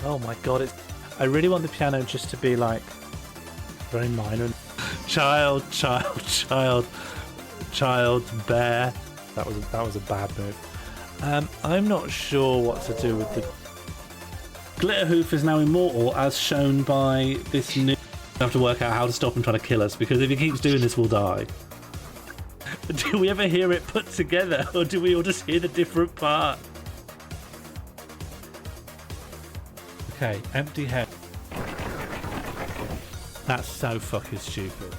Oh my god, I really want the piano just to be like very minor. Child, bear. That was a bad move. I'm not sure what to do with the Glitterhoof is now immortal, as shown by this new. We have to work out how to stop him trying to kill us, because if he keeps doing this, we'll die. Do we ever hear it put together, or do we all just hear the different part? Okay, empty head. That's so fucking stupid.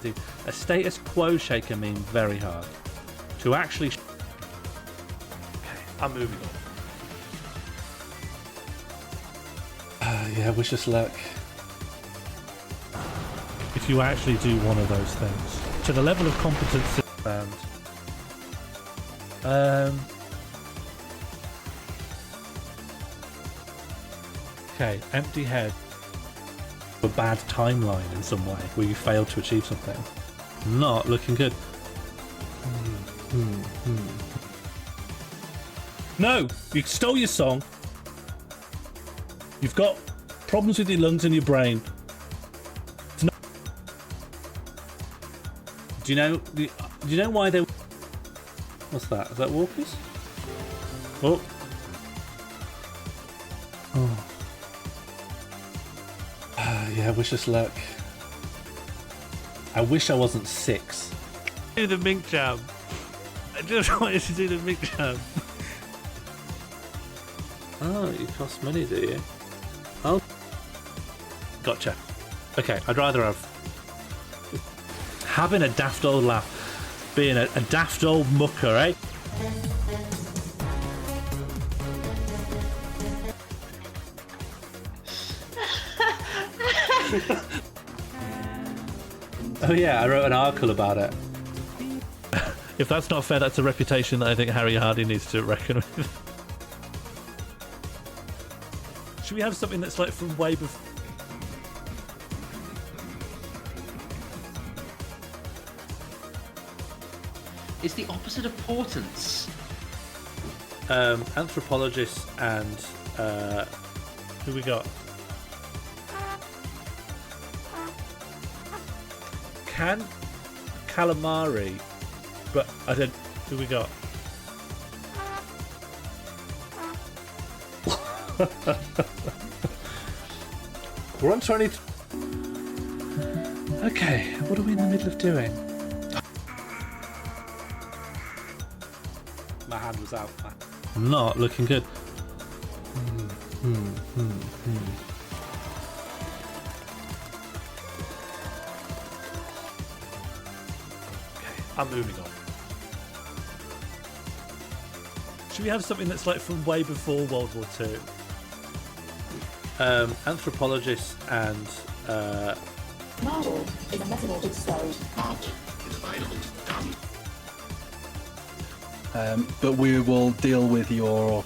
Dude, a status quo shaker means very hard. To actually... Okay, I'm moving on. Yeah, wish us luck. If you actually do one of those things. To the level of competence found. Okay, empty head. A bad timeline in some way where you failed to achieve something. Not looking good. No! You stole your song. You've got problems with your lungs and your brain. It's not... Do you know why they... What's that? Is that walkers? Oh. Oh. Yeah, wish us luck. I wish I wasn't 6. Do the mink jam. I just wanted to do the mink jam. Oh, you cost money, do you? Oh. Gotcha. Okay, I'd rather have... Having a daft old laugh. Being a daft old mucker, eh? Oh yeah, I wrote an article about it. If that's not fair, that's a reputation that I think Harry Hardy needs to reckon with. Should we have something that's like from way before? It's the opposite of portents. Anthropologists and who we got? Calamari, but I don't. Who we got? We're on 20. Okay, what are we in the middle of doing? My hand was out. I'm not looking good. Okay, I'm moving on. Should we have something that's like from way before World War II? Anthropologists and Marble is a metamorphic stone. But we will deal with your...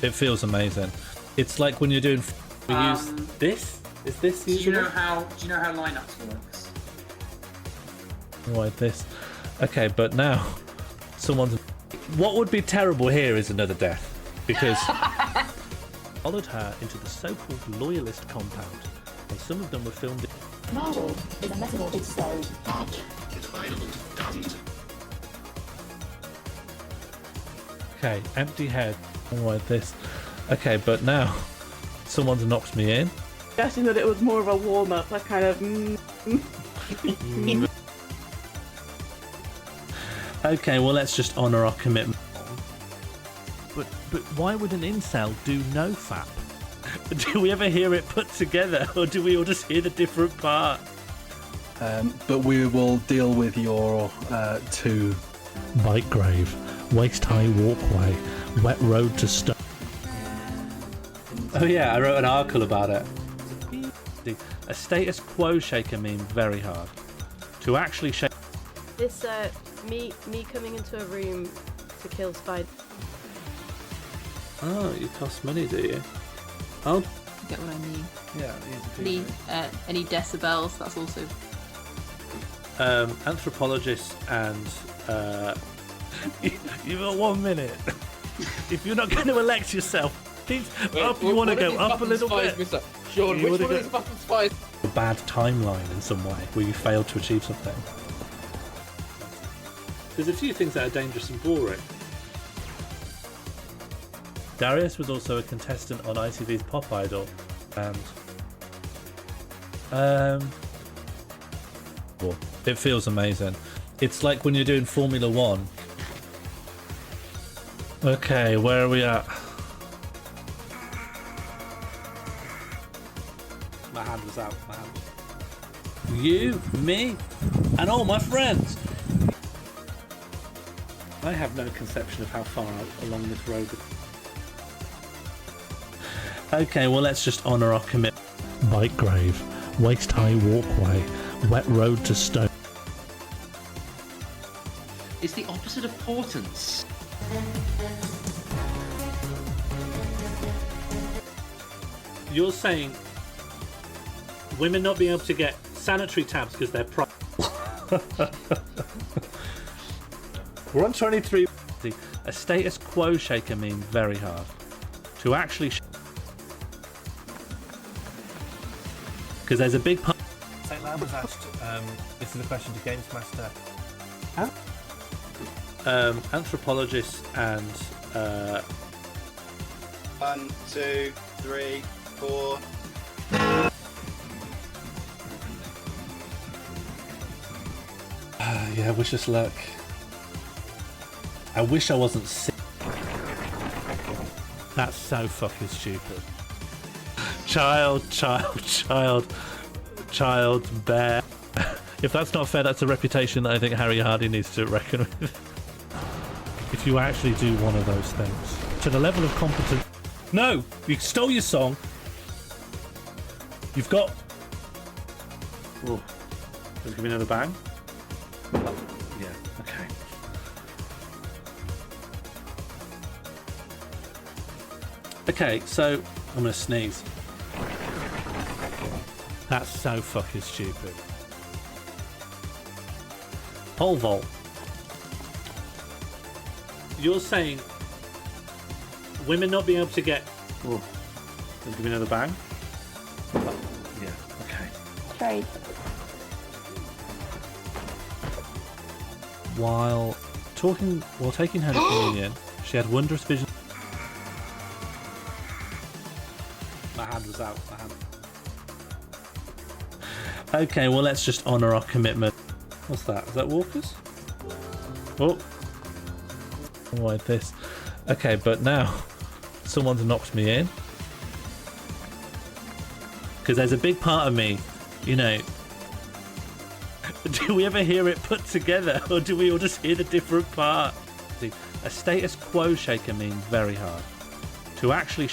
it feels amazing. It's like when you're doing... We use this? Is this Do usually? you know how Linux works? Why this? Okay, but now someone's... What would be terrible here is another death. Because... followed her into the so-called loyalist compound, and some of them were filmed in... Marble is a metamorphic stone. Okay, empty head. Why this? Okay, but now someone's knocked me in. Guessing that it was more of a warm-up, a kind of... Okay, well let's just honour our commitment. But why would an incel do no fap? Do we ever hear it put together, or do we all just hear the different part? But we will deal with your 2... Bike grave, waist-high walkway, wet road to stone. Oh yeah, I wrote an article about it. A status quo shaker means very hard. To actually shake... This, me coming into a room to kill spiders. Oh, you cost money, do you? Oh. You get what I mean? Yeah, easy. Any decibels, that's also... anthropologist and you've got 1 minute. If you're not going to elect yourself, please, you want to go up a little bit. Sean, You which wanna one of these buttons fires? A bad timeline in some way where you failed to achieve something. There's a few things that are dangerous and boring. Darius was also a contestant on ITV's Pop Idol, and well, it feels amazing. It's like when you're doing Formula 1. Okay, where are we at? My hand was out. My hand was... You, me, and all my friends. I have no conception of how far along this road. Okay, well, let's just honour our commitment. Bike grave, waist high walkway, wet road to stone. It's the opposite of portents. You're saying women not being able to get sanitary tabs because they're We're on 23. A status quo shaker means very hard. To actually because there's a big part. St. Loud was asked, this is a question to Games Master. Anthropologist and 1, 2, 3, 4. yeah, wish us luck. I wish I wasn't sick. That's so fucking stupid. Child, bear. If that's not fair, that's a reputation that I think Harry Hardy needs to reckon with. If you actually do one of those things to the level of competence. No, you stole your song. You've got. Oh, does it give me another bang? Oh, yeah. Okay. Okay, so I'm gonna sneeze. That's so fucking stupid. Pole vault. You're saying women not being able to get. Oh, does it give me another bang? Oh, yeah. Okay. Trade. While taking her to communion, she had wondrous vision. My hand was out. My hand. Okay, well, let's just honour our commitment. What's that? Is that Walkers? Oh. Why this? Okay, but now someone's knocked me in. Because there's a big part of me, you know. Do we ever hear it put together, or do we all just hear the different part? See, a status quo shaker means very hard. To actually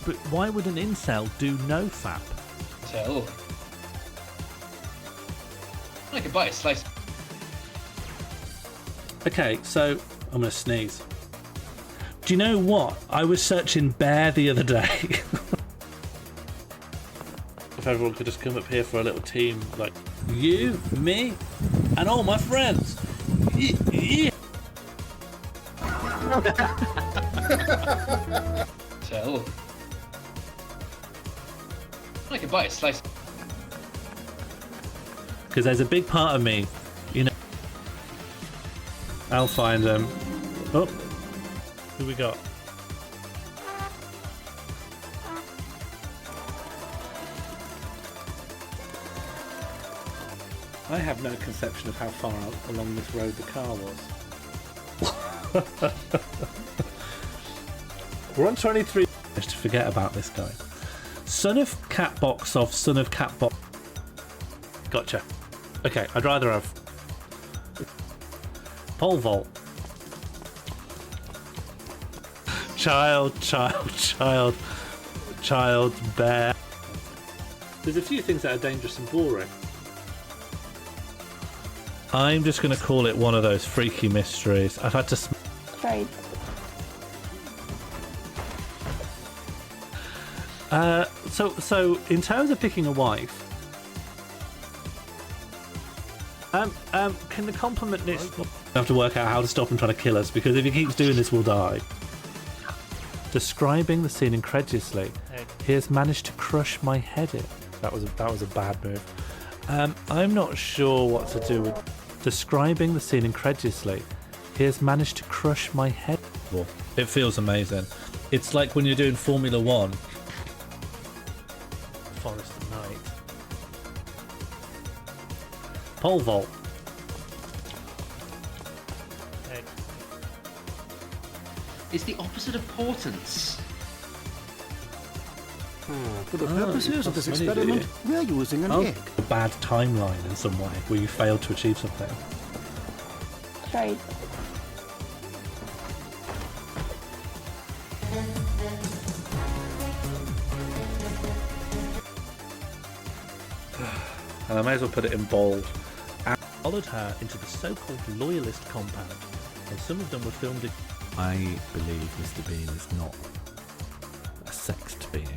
But why would an incel do no fap? Tell. I could buy a slice. Okay, so I'm gonna sneeze. Do you know what? I was searching bear the other day. If everyone could just come up here for a little team, like you, me, and all my friends. Yeah. Tell. I could buy a slice. Because there's a big part of me, you know. I'll find them. Oh, who we got? I have no conception of how far along this road the car was. We're on 23. Just to forget about this guy. Son of Catbox of Son of Catbox. Gotcha. Okay, I'd rather have pole vault. Child, bear. There's a few things that are dangerous and boring. I'm just going to call it one of those freaky mysteries. I've had to. Trade. So in terms of picking a wife, can the compliment list have to work out how to stop him trying to kill us, because if he keeps doing this, we'll die. Describing the scene incredulously, he has managed to crush my head in. That was a bad move. I'm not sure what to do with describing the scene incredulously. He has managed to crush my head. It feels amazing. It's like when you're doing Formula One. Forest at night. Pole vault. It's the opposite of portents. For the purposes of this that's funny, experiment, we're using an egg. A bad timeline in some way where you failed to achieve something. Trade. And I may as well put it in bold. And followed her into the so-called loyalist compound, and some of them were filmed in... I believe Mr. Bean is not a sexed being.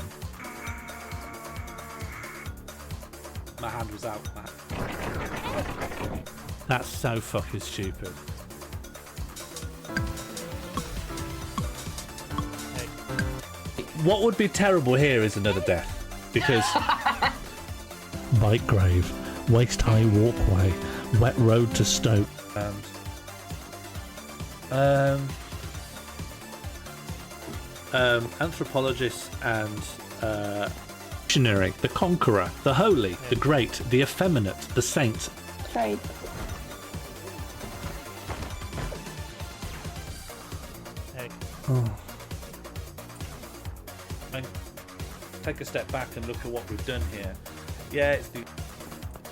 My hand was out, man. That's so fucking stupid. What would be terrible here is another death, because bike grave, waist high walkway, wet road to Stoke, and anthropologist and missionary, the conqueror, the holy, the great, the effeminate, the saint. Trade. Oh. And take a step back and look at what we've done here. Yeah, it's the...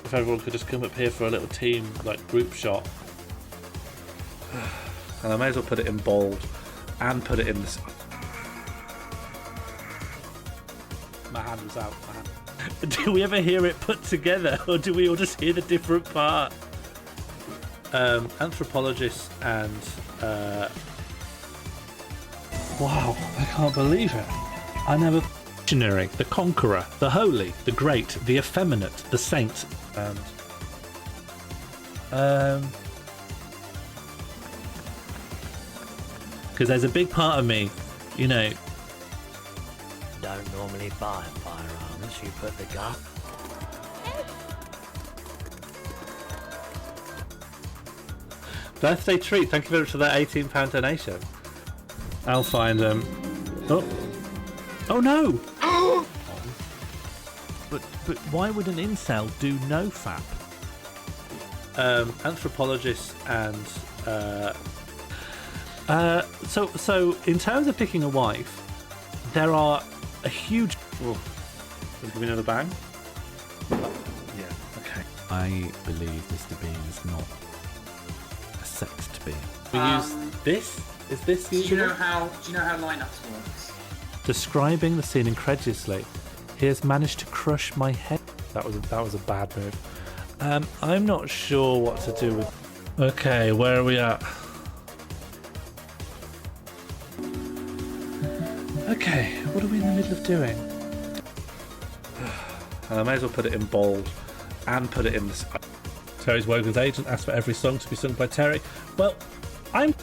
If everyone could just come up here for a little team, like, group shot. And I may as well put it in bold and put it in this... My hand was out, my hand. Do we ever hear it put together, or do we all just hear the different part? Anthropologist and... Wow, I can't believe it. I never... Missionary, the conqueror, the holy, the great, the effeminate, the saint, and... Because there's a big part of me, you know... Don't normally buy firearms, you put the gun... Birthday treat, thank you very much for that £18 donation. I'll find them. Oh no! But why would an incel do no fap? Anthropologist and so in terms of picking a wife, there are a huge. Oh, give me another bang. Yeah. Okay. I believe Mr. Bean is not a sexed being. We use this. Is this Do usual? you know how lineups works? Describing the scene incredulously, he has managed to crush my head. That was a bad move. I'm not sure what to do with... Okay, where are we at? Okay, what are we in the middle of doing? And I may as well put it in bold and put it in this... Terry's Wogan's agent asked for every song to be sung by Terry. Well, I'm...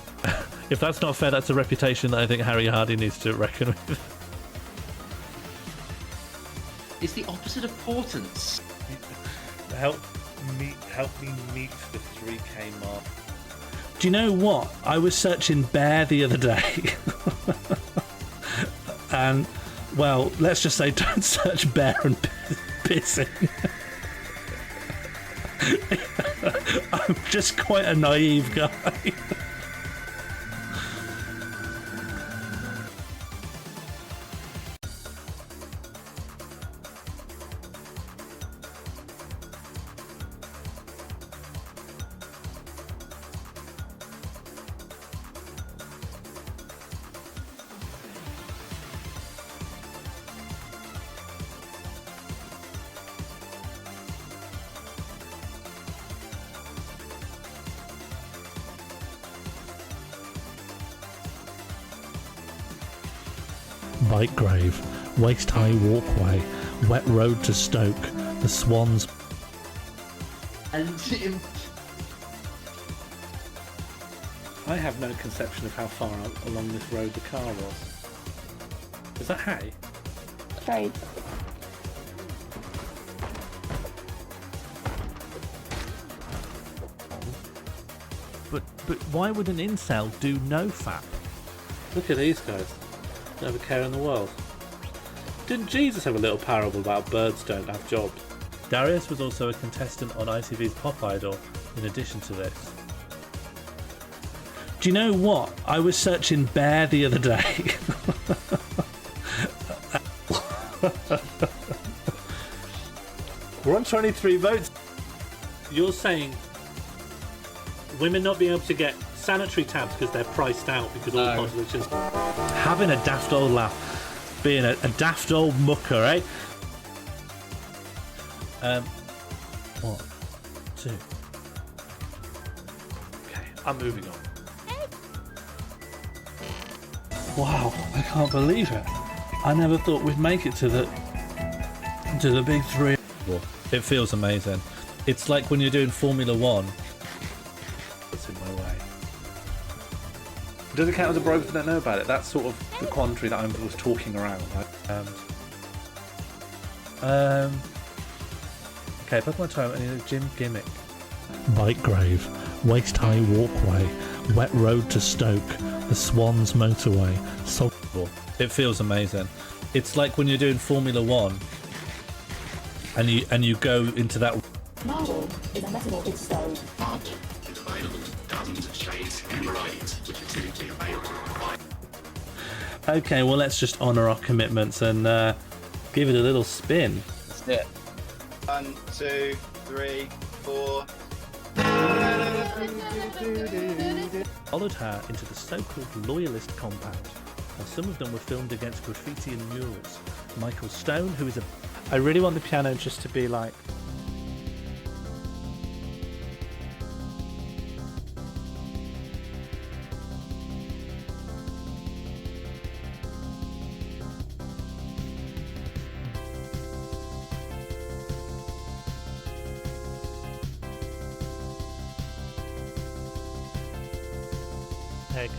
If that's not fair, that's a reputation that I think Harry Hardy needs to reckon with. It's the opposite of portents. Help me meet the 3K mark. Do you know what? I was searching bear the other day. And, well, let's just say don't search bear and pissing. I'm just quite a naive guy. Bike grave, waist-high walkway, wet road to Stoke, the Swans. And I have no conception of how far along this road the car was. Is that hay? Straight. But why would an incel do no fap? Look at these guys. Don't have a care in the world. Didn't Jesus have a little parable about birds don't have jobs? Darius was also a contestant on ITV's Pop Idol in addition to this. Do you know what? I was searching bear the other day. We're on 23 votes. You're saying women not being able to get sanitary tabs because they're priced out because all the politicians having a daft old laugh, being a daft old mucker, eh? 1, 2. Okay, I'm moving on. Wow, I can't believe it. I never thought we'd make it to the big three. It feels amazing. It's like when you're doing Formula 1. It's in my way. Does it count as a broke if they don't know about it? That's sort of the quandary that I was talking around. Okay, Pokemon time. I need a gym gimmick. Bike grave, waist high walkway, wet road to Stoke, the Swans motorway. It feels amazing. It's like when you're doing Formula 1 and you go into that. Marble is a metamorphic stone. Okay, well let's just honour our commitments and give it a little spin. That's it. 1, 2, 3, 4. Followed her into the so-called loyalist compound, and some of them were filmed against graffiti and murals. Michael Stone, who is a... I really want the piano just to be like... Egg.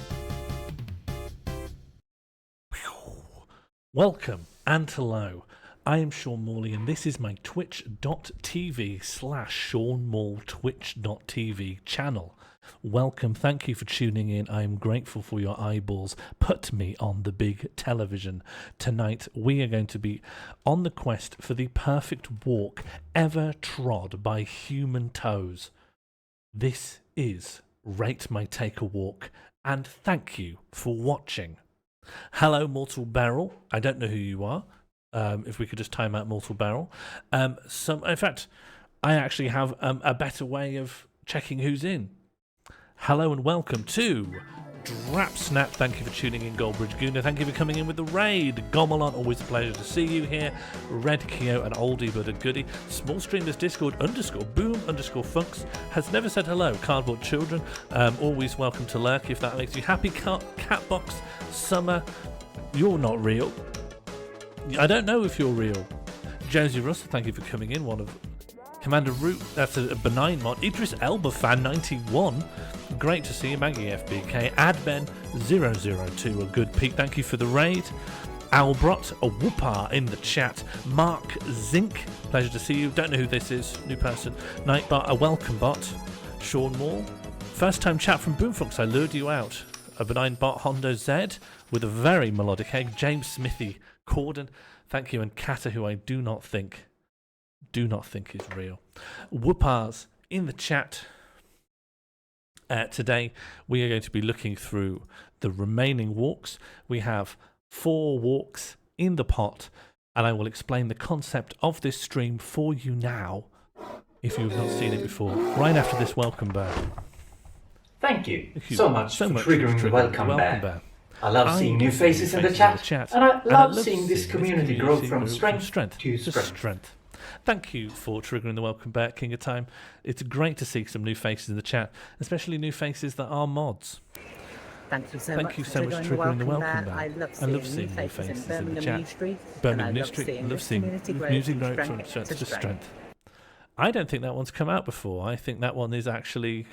Welcome and hello. I am Sean Morley and this is my twitch.tv/SeanMall twitch.tv channel. Welcome, thank you for tuning in. I am grateful for your eyeballs. Put me on the big television. Tonight we are going to be on the quest for the perfect walk ever trod by human toes. This is Rate My Take-A-Walk, and thank you for watching. Hello, Mortal Barrel. I don't know who you are. If we could just time out Mortal Barrel. In fact, I actually have a better way of checking who's in. Hello and welcome to Drap Snap. Thank you for tuning in, Goldbridge Guna. Thank you for coming in with the raid. Gomelon, always a pleasure to see you here. Red Keo, an oldie but a goodie. Small Streamers Discord _boom_funks has never said hello. Cardboard Children, always welcome to lurk if that makes you happy. Catbox Summer, you're not real. I don't know if you're real. Josie Russell, thank you for coming in. One of Commander Root, that's a benign mod. Idris Elba fan 91, great to see you. Maggie FBK, Adben002, a good peek. Thank you for the raid. Albrot, a whoopar in the chat. Mark Zink, pleasure to see you. Don't know who this is, new person. Nightbot, a welcome bot. Sean Moore, first time chat from Boomfox. I lured you out. A benign bot. Hondo Z with a very melodic egg. James Smithy, Corden, thank you. And Kata, who I do not think is real. Whoopars in the chat. Today we are going to be looking through the remaining walks. We have 4 walks in the pot, and I will explain the concept of this stream for you now, if you have not seen it before, right after this welcome bear. Thank you so much for triggering the welcome bear. I love seeing new faces in the chat, and I love seeing this community grow from strength to strength. Thank you for triggering the welcome back, King of Time. It's great to see some new faces in the chat, especially new faces that are mods. Thank you so Thank much you for so much for triggering the welcome there. back. I love I seeing new faces in Birmingham New Street. Birmingham New and Street. I Love seeing community music grow from from strength to strength. I don't think that one's come out before. I think that one is actually.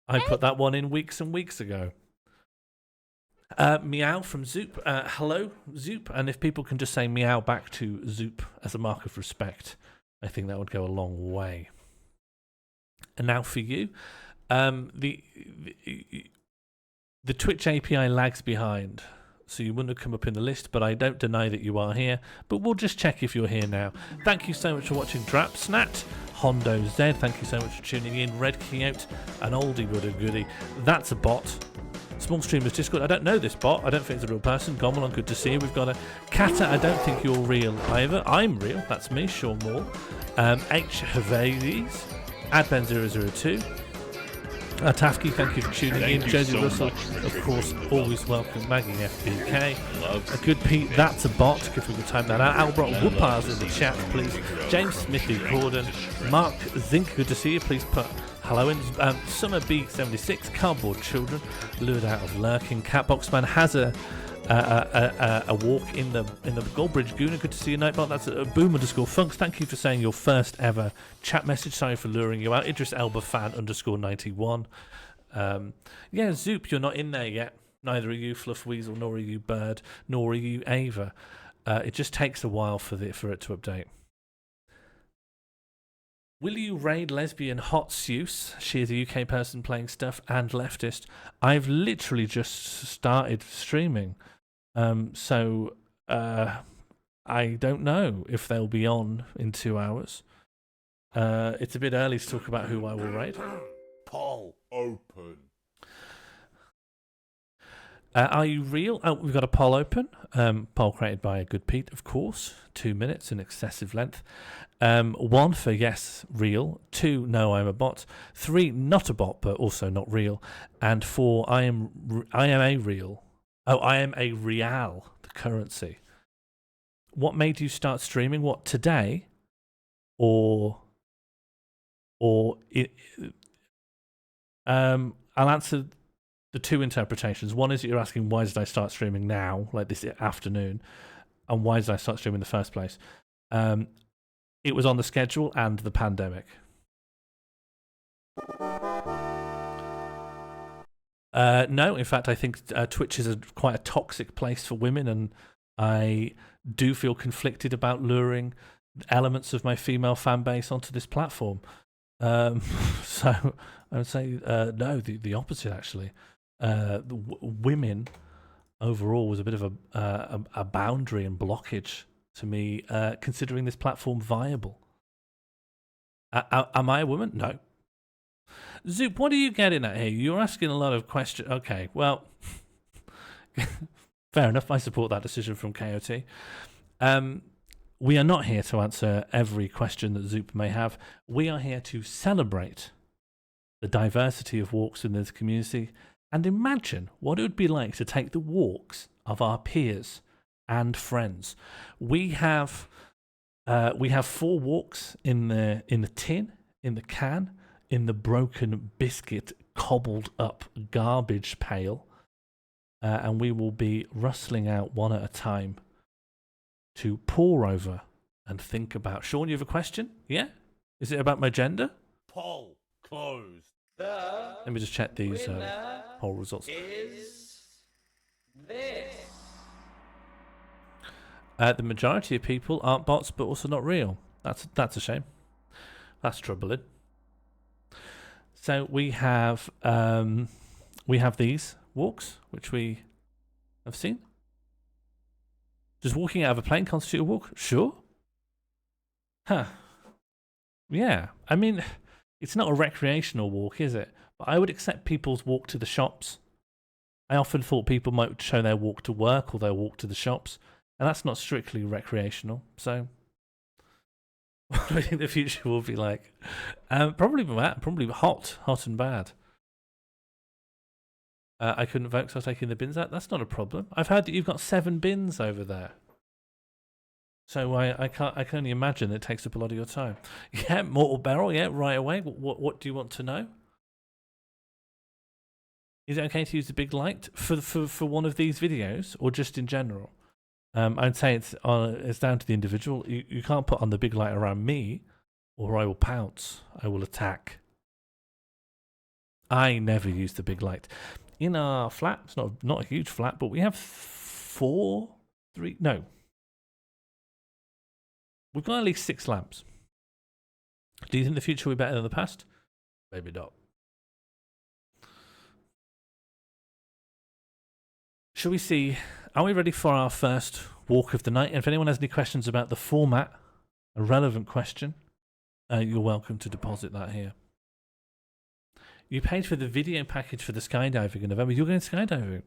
I put that one in weeks and weeks ago. Meow from Zoop. Hello, Zoop. And if people can just say meow back to Zoop as a mark of respect, I think that would go a long way. And now for you, the Twitch API lags behind, so you wouldn't have come up in the list, but I don't deny that you are here. But we'll just check if you're here now. Thank you so much for watching Drapsnat. Hondo Z, thank you so much for tuning in. Red Keynote, an oldie but a goodie. That's a bot. Small Streamers Discord, I don't know this bot. I don't think it's a real person. Gomolon, good to see you. We've got a Kata, I don't think you're real either. I'm real, that's me, Sean Moore. H. Havades, Adben002. Tafki, thank you for tuning in. Josie Russell, of course, always welcome. Maggie FBK. A good Pete, that's a bot. If we could time that out. Albert Whoopars in the chat, please. James Smithy Gordon. Mark Zink, good to see you. Please put hello in. Summer B76, Cardboard Children. Lured out of lurking. Catboxman has a walk in the Goldbridge Guna. Good to see you, Nightbot. That's a boom_funks. Thank you for saying your first ever chat message. Sorry for luring you out. Idris Elba fan _91. Yeah, Zoop, you're not in there yet. Neither are you, Fluff Weasel, nor are you, Bird, nor are you, Ava. It just takes a while for it to update. Will you raid lesbian hot Seuss? She is a UK person playing stuff and leftist. I've literally just started streaming. So I don't know if they'll be on in 2 hours. It's a bit early to talk about who I will raid. Poll open. Are you real? Oh, we've got a poll open. Poll created by a good Pete, of course. 2 minutes, an excessive length. 1 for yes, real. 2, no, I'm a bot. 3, not a bot, but also not real. And 4, I am a real. Oh, I am a real, the currency. What made you start streaming? What, today? I'll answer the 2 interpretations. One is that you're asking, why did I start streaming now, like this afternoon? And why did I start streaming in the first place? It was on the schedule and the pandemic. No, in fact, I think Twitch is quite a toxic place for women, and I do feel conflicted about luring elements of my female fan base onto this platform. So I would say no, the opposite actually. Women overall was a bit of a boundary and blockage to me, considering this platform viable. Am I a woman? No. Zoop, what are you getting at here? You're asking a lot of questions. Okay, well, fair enough. I support that decision from KOT. We are not here to answer every question that Zoop may have. We are here to celebrate the diversity of walks in this community and imagine what it would be like to take the walks of our peers and friends. We have 4 walks in the tin, in the can, in the broken biscuit cobbled up garbage pail, and we will be rustling out one at a time to pore over and think about. Sean, you have a question? Yeah? Is it about my gender? Poll closed. Let me just check these poll results. Is this? The majority of people aren't bots, but also not real. That's a shame. That's troubling. So we have these walks, which we have seen. Does walking out of a plane constitute a walk? Sure. Huh. Yeah. I mean, it's not a recreational walk, is it? But I would accept people's walk to the shops. I often thought people might show their walk to work or their walk to the shops, and that's not strictly recreational. So, what do I think the future will be like? Probably bad, probably hot and bad. I couldn't vote because I was taking the bins out. That's not a problem. I've heard that you've got 7 bins over there. So I can only imagine it takes up a lot of your time. Yeah, Mortal Barrel, yeah, right away. What do you want to know? Is it okay to use the big light for one of these videos, or just in general? I'd say it's down to the individual. You can't put on the big light around me, or I will pounce. I will attack. I never use the big light. In our flat, it's not a huge flat, but we have we've got at least 6 lamps. Do you think the future will be better than the past? Maybe not. Shall we see? Are we ready for our first walk of the night? And if anyone has any questions about the format, a relevant question, you're welcome to deposit that here. You paid for the video package for the skydiving in November. You're going skydiving.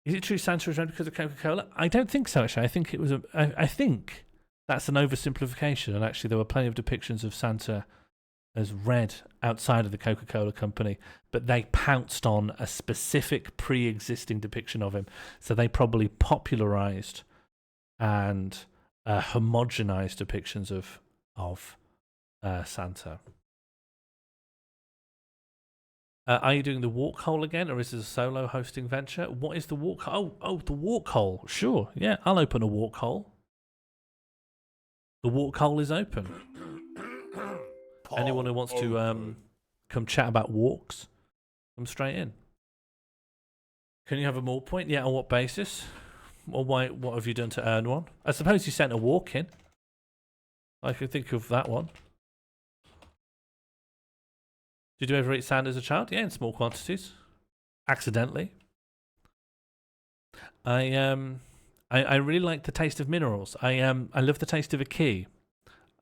Is it true Santa was red because of Coca-Cola? I don't think so, actually. I think it was I think that's an oversimplification, and actually there were plenty of depictions of Santa as red outside of the Coca-Cola company, but they pounced on a specific pre-existing depiction of him, so they probably popularized and homogenized depictions of Santa. Are you doing the walk hole again, or is this a solo hosting venture? What is the walk hole? Oh, the walk hole. Sure, yeah, I'll open a walk hole. The walk hole is open. Anyone who wants to come chat about walks, come straight in. Can you have a more point? Yeah, on what basis? Or why? What have you done to earn one? I suppose you sent a walk in. I could think of that one. Did you ever eat sand as a child? Yeah, in small quantities. Accidentally. I really like the taste of minerals. I love the taste of a key.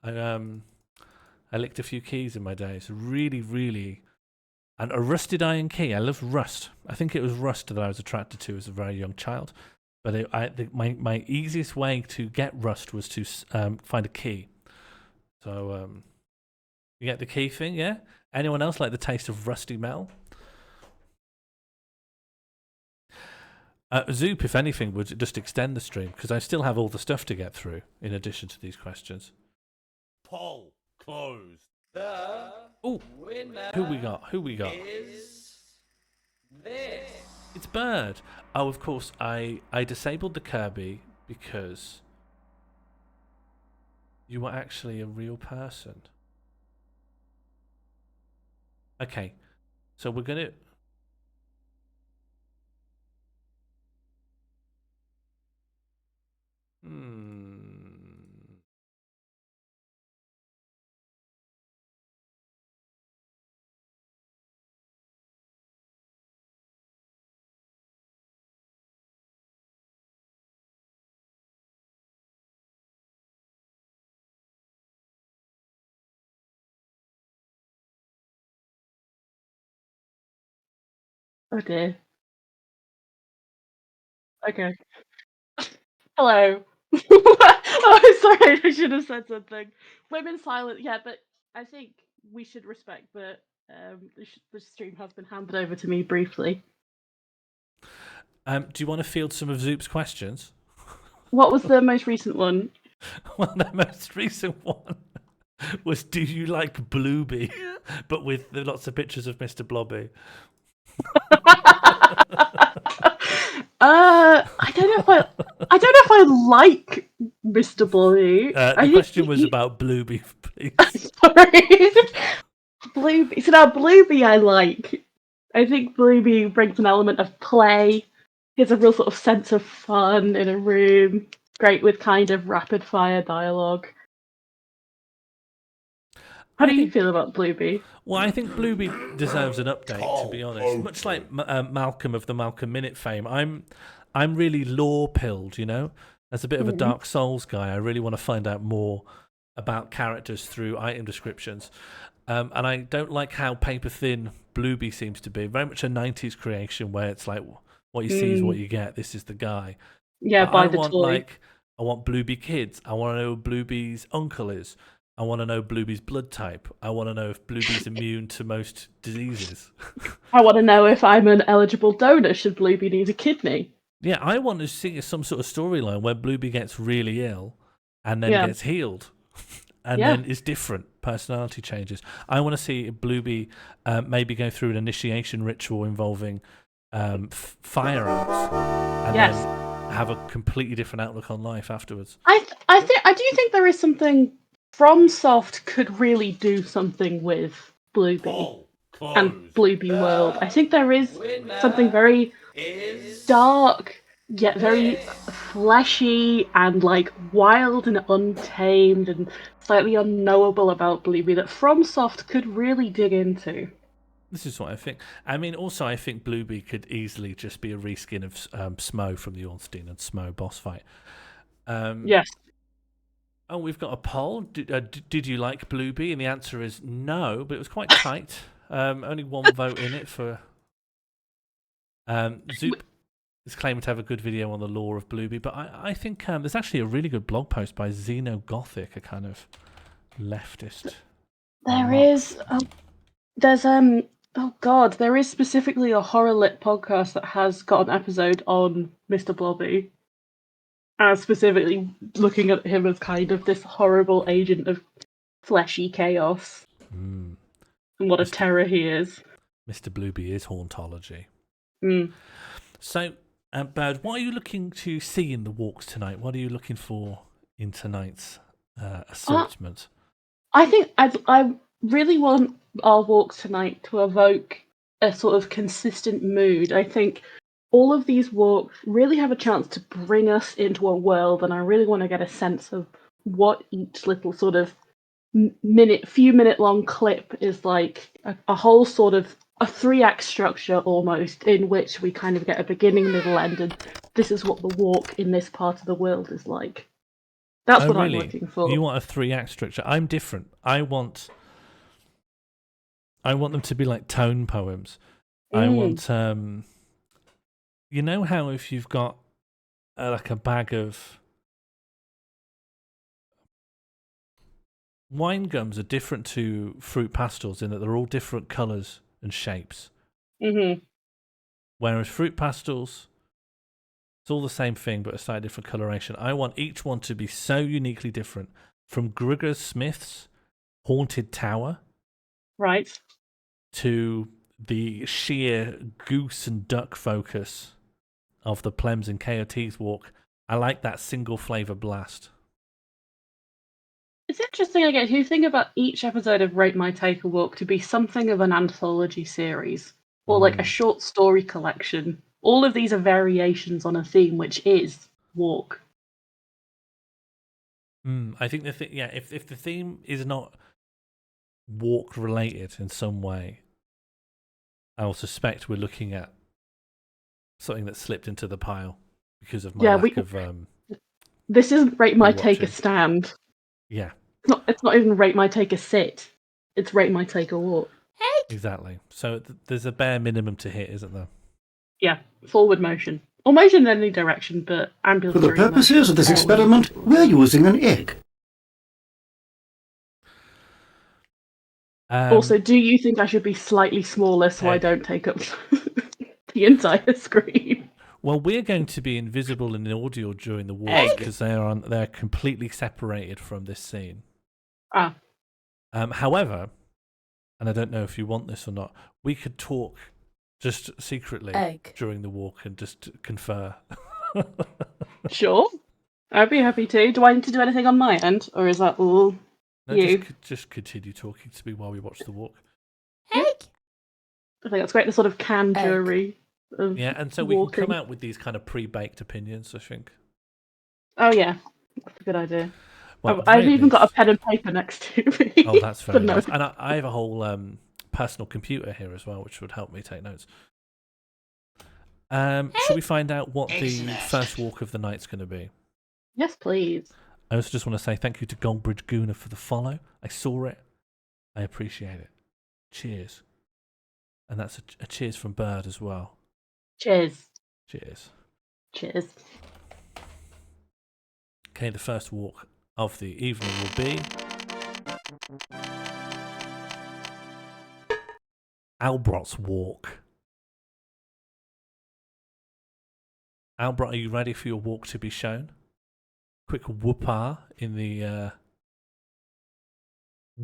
I licked a few keys in my day. It's really, really... And a rusted iron key. I love rust. I think it was rust that I was attracted to as a very young child. But my easiest way to get rust was to find a key. So, you get the key thing, yeah? Anyone else like the taste of rusty metal? Zoop, if anything, would just extend the stream, because I still have all the stuff to get through, in addition to these questions. Poll closed. Ooh, who we got? Who we got? Is this? It's Bird. Oh, of course, I disabled the Kirby because you were actually a real person. Okay, so we're gonna... Oh dear. Okay. Hello. Oh, sorry, I should have said something. Women silent, yeah, but I think we should respect that the stream has been handed over to me briefly. do you want to field some of Zoop's questions? What was the most recent one? Well, the most recent one was, do you like Blueby? But with lots of pictures of Mr. Blobby. I don't know if I like Mr. Blobby. The question was about Blueby, please. Sorry. Blueby. So now Blueby I like. I think Blueby brings an element of play. He has a real sort of sense of fun in a room. Great with kind of rapid fire dialogue. How do you feel about Blueby? Well, I think Blueby deserves an update, to be honest. Much like Malcolm of the Malcolm Minute fame, I'm really lore-pilled, you know? As a bit of a Dark Souls guy, I really want to find out more about characters through item descriptions. And I don't like how paper-thin Blueby seems to be. Very much a 90s creation where it's like, what you see is what you get. This is the guy. Yeah, buy the toy. I want Blueby kids. I want to know who Blueby's uncle is. I want to know Blueby's blood type. I want to know if Blueby's immune to most diseases. I want to know if I'm an eligible donor should Blueby need a kidney. Yeah, I want to see some sort of storyline where Blueby gets really ill and then gets healed and then is different personality changes. I want to see Blueby maybe go through an initiation ritual involving firearms, and then have a completely different outlook on life afterwards. I do think there is something FromSoft could really do something with Blueby and Blueby World. I think there is something very dark yet very fleshy and like wild and untamed and slightly unknowable about Blueby that FromSoft could really dig into. This is what I think. I mean, also, I think Blueby could easily just be a reskin of Smo from the Ornstein and Smo boss fight. Yes. Oh, we've got a poll. Did you like Blueby? And the answer is no, but it was quite tight. Only one vote in it for... Zoop is claiming to have a good video on the lore of Blueby, but I think there's actually a really good blog post by Xenogothic, a kind of leftist. There is... there's... Oh god, there is specifically a Horror Lit podcast that has got an episode on Mr. Blobby. Specifically looking at him as kind of this horrible agent of fleshy chaos. And what a terror he is. Mr. Blueby is hauntology. Mm. So, Bird, what are you looking to see in the walks tonight? What are you looking for in tonight's assortment? I think I really want our walks tonight to evoke a sort of consistent mood. I think all of these walks really have a chance to bring us into a world, and I really want to get a sense of what each little sort of few minute long clip is like. A whole sort of a 3-act structure almost, in which we kind of get a beginning, middle, end, and this is what the walk in this part of the world is like. That's what really? I'm looking for. You want a 3-act structure? I'm different. I want them to be like tone poems. I want you know how if you've got like a bag of wine gums are different to fruit pastels in that they're all different colours and shapes. Mm-hmm. Whereas fruit pastels, it's all the same thing but a slightly different coloration. I want each one to be so uniquely different, from Grugger Smith's Haunted Tower, right, to the sheer goose and duck focus of the Plems and KOT's walk. I like that single flavour blast. It's interesting, I guess, you think about each episode of Rate My TakeAWalk to be something of an anthology series, or like a short story collection. All of these are variations on a theme, which is walk. I think if the theme is not walk related in some way, I will suspect we're looking at something that slipped into the pile because of my lack of. This isn't Rate My Take a Stand. Yeah. It's not even Rate My Take a Sit. It's Rate My Take a Walk. Exactly. So there's a bare minimum to hit, isn't there? Yeah, forward motion. Or motion in any direction, but ambulatory. For the purposes of this experiment, we're using an egg. Also, do you think I should be slightly smaller so I don't take up the entire screen? Well, we're going to be invisible in the audio during the walk because they're completely separated from this scene. However, and I don't know if you want this or not, we could talk just secretly during the walk and just confer. Sure. I'd be happy to. Do I need to do anything on my end, or is that all you? Just continue talking to me while we watch the walk. I think that's great, the sort of canned jury of and so walking. We can come out with these kind of pre-baked opinions, I think. Oh, yeah. That's a good idea. Well, I've even got a pen and paper next to me. Oh, that's very nice. And I have a whole personal computer here as well, which would help me take notes. Should we find out what the first walk of the night's going to be? Yes, please. I also just want to say thank you to Goldbridge Guna for the follow. I saw it. I appreciate it. Cheers. And that's a cheers from Bird as well. Cheers. Cheers. Cheers. Okay, the first walk of the evening will be Albrot's Walk. Albrot, are you ready for your walk to be shown? Quick whoopah in the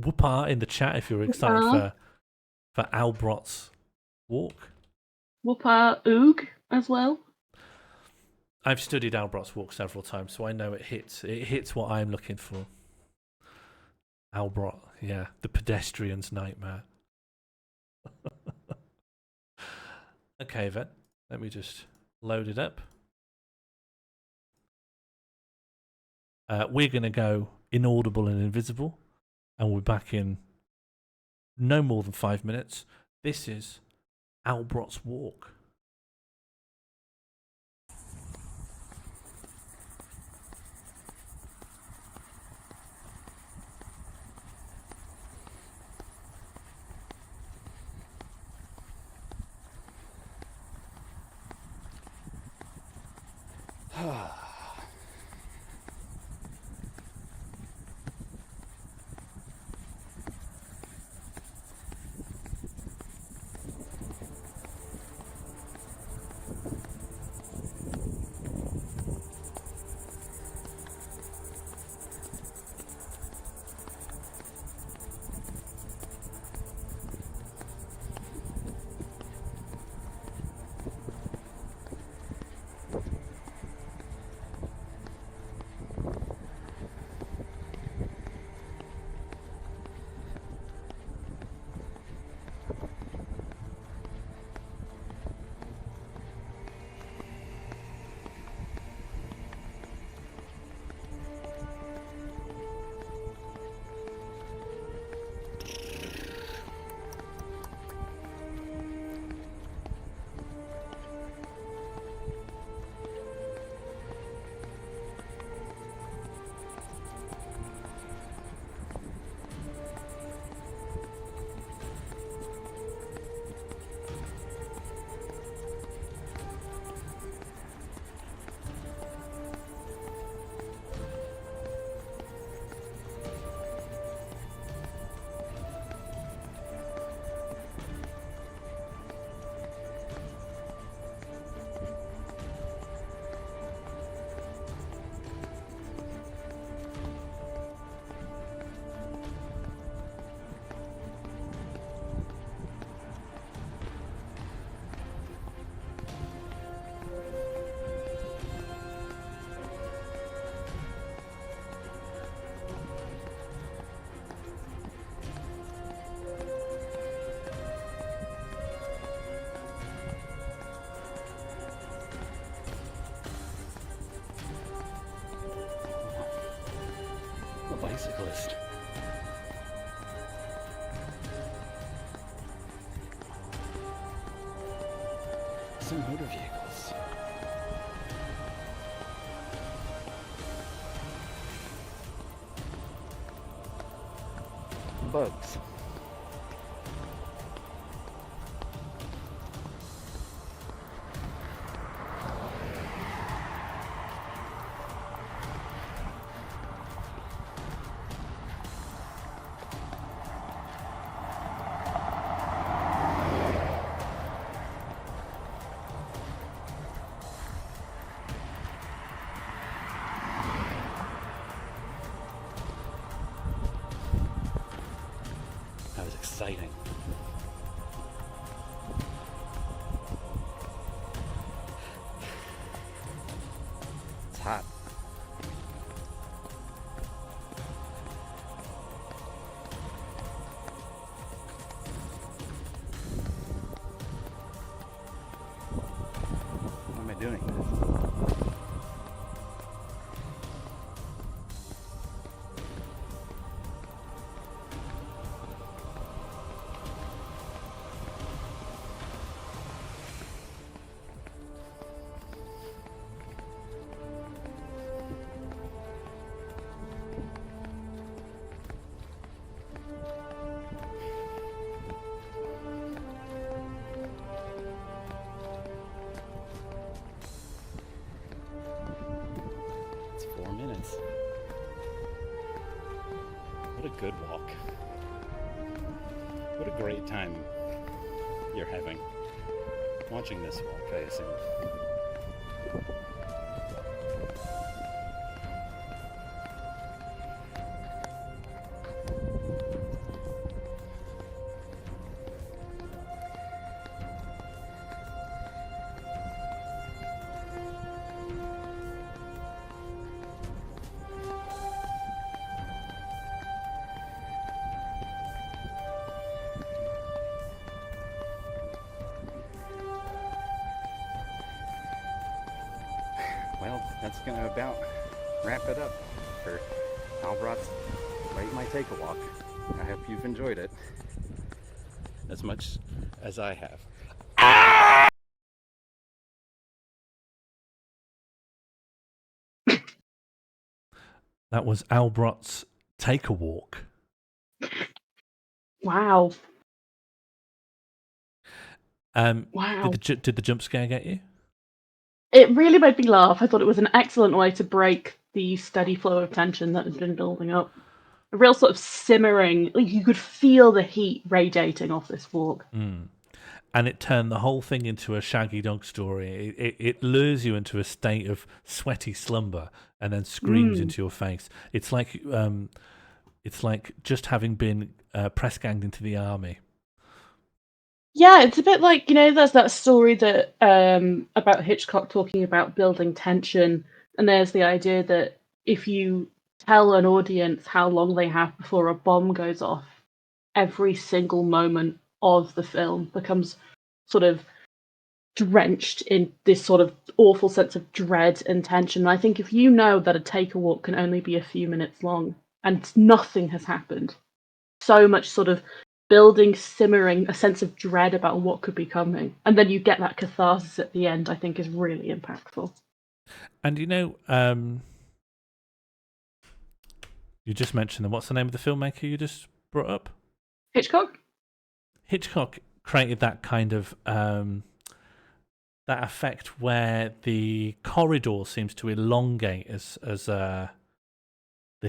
whoopah in the chat if you're excited for Albrot's walk. Whoopa Oog as well. I've studied Albrot's walk several times, so I know it hits. It hits what I'm looking for. Albrot, yeah, the pedestrian's nightmare. Okay, then. Let me just load it up. We're going to go inaudible and invisible, and we're back in no more than 5 minutes. This is Albrot's walk. Bicyclist. Some motor vehicles. Bugs. Exciting. It's hot. What am I doing? What a good walk. What a great time you're having watching this walk, I assume. that's going to about wrap it up for Albrot's Rate My Take-A-Walk. I hope you've enjoyed it as much as I have. That was Albrot's Take-A-Walk. Wow. Wow. Did the jump scare get you? It really made me laugh. I thought it was an excellent way to break the steady flow of tension that had been building up. A real sort of simmering, like you could feel the heat radiating off this walk. And it turned the whole thing into a Shaggy Dog story. It lures you into a state of sweaty slumber and then screams into your face. It's like just having been press ganged into the army. Yeah, it's a bit like, there's that story that about Hitchcock talking about building tension, and there's the idea that if you tell an audience how long they have before a bomb goes off, every single moment of the film becomes sort of drenched in this sort of awful sense of dread and tension. And I think if you know that a Take-A-Walk can only be a few minutes long and nothing has happened, so much sort of building, simmering, a sense of dread about what could be coming, and then you get that catharsis at the end, I think is really impactful. And you just mentioned them. What's the name of the filmmaker you just brought up? Hitchcock? Hitchcock created that kind of that effect where the corridor seems to elongate as the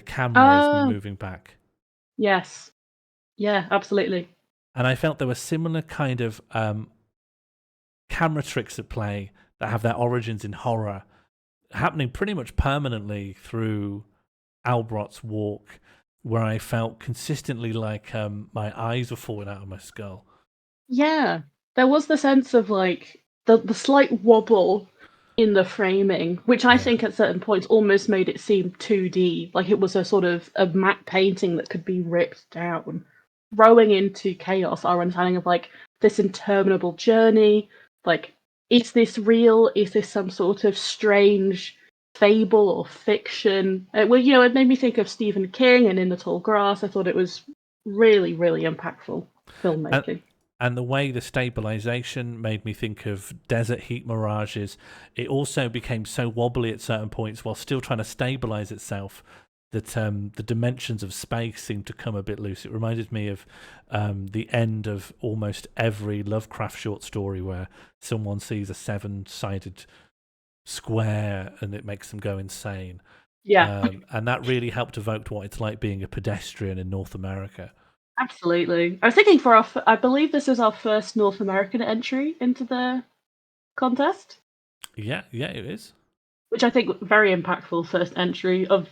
camera is moving back. Yes. Yeah, absolutely. And I felt there were similar kind of camera tricks at play that have their origins in horror, happening pretty much permanently through Albrot's walk, where I felt consistently like my eyes were falling out of my skull. Yeah, there was the sense of like the slight wobble in the framing, which I think at certain points almost made it seem 2D, like it was a sort of a matte painting that could be ripped down, throwing into chaos our understanding of like this interminable journey. Like, is this real? Is this some sort of strange fable or fiction? It made me think of Stephen King and In the Tall Grass. I thought it was really, really impactful filmmaking. And the way the stabilization made me think of desert heat mirages. It also became so wobbly at certain points while still trying to stabilize itself that the dimensions of space seemed to come a bit loose. It reminded me of the end of almost every Lovecraft short story where someone sees a 7-sided square and it makes them go insane. Yeah. And that really helped evoke what it's like being a pedestrian in North America. Absolutely. I was thinking I believe this is our first North American entry into the contest. Yeah, it is. Which I think very impactful first entry of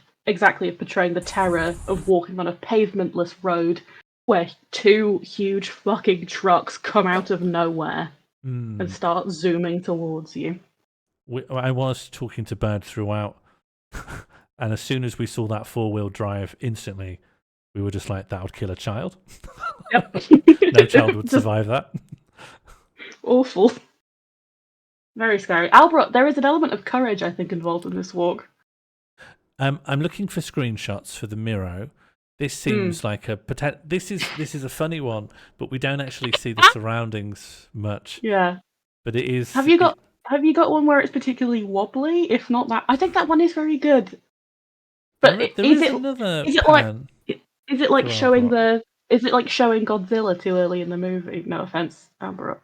portraying the terror of walking on a pavementless road where 2 huge fucking trucks come out of nowhere and start zooming towards you. I was talking to Bird throughout, and as soon as we saw that 4-wheel drive, instantly we were just like, that would kill a child. Yep. No child would survive that. Awful. Very scary. Albrot, there is an element of courage, I think, involved in this walk. I'm looking for screenshots for the Miro. This seems like a this is a funny one, but we don't actually see the surroundings much. Yeah. But it is. Have you got one where it's particularly wobbly? If not that, I think that one is very good. But is it like showing Godzilla too early in the movie? No offense, Albrot.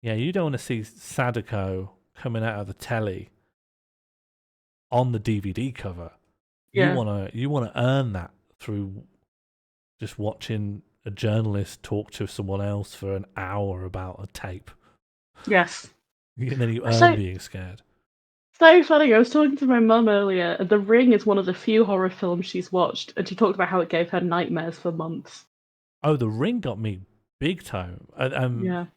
Yeah, you don't want to see Sadako coming out of the telly on the DVD cover. Yeah. You wanna earn that through just watching a journalist talk to someone else for an hour about a tape. Yes. And then you earn being scared. So funny. I was talking to my mum earlier, and The Ring is one of the few horror films she's watched, and she talked about how it gave her nightmares for months. Oh, The Ring got me big time. Yeah.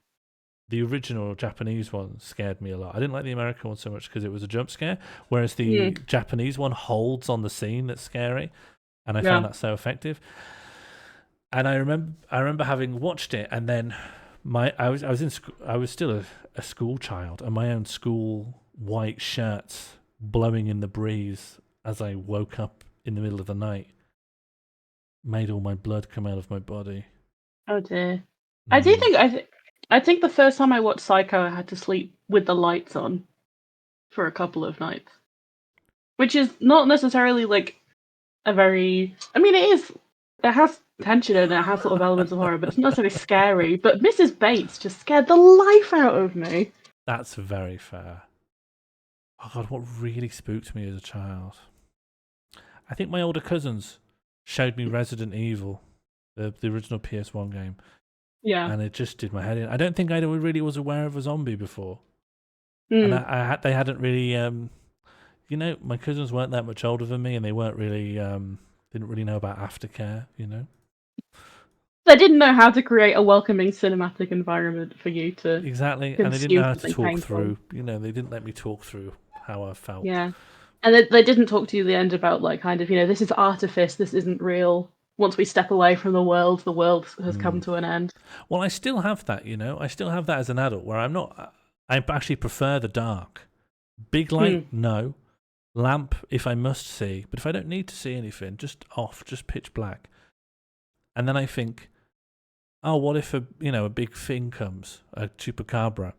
The original Japanese one scared me a lot. I didn't like the American one so much because it was a jump scare, whereas the Japanese one holds on the scene that's scary, and I found that so effective. And I remember having watched it, and then I was still a school child, and my own school white shirts blowing in the breeze as I woke up in the middle of the night made all my blood come out of my body. Oh dear. I do think I think the first time I watched Psycho, I had to sleep with the lights on for a couple of nights, which is not necessarily like a very. I mean, it is. It has tension and it has sort of elements of horror, but it's not necessarily scary. But Mrs. Bates just scared the life out of me. That's very fair. Oh God, what really spooked me as a child? I think my older cousins showed me Resident Evil, the original PS1 game. Yeah. And it just did my head in. I don't think I really was aware of a zombie before. Mm. And they hadn't really, you know, my cousins weren't that much older than me, and they weren't really, didn't really know about aftercare, you know. They didn't know how to create a welcoming cinematic environment for you to exactly, and they didn't know how to talk through. You know, they didn't let me talk through how I felt. Yeah, and they didn't talk to you at the end about like kind of this is artifice, this isn't real. Once we step away from the world has come to an end. Well, I still have that, you know. I still have that as an adult, where I'm not. I actually prefer the dark. Big light, no. Lamp, if I must see, but if I don't need to see anything, just off, just pitch black. And then I think, oh, what if a big thing comes, a chupacabra?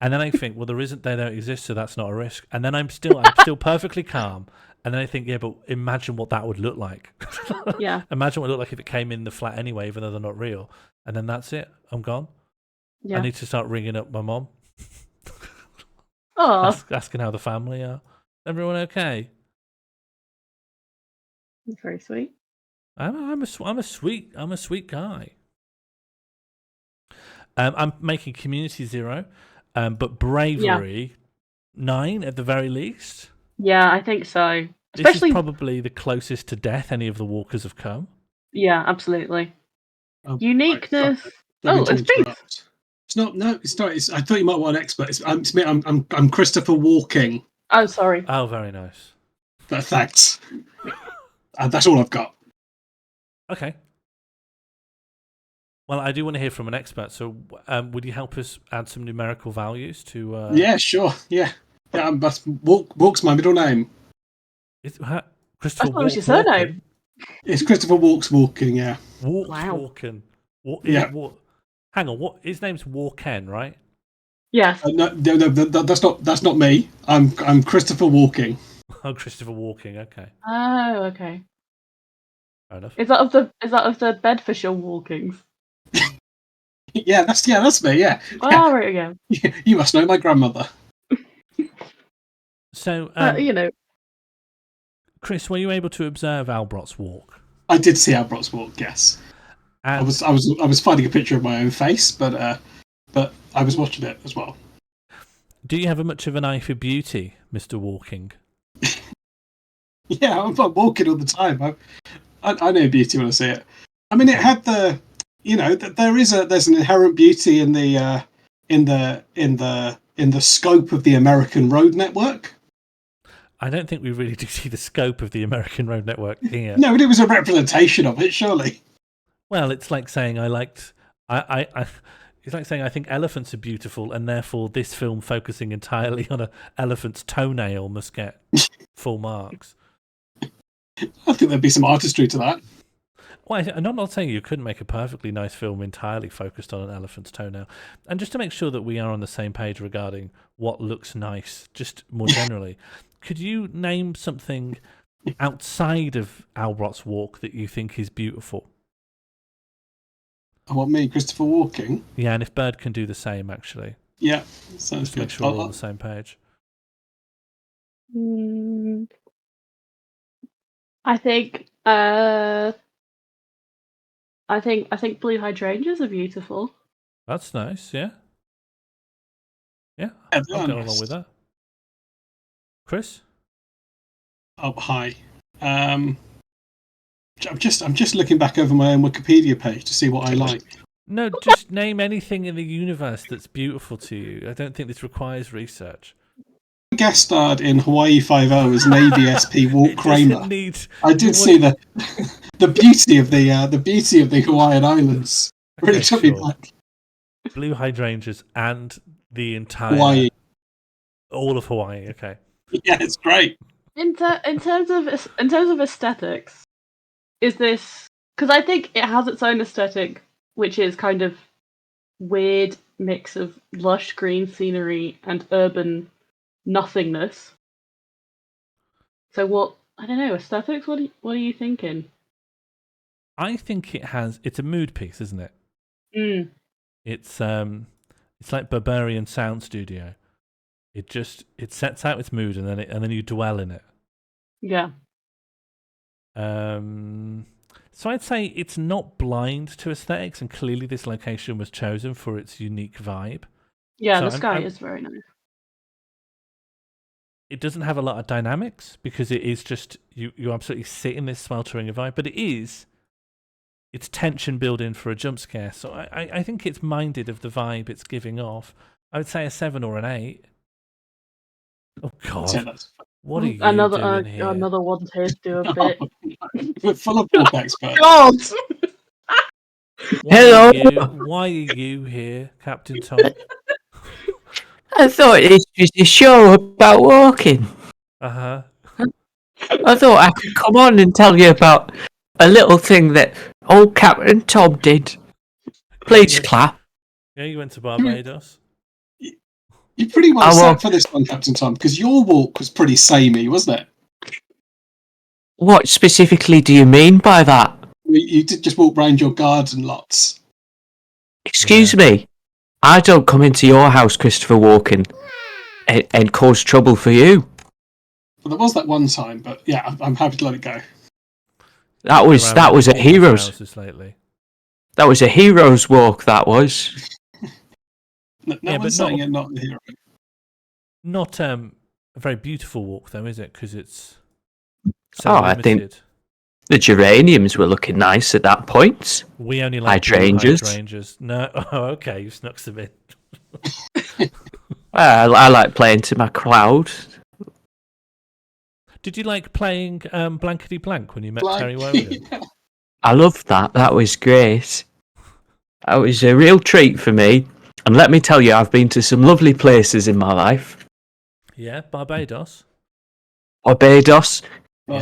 And then I think, well, they don't exist, so that's not a risk. And then I'm still perfectly calm. And then I think, yeah, but imagine what that would look like. Yeah. Imagine what it would look like if it came in the flat anyway, even though they're not real. And then that's it. I'm gone. Yeah. I need to start ringing up my mom. Oh, asking how the family are. Everyone okay? That's very sweet. I'm a sweet guy. I'm making Community 0, but Bravery 9 at the very least. Yeah, I think so. This is probably the closest to death any of the walkers have come. Yeah, absolutely. Oh, Uniqueness. Right, it's Beats. It's not. No, it's not. I thought you might want an expert. I'm Christopher Walking. Oh, sorry. Oh, very nice. But thanks. That's all I've got. Okay. Well, I do want to hear from an expert. So, would you help us add some numerical values to? Yeah, sure. Yeah. Walk's my middle name. Christopher What was your surname? It's Christopher Walking. Yeah. Walking. Yeah. Hang on. What? His name's Walken, right? Yes. No, that's not me. I'm Christopher Walking. Oh, Christopher Walking. Okay. Oh, okay. Fair enough. Is that of the Bedfordshire Walkings? Yeah, that's me. Yeah. Oh, right again. You must know my grandmother. So, Chris, were you able to observe Albrot's walk? I did see Albrot's walk. Yes. And I was finding a picture of my own face, but I was watching it as well. Do you have much of an eye for beauty, Mr. Walking? Yeah, I'm walking all the time. I know beauty when I see it. I mean, it had there's an inherent beauty in the scope of the American road network. I don't think we really do see the scope of the American road network here. No, but it was a representation of it, surely. Well, it's like saying it's like saying I think elephants are beautiful, and therefore this film focusing entirely on an elephant's toenail must get full marks. I think there'd be some artistry to that. Well, I'm not saying you couldn't make a perfectly nice film entirely focused on an elephant's toenail. And just to make sure that we are on the same page regarding what looks nice, just more generally, could you name something outside of Albrot's walk that you think is beautiful? What, me, Christopher Walking? Yeah, and if Bird can do the same, actually. Yeah, sounds good. Make sure we're all on the same page. I think blue hydrangeas are beautiful. That's nice, yeah. Yeah, Yeah, I'll go along with that. Chris? Oh, hi. I'm just looking back over my own Wikipedia page to see what I like. No, just name anything in the universe that's beautiful to you. I don't think this requires research. I guest starred in Hawaii 5-0 as Navy SP Walt Kramer. I did see the beauty of the Hawaiian Islands. Really took me back. Blue hydrangeas and the entire Hawaii. all of Hawaii. Okay. Yeah, it's great. In terms of aesthetics, is this because I think it has its own aesthetic, which is kind of weird mix of lush green scenery and urban nothingness. So what? I don't know, aesthetics. What are you thinking? I think it's a mood piece, isn't it? Mm. It's like Barbarian Sound Studio. It sets out its mood and then you dwell in it. Yeah. So I'd say it's not blind to aesthetics, and clearly this location was chosen for its unique vibe. Yeah, so the sky is very nice. It doesn't have a lot of dynamics because it is just you absolutely sit in this sweltering vibe, but it's tension built in for a jump scare. So I think it's minded of the vibe it's giving off. I would say a 7 or an 8. Oh God! What are you doing here? Another one's here to do a bit. We're full of walk experts. God! Hello. Why are you here, Captain Tom? I thought this was a show about walking. Uh-huh. I thought I could come on and tell you about a little thing that old Captain Tom did. Please clap. Yeah, you went to Barbados. You pretty well set for this one, Captain Tom, because your walk was pretty samey, wasn't it? What specifically do you mean by that? You did just walk round your garden lots. Excuse me. I don't come into your house, Christopher Walken, and cause trouble for you. Well, there was that one time, but yeah, I'm happy to let it go. That was a hero's. That was a hero's walk. That was. No one's saying it not the hero. Not a very beautiful walk, though, is it? Because it's so limited. I think the geraniums were looking nice at that point. We only like hydrangeas. No, okay, you snuck some in. I like playing to my crowd. Did you like playing Blankety Blank when you met Terry Wogan? I loved that. That was great. That was a real treat for me. And let me tell you, I've been to some lovely places in my life. Yeah, Barbados. Yeah.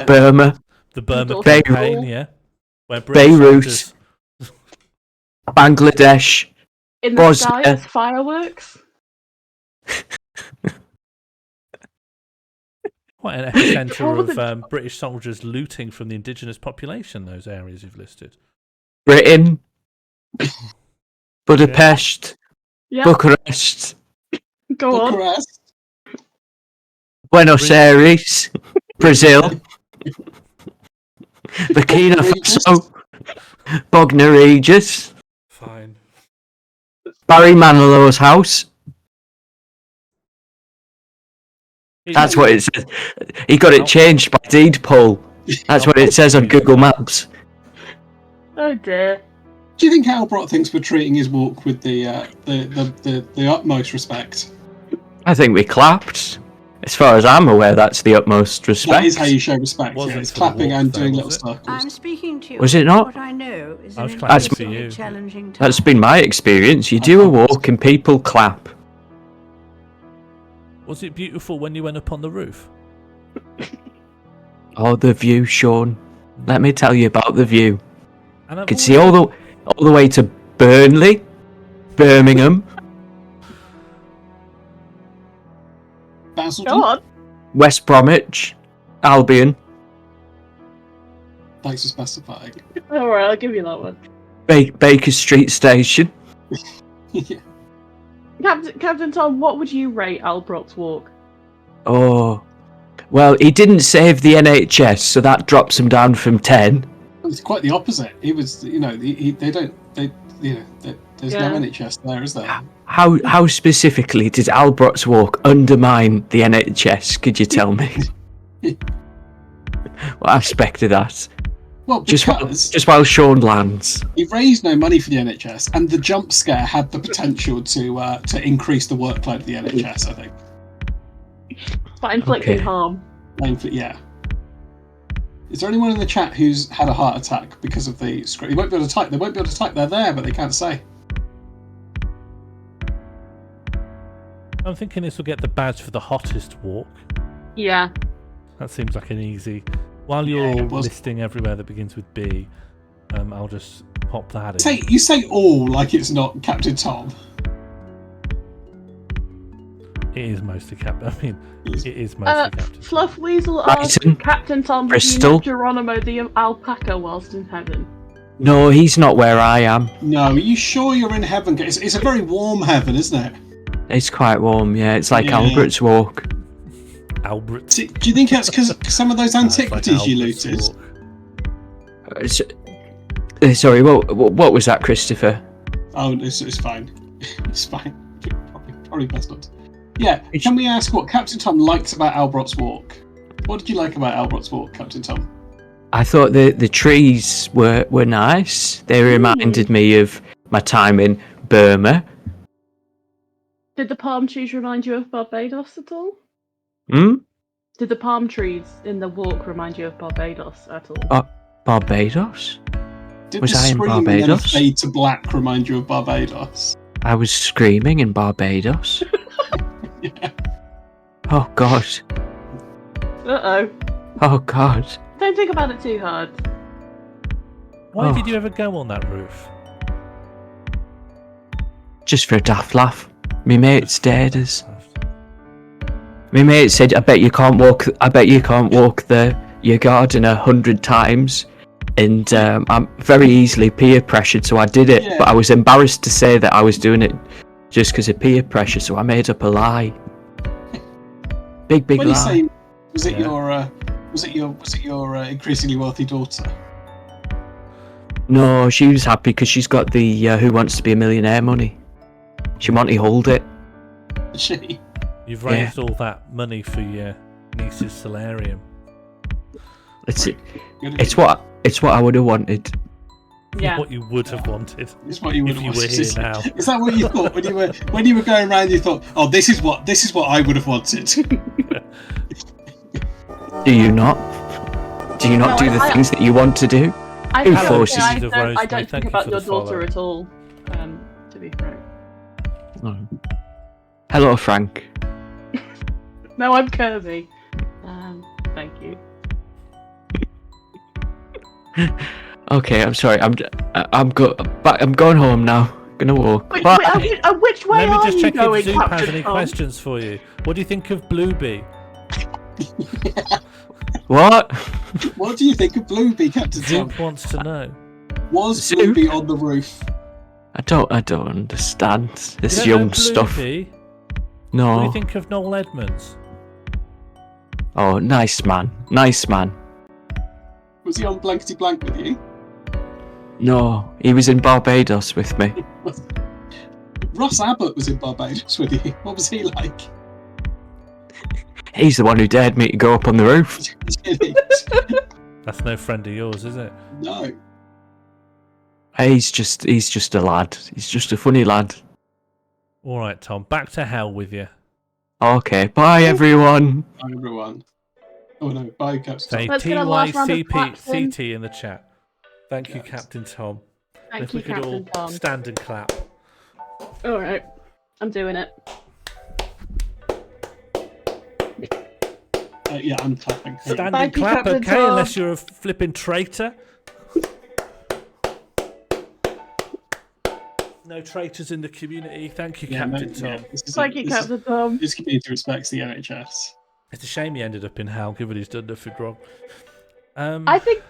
Burma. The Burma Beirut. campaign, yeah. Beirut. Bangladesh. In the sky as fireworks? Quite an epicenter of British soldiers looting from the indigenous population, those areas you've listed. Britain. Budapest. Yeah. Bucharest. Go on. Bucharest. Buenos Aires. Brazil. Burkina Faso. Bognor Regis. Fine. Barry Manilow's house. That's what it says. He got it changed by deed poll. That's what it says on Google Maps. Oh dear. Do you think Albrock thinks we're treating his walk with the utmost respect? I think we clapped. As far as I'm aware, that's the utmost respect. That is how you show respect. Yeah, it's clapping and doing little circles. I'm speaking to you. Was it not? What I know is I was an clapping for incredibly you. challenging time. That's been my experience. You do a walk and people clap. Was it beautiful when you went up on the roof? Oh, the view, Sean. Let me tell you about the view. And You could see all the way to Burnley, Birmingham, Basildon. Go on. West Bromwich, Albion, Thanks for specifying. Alright, I'll give you that one. Baker Street Station. Yeah. Captain Tom, what would you rate Albrock's walk? Oh, well, he didn't save the NHS, so that drops him down from 10. It's quite the opposite. It was, there's no NHS there, is there? How specifically did Albrock's walk undermine the NHS? Could you tell me? What aspect of that? Well, because just while Sean lands. he raised no money for the NHS, and the jump scare had the potential to increase the workload of the NHS, I think. By inflicting harm. Yeah. Is there anyone in the chat who's had a heart attack because of the script? You won't be able to type. They won't be able to type. They're there, but they can't say. I'm thinking this will get the badge for the hottest walk. Yeah. That seems like an easy. While you're all listing everywhere that begins with B, I'll just pop that in. You say all like it's not Captain Tom. It is mostly Captain. I mean, it is mostly Captain. Fluff Weasel asked Captain Tom, have you met Geronimo the alpaca whilst in heaven? No, he's not where I am. No, are you sure you're in heaven? It's a very warm heaven, isn't it? It's quite warm, yeah. It's like Albert's Walk. Albert. Do you think that's because some of those antiquities you looted? Sorry, what was that, Christopher? Oh, it's fine. It's fine. Probably best not. Yeah, can we ask what Captain Tom likes about Albert's Walk? What did you like about Albert's Walk, Captain Tom? I thought the trees were nice. They reminded me of my time in Burma. Did the palm trees remind you of Barbados at all? Did the palm trees in the walk remind you of Barbados at all? Barbados? Was I in Barbados? And then fade to black remind you of Barbados? I was screaming in Barbados. Yeah. Oh God. Uh-oh. Oh God. Don't think about it too hard. Why did you ever go on that roof? Just for a daft laugh. Me mate stared us. My mate said, I bet you can't walk your garden 100 times. And I'm very easily peer pressured, so I did it. Yeah. But I was embarrassed to say that I was doing it just because of peer pressure, so I made up a lie. Big When you lie. say, was it your increasingly wealthy daughter? No, she was happy because she's got the Who Wants to Be a Millionaire money. She wanted to hold it. She. You've raised all that money for your niece's solarium. It's what I would have wanted. Yeah. What you would have wanted. It's what you would if have you were wanted. here now. Is that what you thought when you were going around? You thought, oh, this is what I would have wanted. Do you not? Do you not do the things that you want to do? Who forces you? I don't think about your daughter at all, to be frank. No. Hello, Frank. No, I'm Kirby. Thank you. Okay, I'm sorry. I'm going home now. Gonna walk. Which way Let me are just you check going, if Zoop has Captain any Tom? questions for you. What do you think of Bluebee? What? What do you think of Bluebee, Captain Tom? Zoop wants to know. Was Zoop? Bluebee on the roof? I don't understand this You don't young know stuff. Bluebee? No. What do you think of Noel Edmonds? Oh, nice man. Nice man. Was he on blankety blank with you? No, he was in Barbados with me. Ross Abbott was in Barbados with you. What was he like? He's the one who dared me to go up on the roof. That's no friend of yours, is it? No. He's just a lad. He's just a funny lad. All right, Tom. Back to hell with you. Okay, bye everyone. Bye everyone. Oh no, bye Captain Say Tom. TYCT in the chat. Thank you, Captain Tom. Thank if you, we could Captain all Tom. stand and clap. All right, I'm doing it. Yeah, I'm clapping. Stand Thank and you, clap, Captain okay? Tom. Unless you're a flipping traitor. No traitors in the community. Thank you, Captain Tom. Thank you, Captain Tom. This community respects the NHS. It's a shame he ended up in hell, given he's done nothing wrong. I think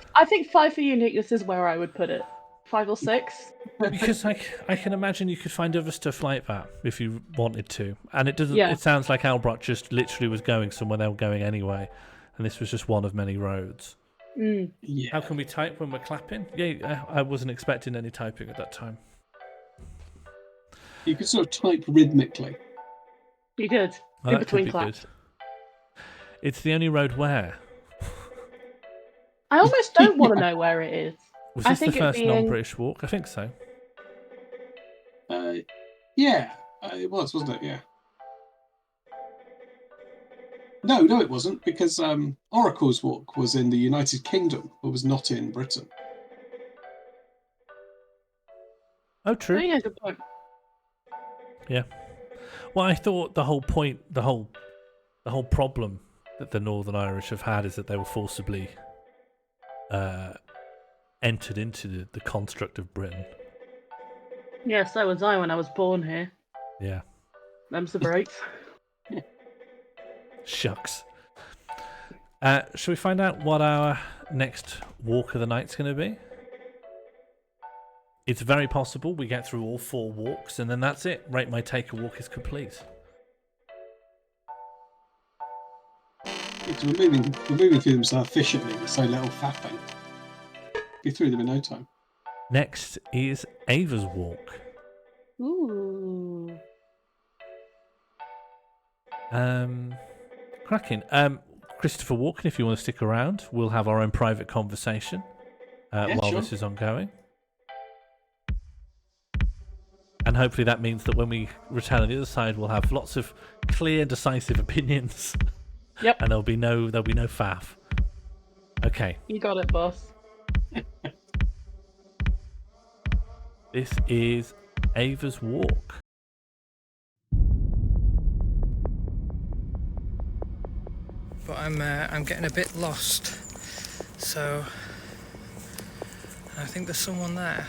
5 for uniqueness is where I would put it. 5 or 6. Because I can imagine you could find other stuff like that if you wanted to, and it doesn't. Yeah. It sounds like Albrock just literally was going somewhere they were going anyway, and this was just one of many roads. Yeah. How can we type when we're clapping? Yeah, I wasn't expecting any typing at that time. You could sort of type rhythmically. You did. Well, in that between could be claps. good. It's the only road where. I almost don't want to know where it is. Was I this the think it first being... non-British walk? I think so. Yeah, it was, wasn't it? Yeah. No, it wasn't, because Oracle's Walk was in the United Kingdom, but was not in Britain. Oh, true. Oh, yeah, good point. Yeah. Well, I thought the whole point, the whole problem that the Northern Irish have had is that they were forcibly entered into the construct of Britain. Yeah, so was I when I was born here. Yeah. Them's the breaks. Shucks. Shall we find out what our next walk of the night's going to be? It's very possible we get through all 4 walks, and then that's it. Rate My TakeAWalk is complete. It's we're moving through them so efficiently with so little faffing. Get through them in no time. Next is Ava's walk. Ooh. Cracking. Christopher Walken, if you want to stick around, we'll have our own private conversation while sure. this is ongoing. And hopefully that means that when we return on the other side, we'll have lots of clear, decisive opinions. Yep. And there'll be no faff. Okay. You got it, boss. This is Ava's walk. But I'm getting a bit lost. So I think there's someone there.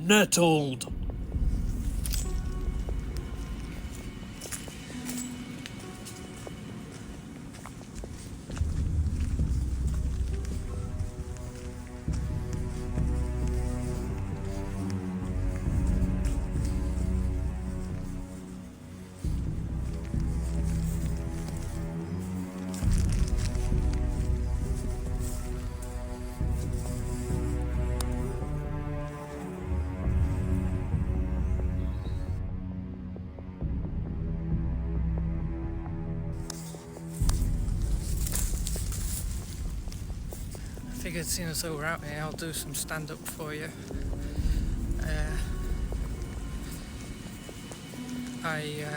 Nettled. Figured, seeing as though we're out here, I'll do some stand-up for you. I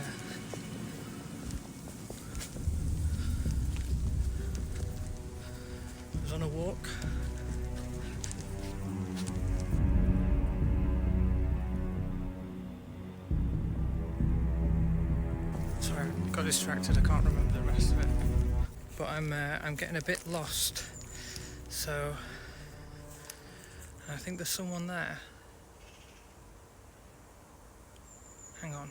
was on a walk. Sorry, I got distracted. I can't remember the rest of it. But I'm getting a bit lost. So I think there's someone there. Hang on.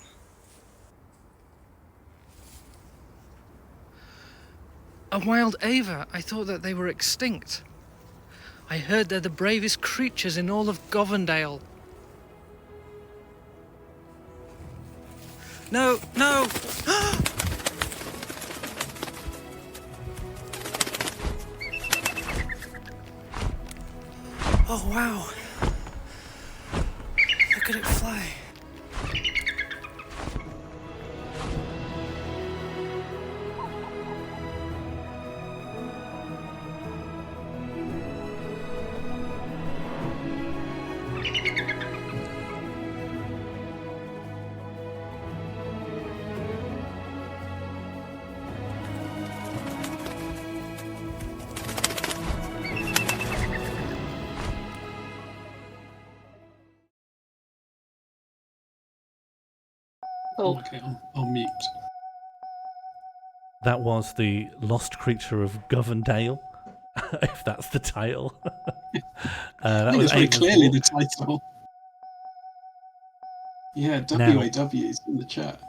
A wild Ava. I thought that they were extinct. I heard they're the bravest creatures in all of Govendale. No, no! Oh wow! Look at it fly. Cool. Okay, I'll mute. That was the Lost Creature of Govendale, if that's the title. I That think was it's very Ava's clearly Walk. the title. Yeah, Now- WAW is in the chat.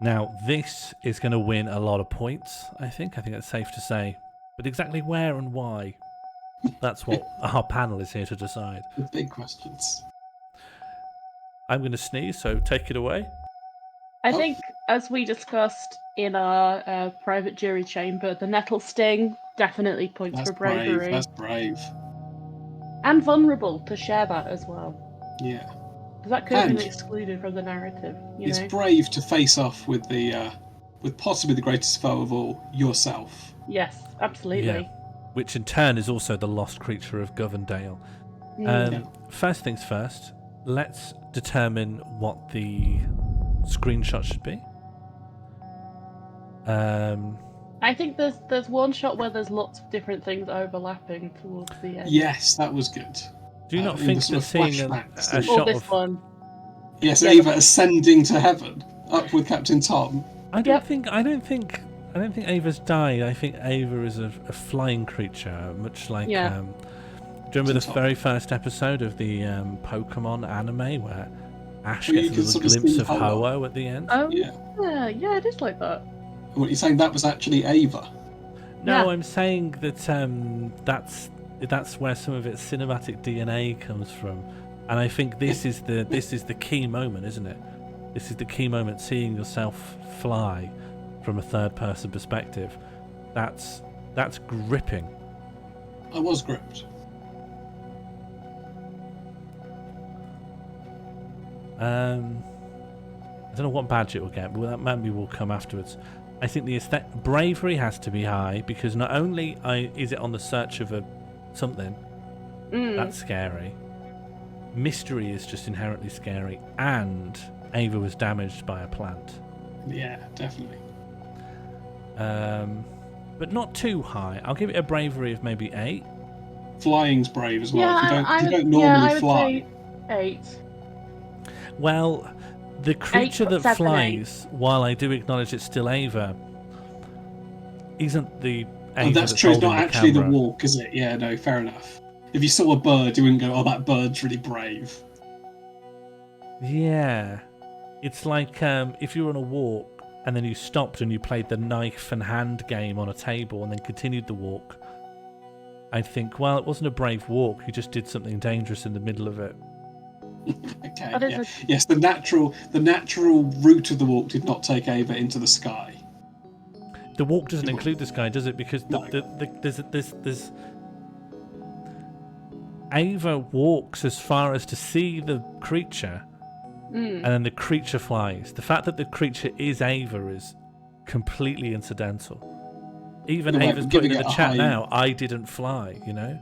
Now, this is going to win a lot of points, I think. I think that's safe to say. But exactly where and why, that's what our panel is here to decide. The big questions. I'm going to sneeze, so take it away. I think, as we discussed in our private jury chamber, the nettle sting definitely points That's for bravery. brave. That's brave. And vulnerable to share that as well. Yeah. Because that could have been And excluded from the narrative. You It's know? brave to face off with with possibly the greatest foe of all, yourself. Yes, absolutely. Yeah. Which in turn is also the Lost Creature of Govendale. First things first, let's determine what the screenshot should be. I think there's one shot where there's lots of different things overlapping towards the end. Yes, that was good. Do you not in think the sort that of seeing a flashbacks, shot this of... one. Yes, Yeah, Ava ascending to heaven, up with Captain Tom. I don't think Ava's died. I think Ava is a flying creature, much like. Yeah. Do you remember the very first episode of the Pokemon anime where Ash Where you gets a can little sort of glimpse see of Ho-Oh. Ho-Oh at the end? Oh, Yeah. yeah, it is like that. What, you're saying that was actually Ava? No, Yeah. I'm saying that that's where some of its cinematic DNA comes from, and I think this is the key moment, isn't it? This is the key moment, seeing yourself fly from a third-person perspective. That's gripping. I was gripped. I don't know what badge it will get, but that maybe will come afterwards. I think the bravery has to be high because not only is it on the search of something that's scary, mystery is just inherently scary, and Ava was damaged by a plant. Yeah, definitely. But not too high. I'll give it a bravery of maybe 8. Flying's brave as well. Yeah, you don't normally I would fly. say 8. Well, the creature that 7, flies, while I do acknowledge it's still Ava, isn't the Ava That's true. It's holding not actually the camera. walk, is it? Yeah, no, fair enough. If you saw a bird, you wouldn't go, "Oh, that bird's really brave." Yeah, it's like if you were on a walk and then you stopped and you played the knife and hand game on a table and then continued the walk. I'd think, well, it wasn't a brave walk. You just did something dangerous in the middle of it. Okay. That is Yeah. a- Yes, the natural route of the walk did not take Ava into the sky. The walk doesn't include the sky, does it? Because there's Ava walks as far as to see the creature, and then the creature flies. The fact that the creature is Ava is completely incidental. Even You're like Ava's giving putting in it the a chat high- now, I didn't fly, you know?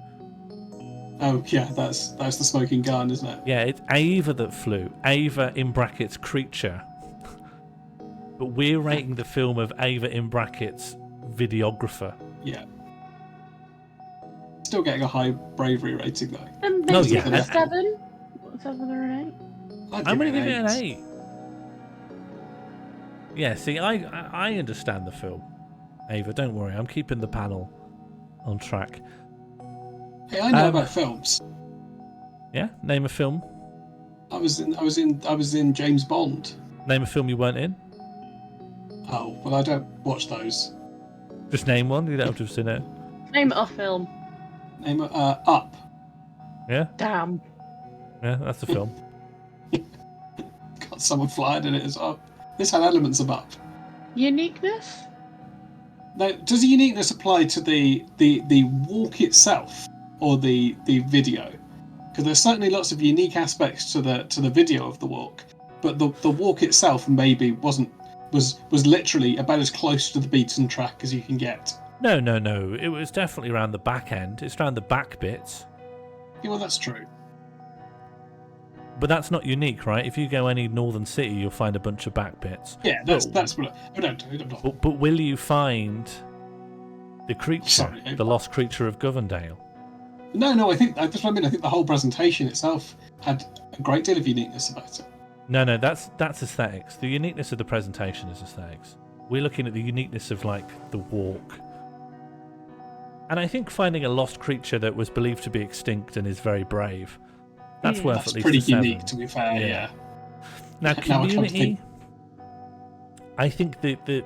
Oh yeah, that's the smoking gun, isn't it? Yeah, it's Ava that flew. Ava in brackets creature. But we're rating the film of Ava in brackets videographer. Yeah. Still getting a high bravery rating though. Then No, maybe yeah. a 7? 7 or an 8? I'd I'm give going to give it an 8. 8. Yeah, see, I understand the film. Ava, don't worry. I'm keeping the panel on track. Hey, I know about films. Yeah, name a film. I was in James Bond. Name a film you weren't in. Oh well, I don't watch those. Just name one. You don't have to have seen it. Name a film. Name Up. Yeah, Damn. yeah, that's the film. Got someone flying in it as well. This had elements of Up. Uniqueness? Now, does the uniqueness apply to the walk itself or the video? Because there's certainly lots of unique aspects to the video of the walk, but the walk itself maybe was literally about as close to the beaten track as you can get. No. It was definitely around the back end. It's around the back bits. Yeah, well, that's true. But that's not unique, right? If you go any northern city, you'll find a bunch of back bits. Yeah, that's what I don't do. I'm not. But will you find the creature, Sorry, the lost creature of Govendale? No, I think that's what I mean. I think the whole presentation itself had a great deal of uniqueness about it. No, that's aesthetics. The uniqueness of the presentation is aesthetics. We're looking at the uniqueness of like the walk. And I think finding a lost creature that was believed to be extinct and is very brave, that's worth That's at least pretty a 7. unique, to be fair. Yeah. Now, Now I come to community, think- I think that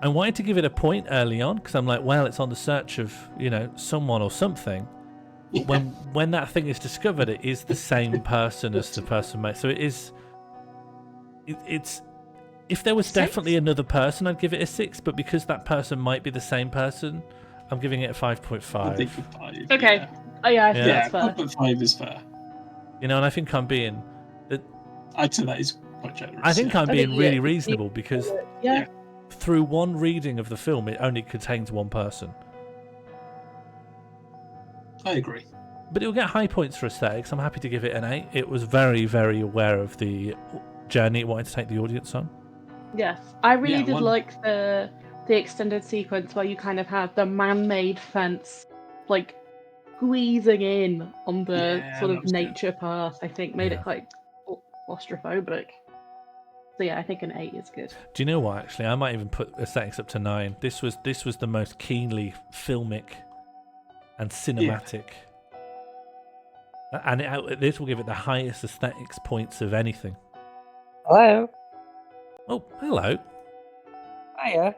I wanted to give it a point early on because I'm like, well, it's on the search of someone or something. But when that thing is discovered, it is the same person as the person made. So it is. It's. If there was 6? definitely another person, I'd give it a 6. But because that person might be the same person, I'm giving it a 5.5. I think a 5. Okay. Yeah. Oh yeah, I think Yeah, that's fair. 5.5 is fair. And I think I'm being. I'd say that is quite generous. I think I'm I being think, really yeah, reasonable because Yeah. through one reading of the film, it only contains one person. I agree. But it'll get high points for aesthetics. I'm happy to give it an 8. It was very, very aware of the journey it wanted to take the audience on. Yes, I really Yeah, did one- like the extended sequence where you kind of had the man-made fence, like squeezing in on the Yeah, sort that of was good. nature path. I think made Yeah. it quite claustrophobic. So yeah, I think an 8 is good. Do you know what? Actually, I might even put aesthetics up to 9. This was the most keenly filmic and cinematic. And this will give it the highest aesthetics points of anything. Hello. Oh, hello. Hiya.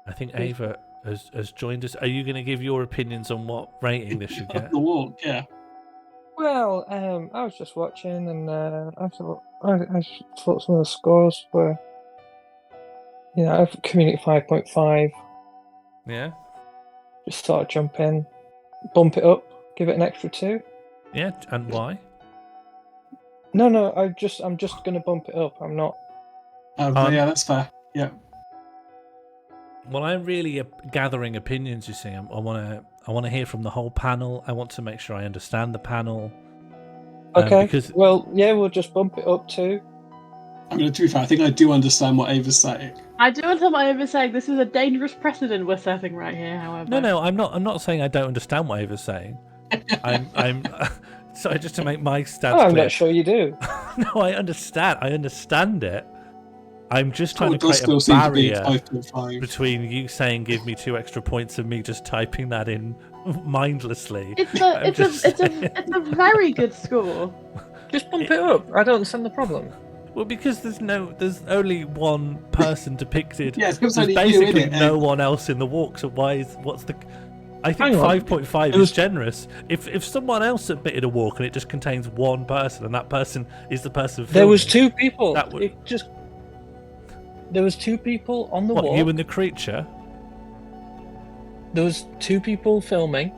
I think Ava has joined us. Are you going to give your opinions on what rating this should get? The walk, yeah. Well, I was just watching, and I thought some of the scores were, community 5.5. Yeah. Just thought I'd jump in, bump it up, give it an extra 2. Yeah, and why? No, I'm just gonna bump it up. I'm not. Yeah, that's fair. Yeah. Well, I'm really gathering opinions. You see, I want to hear from the whole panel. I want to make sure I understand the panel. Okay. Because we'll just bump it up too. I mean, to be fair, I think I do understand what Ava's saying. I do understand what Ava's saying. This is a dangerous precedent we're setting right here. However, no, I'm not saying I don't understand what Ava's saying. I'm sorry, just to make my stance I'm clear. not sure you do. No, I understand it. I'm just trying Oh, to it does create a still seem to be barrier 5.5. between you saying give me 2 extra points and me just typing that in mindlessly. it's a very good score. Just bump it up. I don't understand the problem. Well, because there's only one person depicted. Yeah, there's only you, basically innit? no one else in the walk. So what's the? I think Hang on. 5.5 is generous. If someone else submitted a walk and it just contains one person and that person is the person filming, There was 2 people. That would... There was 2 people on the What, walk. you and the creature? There was 2 people filming.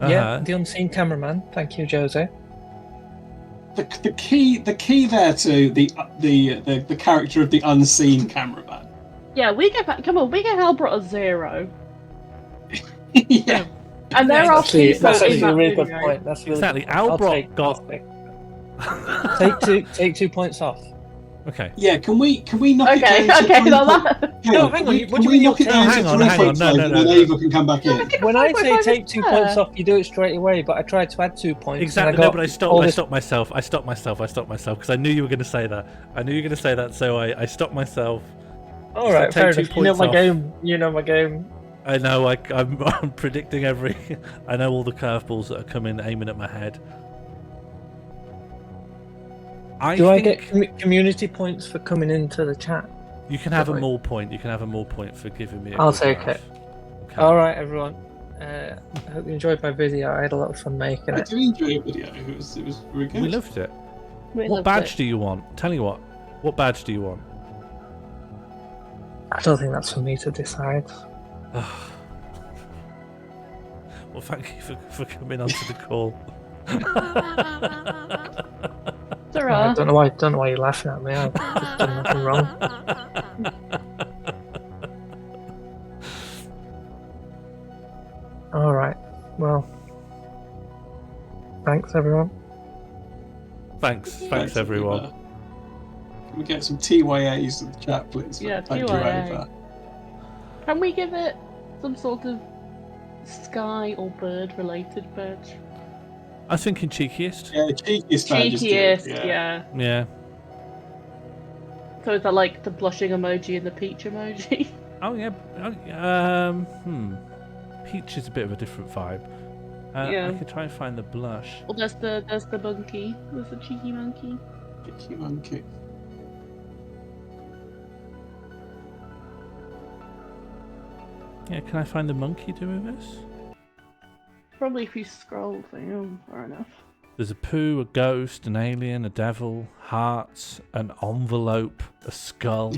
Yeah, the unseen cameraman. Thank you, Jose. The key there to the character of the unseen cameraman. Yeah, we get Hal brought a 0. Yeah. And there are people That's in actually that a really good video. point. That's really Exactly. good point. Albrock got. Take 2 points off. Okay. Yeah, can we knock Okay, it down to okay, 3 no, point- that- Hang No, on, hang can on, we- what can do we you mean knock it you're down to taking- Hang on, 3.5 no, and then no. Ava can come back in? When I say 5.5 take is 2 fair. points off, you do it straight away. But I tried to add 2 points. Exactly. And I No, got but I all this- stopped myself. I stopped myself because I knew you were going to say that. So I stopped myself. All right, So fair take 2 enough. You know points my off. game. You know my game. I know. I'm predicting every. I know all the curveballs that are coming, aiming at my head. I get community points for coming into the chat? You can have a more point. You can have a more point for giving me. I'll take it. Okay. All right, everyone. I hope you enjoyed my video. I had a lot of fun making I it. do enjoy your video. It was really good. We loved it. We What loved badge it. do you want? Tell you what. What badge do you want? I don't think that's for me to decide. Well, thank you for coming onto the call. I don't know why you're laughing at me. I've just done nothing wrong. All right. Well, thanks everyone. Thanks everyone. Can we get some TYAs in the chat, please? Yeah, Thank TYA. you, Ava. Can we give it some sort of sky or bird related badge? I was thinking cheekiest. Yeah, cheekiest badge is good. Cheekiest, yeah. Yeah. So is that like the blushing emoji and the peach emoji? Oh yeah. Peach is a bit of a different vibe. Yeah. I could try and find the blush. Well, there's the monkey. There's the cheeky monkey. Cheeky monkey. Yeah, can I find the monkey doing this? Probably if you scroll far enough. There's a poo, a ghost, an alien, a devil, hearts, an envelope, a skull.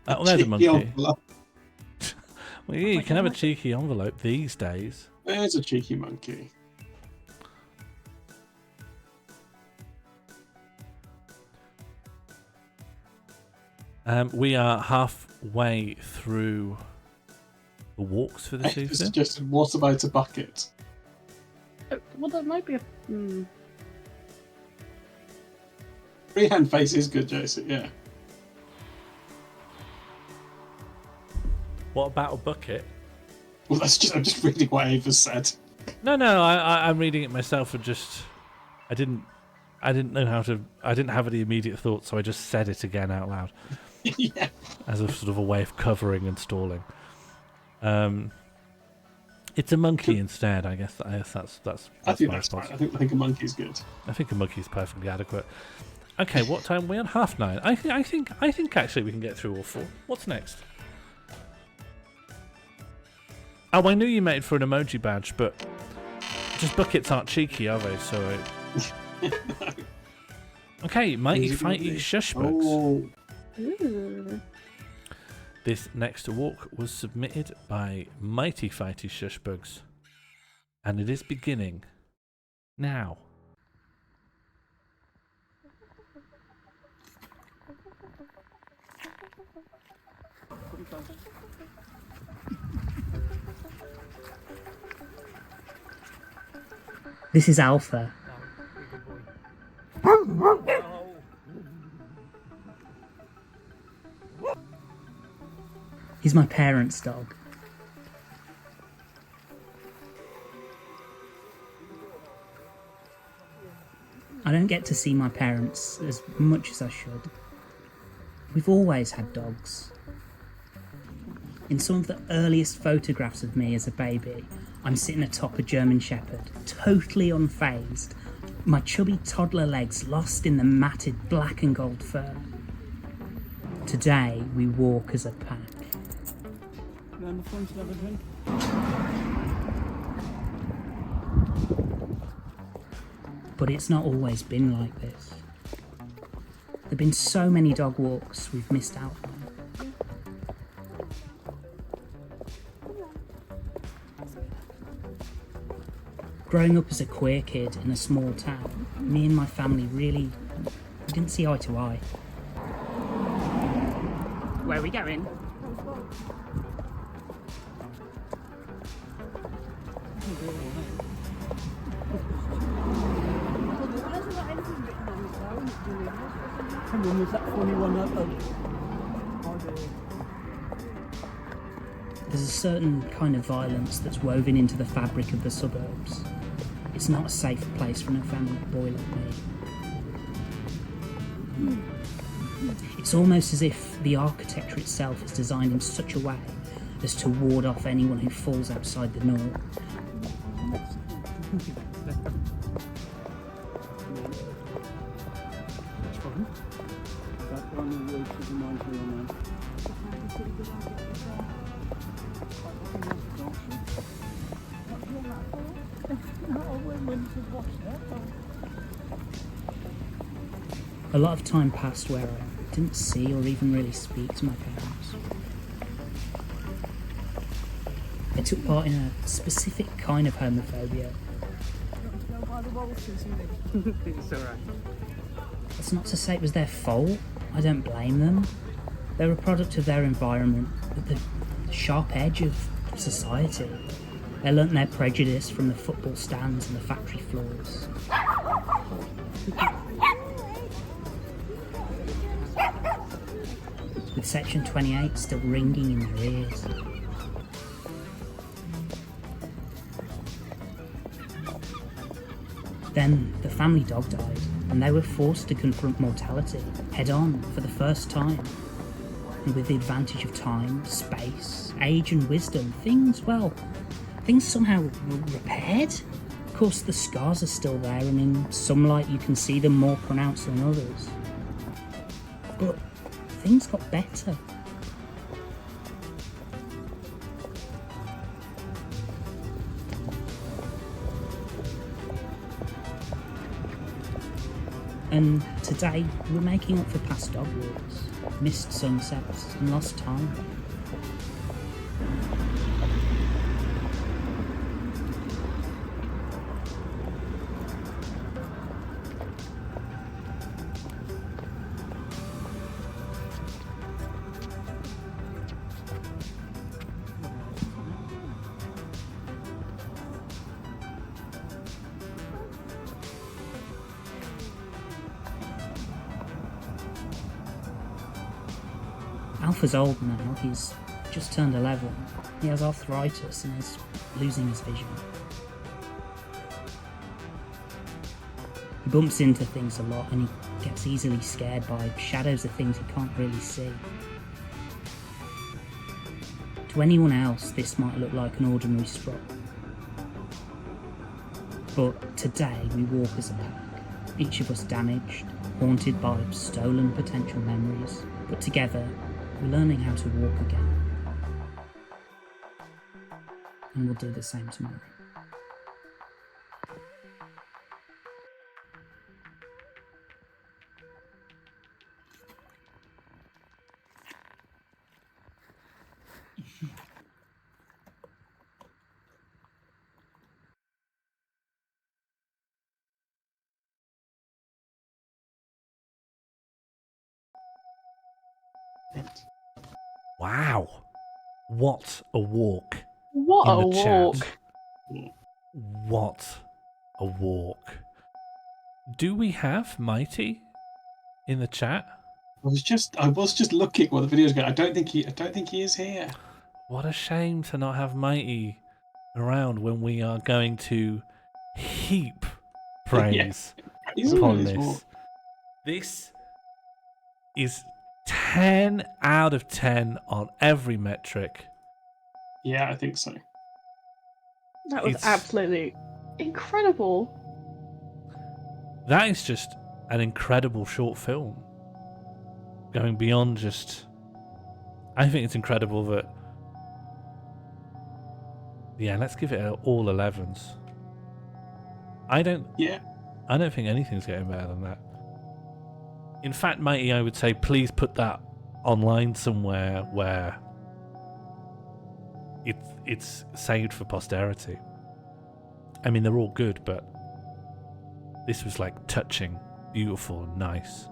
Oh, there's a monkey. Well, yeah, you can have a cheeky envelope these days. There's a cheeky monkey. We are halfway through the walks for this evening. Suggested, what about a bucket? Well, that might be a. Freehand face is good, Jason. Yeah. What about a bucket? Well, I'm just reading what Ava's said. No, I'm reading it myself and I didn't know how to. I didn't have any immediate thoughts, so I just said it again out loud. Yeah. As a sort of a way of covering and stalling. It's a monkey instead. I guess that's I think my that's response. fine. I think a monkey's good. I think a monkey's perfectly adequate. Okay, what time are we on? 9:30. I think actually we can get through all four. What's next? Oh, I knew you made for an emoji badge, but just buckets aren't cheeky, are they? So. Okay, Mighty Fighty Shush Books. Ooh. This next walk was submitted by Mighty Fighty Shush Bugs, and it is beginning now. This is Alpha. He's my parents' dog. I don't get to see my parents as much as I should. We've always had dogs. In some of the earliest photographs of me as a baby, I'm sitting atop a German Shepherd, totally unfazed, my chubby toddler legs lost in the matted black and gold fur. Today, we walk as a pack. Around the front and have a drink. But it's not always been like this. There've been so many dog walks we've missed out on. Growing up as a queer kid in a small town, me and my family really didn't see eye to eye. Where are we going? Come on, was that funny one up? There's a certain kind of violence that's woven into the fabric of the suburbs. It's not a safe place for an effeminate boy like me. It's almost as if the architecture itself is designed in such a way as to ward off anyone who falls outside the norm. A lot of time passed where I didn't see or even really speak to my parents. I took part in a specific kind of homophobia. It's alright. That's not to say it was their fault. I don't blame them. They're a product of their environment, at the sharp edge of society. They learnt their prejudice from the football stands and the factory floors. With Section 28 still ringing in their ears. Then the family dog died, and they were forced to confront mortality head-on for the first time. And with the advantage of time, space, age and wisdom, things somehow were repaired. Of course, the scars are still there, and in some light you can see them more pronounced than others. But things got better. And today, we're making up for past dog walks, missed sunsets, and lost time. Alpha's old now, he's just turned 11. He has arthritis and is losing his vision. He bumps into things a lot and he gets easily scared by shadows of things he can't really see. To anyone else, this might look like an ordinary stroll. But today we walk as a pack, each of us damaged, haunted by stolen potential memories, but together we're learning how to walk again. And we'll do the same tomorrow. Wow. What a walk. What in a the chat. walk. What a walk. Do we have Mighty in the chat? I was just looking while the video's going. I don't think he is here. What a shame to not have Mighty around when we are going to heap praise Praise upon his this. walk. This is 10 out of 10 on every metric. Yeah, I think so. That was absolutely incredible. That is just an incredible short film. Going beyond just... I think it's incredible that... Yeah, let's give it all 11s. I don't think anything's getting better than that. In fact, Mighty, I would say please put that online somewhere where it's saved for posterity. I mean, they're all good, but this was like touching, beautiful, and nice.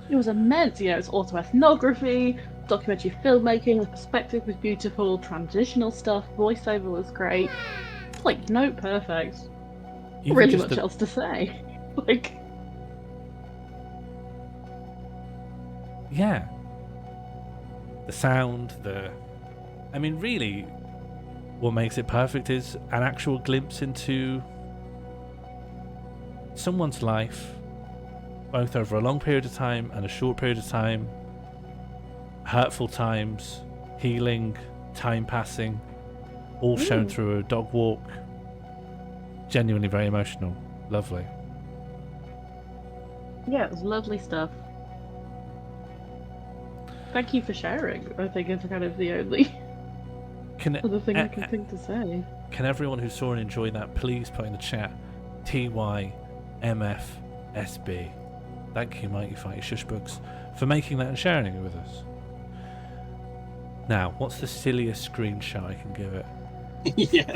It was immense, it's autoethnography, documentary filmmaking, the perspective was beautiful, transitional stuff, voiceover was great. Like, note perfect. Even Really just much else to say. Like... Yeah. The sound, I mean, really, what makes it perfect is an actual glimpse into someone's life, both over a long period of time and a short period of time, hurtful times, healing, time passing, all shown through a dog walk. Genuinely very emotional. Lovely. Yeah, it was lovely stuff. Thank you for sharing. I think it's kind of the only other thing I can think to say. Can everyone who saw and enjoyed that please put in the chat TYMFSB. Thank you, Mighty Fighty Shushbugs, for making that and sharing it with us. Now, what's the silliest screenshot I can give it? Yeah,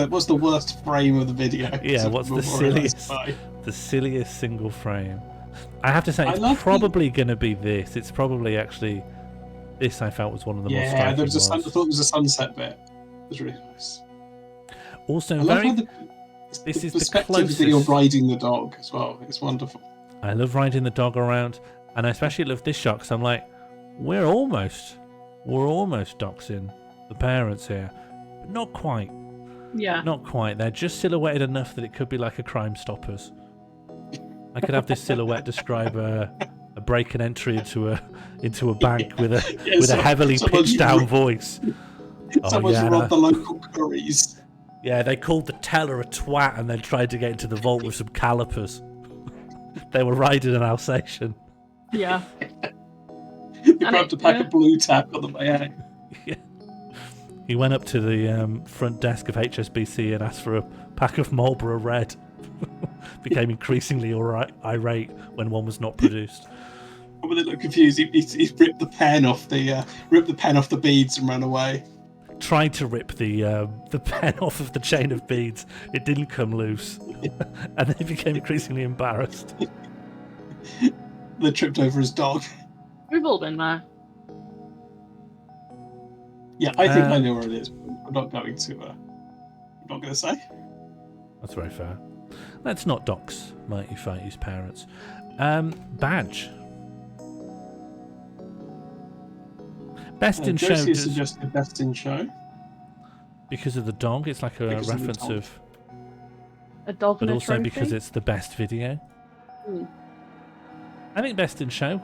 what's the worst frame of the video? Yeah, what's the silliest single frame? I have to say, it's probably going to be this. It's probably actually this. I felt was one of the more striking I ones. thought it was a sunset bit. It was really nice. Also, this is the closest that you're riding the dog as well. It's wonderful. I love riding the dog around, and I especially love this shot because I'm like, we're almost doxing the parents here, but not quite. Yeah. Not quite. They're just silhouetted enough that it could be like a Crime Stoppers. I could have this silhouette describe a break and entry into a bank with a heavily pitched down voice. Someone's robbed the local curries. Yeah, they called the teller a twat and then tried to get into the vault with some calipers. They were riding an Alsatian. Yeah. He grabbed a pack of blue tack on the way out. Yeah. He went up to the front desk of HSBC and asked for a pack of Marlboro Red. Became increasingly irate when one was not produced. When they look confused, he ripped the pen off the beads and ran away. Tried to rip the pen off of the chain of beads. It didn't come loose, and they became increasingly embarrassed. They tripped over his dog. We've all been there. Yeah, I think I know where it is. I'm not going to. I'm not going to say. That's very fair. Let's not dox Mighty Fighty's parents. Badge. Best in show. Josie suggested best in show Because of the dog. It's like a reference of a dog, but and a also trophy? because it's the best video. I think best in show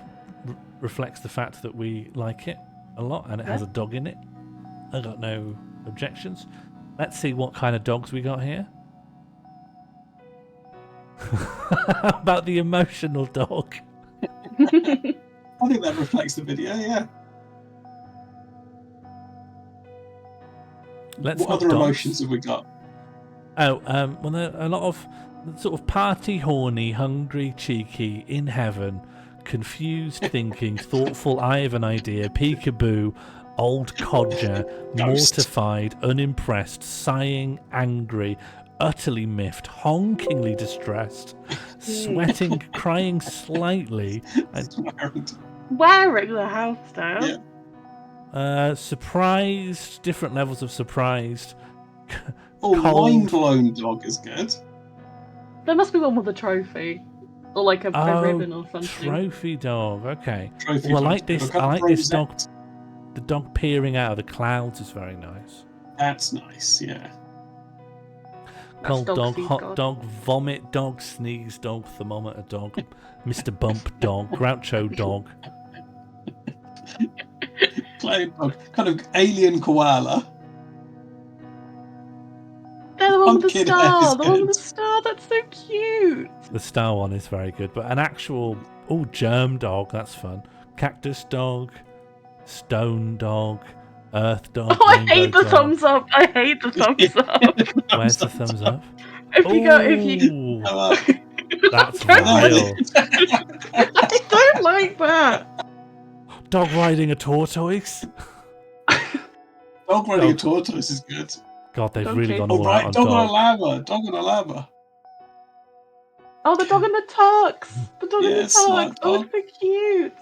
reflects the fact that we like it a lot and it has a dog in it. I got no objections. Let's see what kind of dogs we got here. How about the emotional dog? I think that reflects the video, yeah. What other emotions have we got? Oh, well, there are a lot of sort of party, horny, hungry, cheeky, in heaven, confused thinking, thoughtful, I have an idea, peekaboo, old codger, mortified, unimpressed, sighing, angry, utterly miffed, honkingly distressed, sweating, crying slightly, and wearing the house down. Surprised, different levels of surprised. Mind blown dog is good. There must be one with a trophy, or like a ribbon or something. Trophy dog. Okay. Trophy well, I dog. like this. I like this dog. The dog peering out of the clouds is very nice. That's nice. Yeah. Cold dog, hot dog, vomit dog, sneeze dog, thermometer dog, Mr. Bump dog, Groucho dog. Cloud dog, kind of alien koala. They're the one with the star. The one with the star. That's so cute. The star one is very good, but an actual germ dog. That's fun. Cactus dog, stone dog, earth dog. Oh, I hate the thumbs up. I hate the thumbs up. Where's the thumbs up? If you That's real. I don't like that. Dog riding a tortoise. Dog riding a tortoise is good. God, they've really gone all out on dog dog. on a llama. Dog on a llama. Oh, the dog and the tux. The dog and the smart tux. Oh, it's so cute.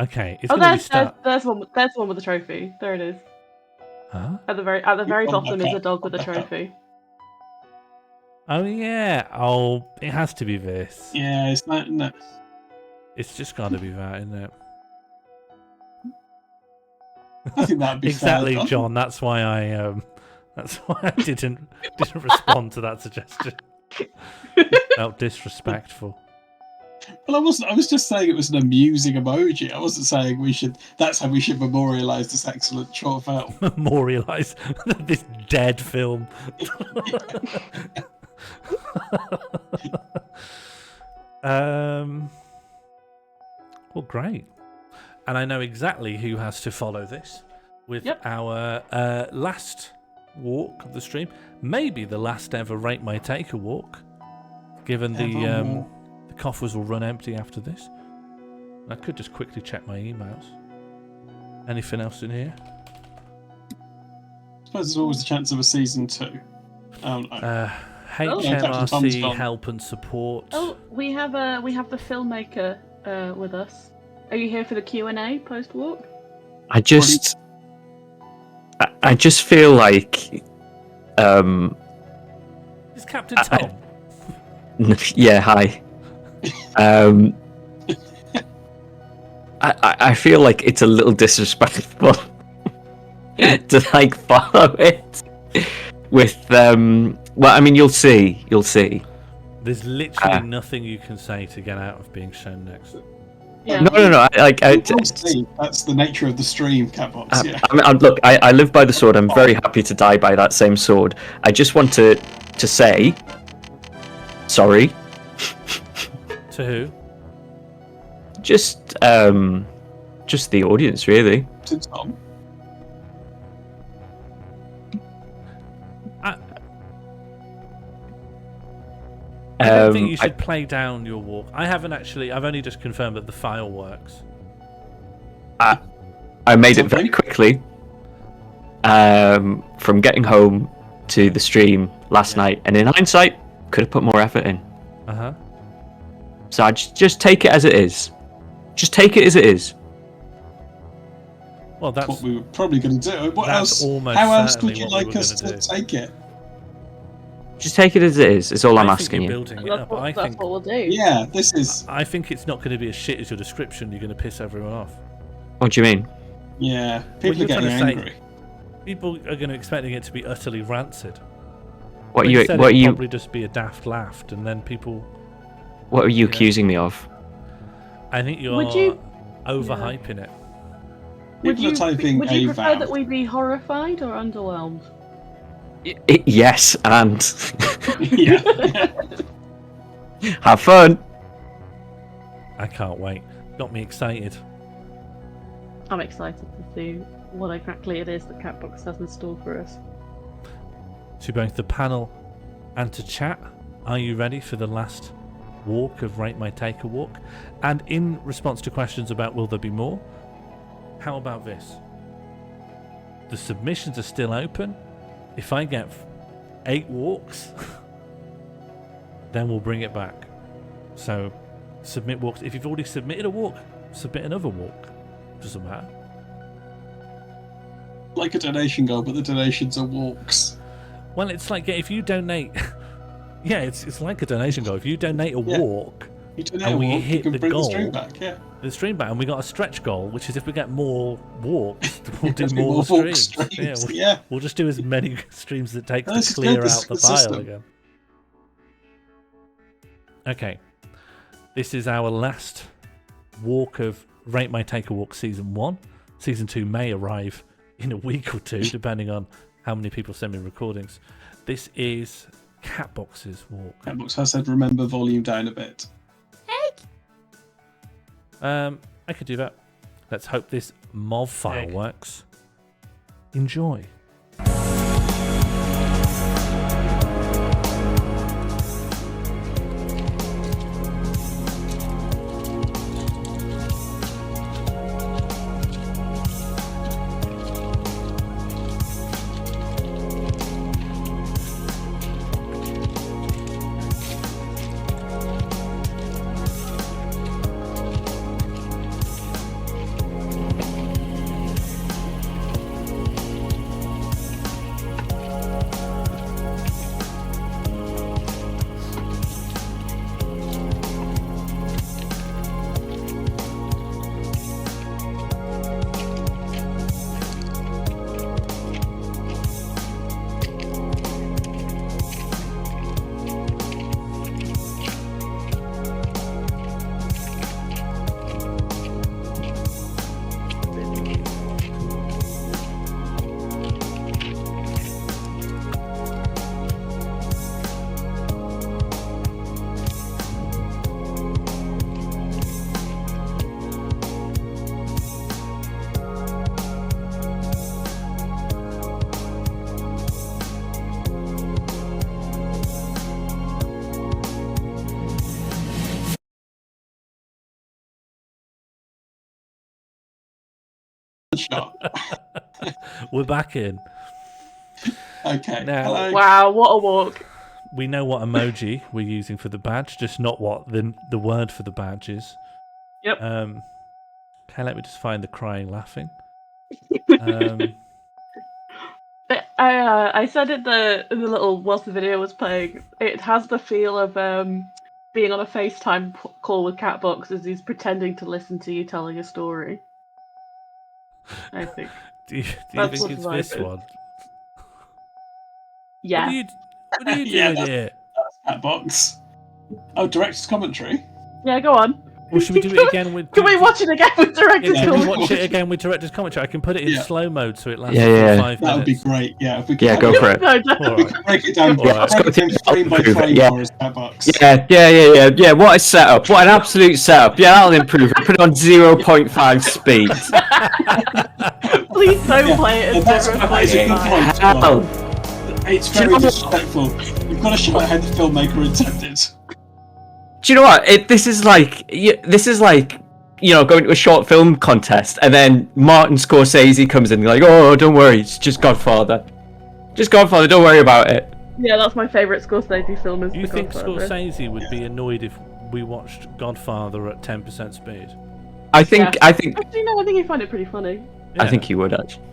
Okay, it's gonna be there's one. There's one with a trophy. There it is. Huh? At the very bottom is a dog with a trophy. Oh yeah. Oh, it has to be this. Yeah, it's not. No. It's just got to be that, isn't it? I think that'd be exactly, fair, John. That's why I didn't respond to that suggestion. Felt disrespectful. Well, I wasn't. I was just saying it was an amusing emoji. I wasn't saying that's how we should memorialise this excellent short film. Memorialise this dead film. Well, great. And I know exactly who has to follow this with our last walk of the stream. Maybe the last ever Rate My TakeAWalk, given the coffers will run empty after this. I could just quickly check my emails. Anything else in here? I suppose there's always a chance of a season 2. HMRC help and support. Oh, we have the filmmaker with us. Are you here for the Q&A post walk? I just feel like Is Captain Tom? Yeah, hi. I feel like it's a little disrespectful to like follow it with well, I mean, you'll see. There's literally nothing you can say to get out of being shown next. Yeah. No. We'll see. That's the nature of the stream, Catbox. Yeah. I mean, look, I live by the sword. I'm very happy to die by that same sword. I just want to say sorry. To who? Just the audience, really. To Tom. I don't think you should play down your walk. I haven't actually. I've only just confirmed that the file works. I made it very quickly. From getting home to the stream last night, and in hindsight, could have put more effort in. So I just take it as it is. Just take it as it is. Well, that's what we were probably going to do. What else? Almost how else would certainly you what we like were us gonna to do. take it? Just take it as it is. Is all I'm I think asking you're you. building it That's up. what, I that's think. what we'll do. Yeah, this is. I think it's not going to be as shit as your description. You're going to piss everyone off. What do you mean? Yeah, Well, people you're are getting trying to say- angry. People are going to expecting it to be utterly rancid. What But you? instead What it'll you? Probably just be a daft laugh, and then people. What are you know. accusing me of? I think you're Would you- overhyping it. Would People are you, typing would you a prefer vow. that we be horrified or underwhelmed? Yes, and Yeah. have fun. I can't wait. Got me excited. I'm excited to see what exactly it is that Catbox has in store for us. To both the panel and to chat, are you ready for the last walk of Rate My TakeAWalk? And in response to questions about will there be more, how about this? The submissions are still open. If I get 8 walks, then we'll bring it back. So submit walks. If you've already submitted a walk, submit another walk. Doesn't matter. Like a donation goal, but the donations are walks. Well, it's like if you donate. Yeah, it's like a donation goal. If you donate a walk, You donate and a we walk, hit you can the bring goal, the stream back. Yeah. the stream back, and we got a stretch goal, which is if we get more walks, we'll do Do more more walk streams. streams, we'll, yeah. we'll just do as many streams as it takes This to is clear good, this out is the the pile system. again. Okay, this is our last walk of Rate My TakeAWalk Season 1. Season 2 may arrive in a week or two, depending on how many people send me recordings. This is Catbox's walk. Catbox has said, remember volume down a bit. I could do that. Let's hope this MOV file works. Enjoy. We're back in. Okay. Now, Hello. Wow, what a walk. we know what emoji we're using for the badge, just not what the word for the badge is. Yep. Okay, let me just find the crying laughing. I said in the little whilst the video was playing, it has the feel of being on a FaceTime call with Catbox as he's pretending to listen to you telling a story. I think. Do you That's think what it's the vibe this is. one? Yeah. What are you Yeah, doing here? That's that box. Oh, director's commentary. Yeah, go on. Or should we do it again with? Can we watch it again with director's Can we commentary? watch it again with director's commentary? I can put it in slow mode so it lasts Yeah, for yeah. 5 minutes. That would be great. Yeah, if we could Yeah, go for it. No, We can break it down. All right. Break it down frame by frame for us, that box. Yeah. What a setup! What an absolute setup! Yeah, that'll improve it. Put it on 0.5 speed. Please don't play it That's a good point. Hell. It's very disrespectful. You've got to show how the filmmaker intended. Do you know what? This is like going to a short film contest, and then Martin Scorsese comes in, like, oh, don't worry, it's just Godfather. Just Godfather, don't worry about it. Yeah, that's my favourite Scorsese film. Is Do you The think Godfather. Scorsese would be annoyed if we watched Godfather at 10% speed? I think Actually, no, I think he'd find it pretty funny. I think he would actually.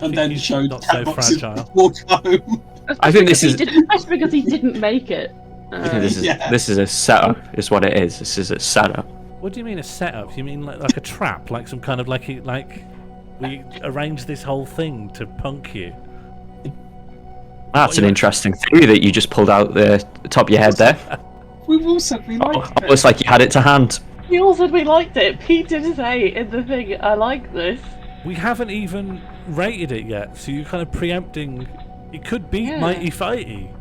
And then showed not so Catbox's fragile. walk home. I think this is. That's because he didn't make it. I think this is a setup. Is what it is. This is a setup. What do you mean a setup? You mean like a trap, like some kind of like we arranged this whole thing to punk you? That's an interesting theory that you just pulled out the top of your head there. We've all said we liked it. Almost like you had it to hand. We all said we liked it. Pete did say in the thing, I like this. We haven't even rated it yet, so you're kind of preempting. It could beat Mighty Fighty.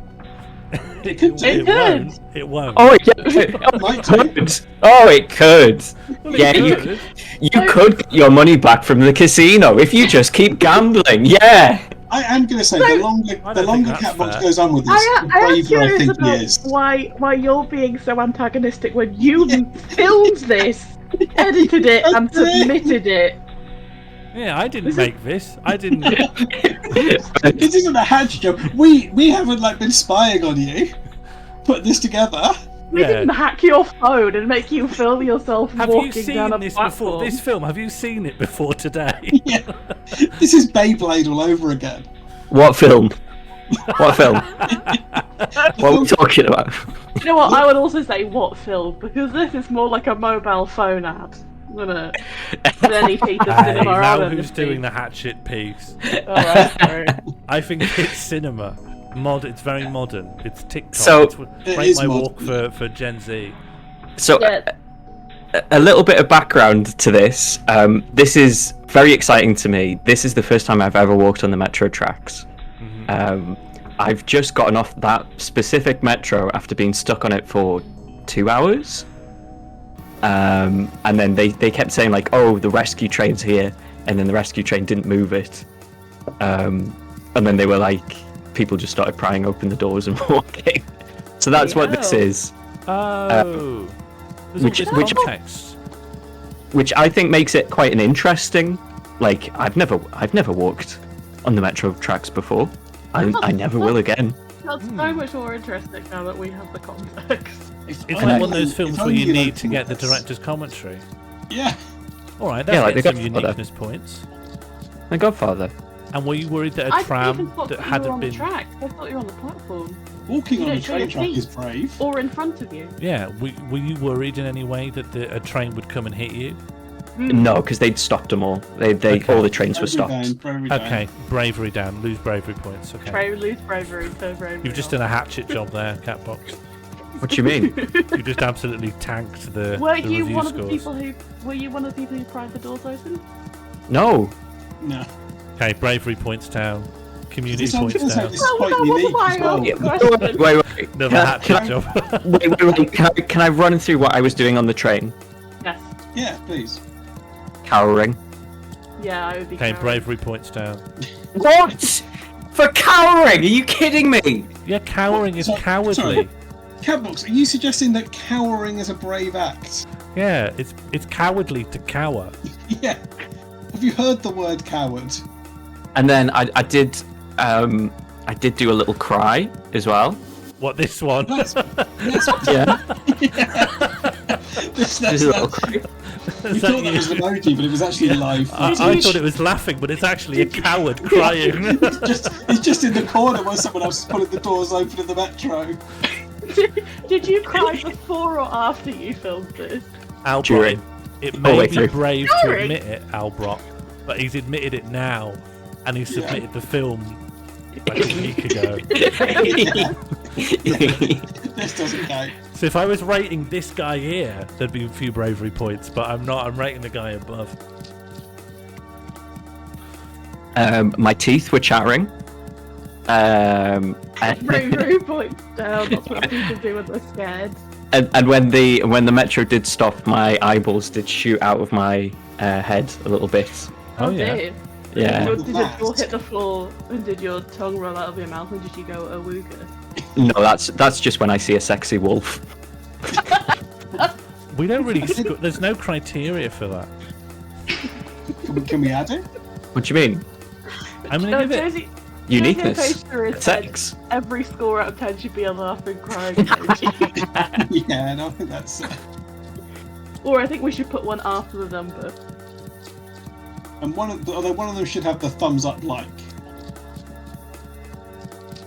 It could. It won't. Oh, it could. Oh, it could. Yeah, you could get your money back from the casino if you just keep gambling. Yeah. I am going to say the longer Catbox goes on with this, the I am braver I curious think about he is. why you're being so antagonistic when you filmed this, edited it, and submitted it. Yeah, I didn't make this. I didn't. This isn't a hatch job. We haven't been spying on you. Put this together. We didn't hack your phone and make you film yourself Have you walking seen down a this platform. before? This film, have you seen it before today? Yeah. This is Beyblade all over again. What film? What film? What are we talking about? You know what? I would also say what film, because this is more like a mobile phone ad than any piece of cinema now I've who's ever doing seen. the hatchet piece? Alright, sorry. I think it's cinema. It's very modern. It's TikTok. So- it's It break is my modern. walk for Gen Z. So, a little bit of background to this. This is very exciting to me. This is the first time I've ever walked on the metro tracks. I've just gotten off that specific metro after being stuck on it for 2 hours. And then they kept saying like, oh, the rescue train's here, and then the rescue train didn't move it. And then they were like, people just started prying open the doors and walking. So that's what this is. Oh. Which I think makes it quite an interesting. Like I've never walked on the metro tracks before. I never will again. That's so much more interesting now that we have the context. It's like one of those films where you need to get the director's commentary. Yeah. All right, Yeah, that's like some The Godfather. uniqueness points. The Godfather. And were you worried that I a didn't tram even thought that that you were hadn't on been? the track. I thought you were on the platform. Walking You on a don't show your train track feet. is brave. Or in front of you. Yeah, were you worried in any way that a train would come and hit you? No, because they'd stopped them all. They all the trains were stopped. Okay, bravery down. Lose bravery points. Okay. Lose bravery, so bravery. You've just done a hatchet job there, Catbox. What do you mean? You just absolutely tanked the Were the you review one of the scores. people who? Were you one of the people who pried the doors open? No. No. Okay, bravery points down. Community This- I was points gonna say, down. this is quite unique as well. Wait. Another hatchet job. Wait. Can I run through what I was doing on the train? Yes. Yeah, please. Cowering. Yeah, I would be. Okay, cowering. bravery points down. What? For cowering? Are you kidding me? Yeah, cowering is Sorry, cowardly. sorry. Catbox, are you suggesting that cowering is a brave act? Yeah, it's cowardly to cower. Yeah. Have you heard the word coward? And then I did do a little cry as well. What, this one? Yeah. That's Just a little cry. we thought that was an emoji, but it was actually live. I thought it was laughing, but it's actually a coward crying. He's just in the corner while someone else is pulling the doors open in the metro. Did you cry before or after you filmed this? Albrock, During. it may wait, be through. brave to During? admit it, Albrock, but he's admitted it now, and he's submitted the film like a week ago. This doesn't count. So if I was rating this guy here, there'd be a few bravery points, but I'm not. I'm rating the guy above. My teeth were chattering. Bravery points down. That's what people do when they're scared. And when the metro did stop, my eyeballs did shoot out of my head a little bit. Oh yeah. Dear. Yeah. Did your jaw hit the floor and did your tongue roll out of your mouth and did you go awooga? No, that's just when I see a sexy wolf. We don't really. There's no criteria for that. Can we add it? What do you mean? I'm gonna give it uniqueness. Sex. Every score out of 10 should be a laughing, crying emoji. Yeah, no, I think that's. Or I think we should put one after the number. And one of them should have the thumbs up like.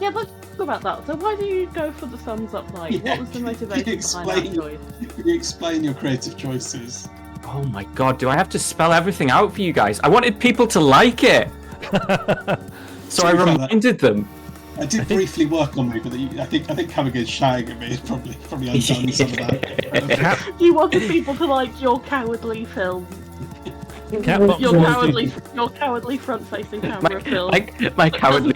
Yeah, let's talk about that. So why do you go for the thumbs up like? Yeah, What was the motivation behind that choice? Can you explain your creative choices? Oh my god, do I have to spell everything out for you guys? I wanted people to like it. So I reminded them. I did briefly work on me, but I think coming in shouting at me is probably undone some of that. You wanted people to like your cowardly film. Your cowardly front-facing camera film. My cowardly.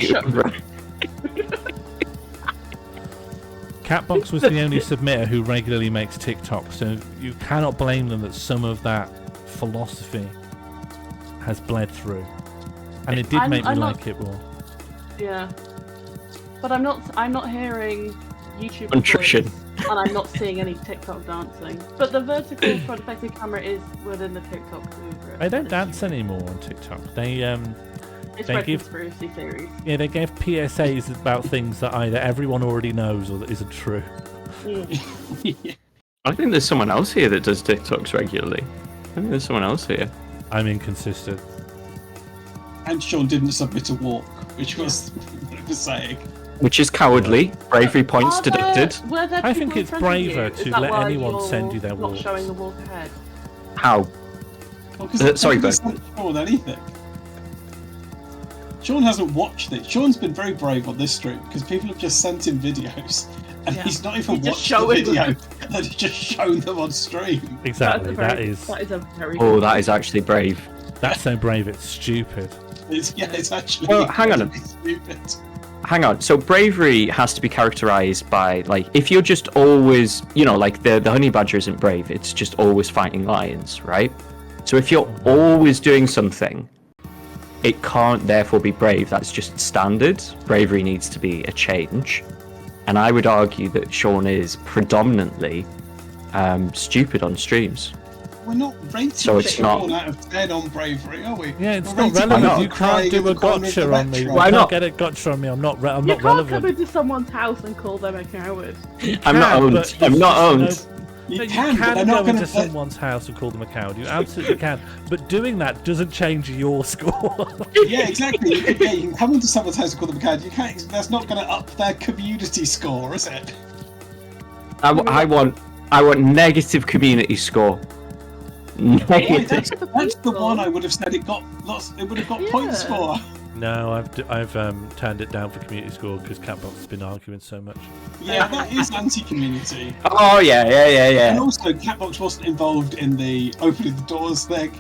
Catbox was the only submitter who regularly makes TikTok, so you cannot blame them that some of that philosophy has bled through. And it did make me like it more. Yeah. But I'm not hearing YouTube Contrition. voice, and I'm not seeing any TikTok dancing. But the vertical front-facing camera is within the TikTok movement. They don't dance anymore on TikTok. They give conspiracy theories. Yeah, they gave PSAs about things that either everyone already knows or that isn't true. I think there's someone else here that does TikToks regularly. I think there's someone else here. I'm inconsistent. And Sean didn't submit a walk, which was saying. Which is cowardly. Bravery points deducted. I think it's braver to let anyone send you their walk. Not showing the walk ahead. How? Sorry, Bert. Sean, anything. Sean hasn't watched it. Sean's been very brave on this stream because people have just sent him videos and he's not even watched the video and he's just shown them on stream. Exactly, that is a very that is actually brave. That's so brave, it's stupid. It's actually hang on. stupid. Hang on. So bravery has to be characterized by, like, if you're just always, like the honey badger isn't brave, it's just always fighting lions, right? So if you're always doing something, it can't therefore be brave. That's just standard. Bravery needs to be a change. And I would argue that Sean is predominantly stupid on streams. We're not rating Sean out of 10 on bravery, are we? Yeah, it's not relevant. You can't do a gotcha on me. Why not? Get a gotcha on me. I'm not You relevant. can't come into someone's house and call them a coward. I'm not owned. I'm not owned. You can go into someone's house and call them a coward. You absolutely can. But doing that doesn't change your score. Yeah, exactly. You can come into someone's house and call them a coward. You can't. That's not going to up their community score, is it? I want negative community score. Negative. That's the one I would have said it got lots. It would have got points for. No, I've turned it down for community score because Catbox has been arguing so much. Yeah, that is anti-community. Oh yeah. And also, Catbox wasn't involved in the opening the doors thing,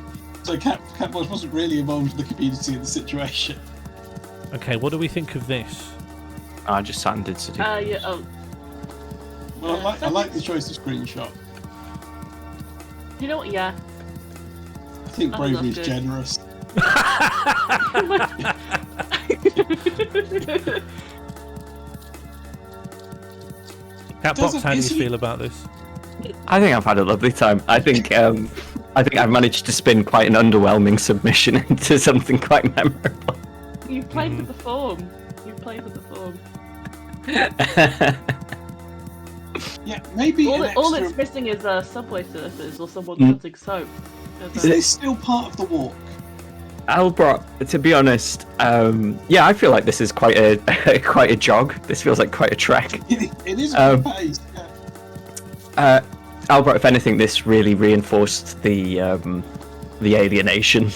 so Catbox wasn't really involved in the community in the situation. Okay, what do we think of this? I just sat and did Sudoku. Yeah. Oh. Well, I like the choice of screenshot. You know what? Yeah. I think bravery is generous. Catbox, how do you feel about this? I think I've had a lovely time. I think I've managed to spin quite an underwhelming submission into something quite memorable. You've played with the form. Yeah, maybe all it's missing is Subway surfers or someone cutting soap. Is this still part of the walk? Albert, to be honest, I feel like this is quite a jog. This feels like quite a trek. It is a good pace. Yeah. Albert, if anything, this really reinforced the alienation.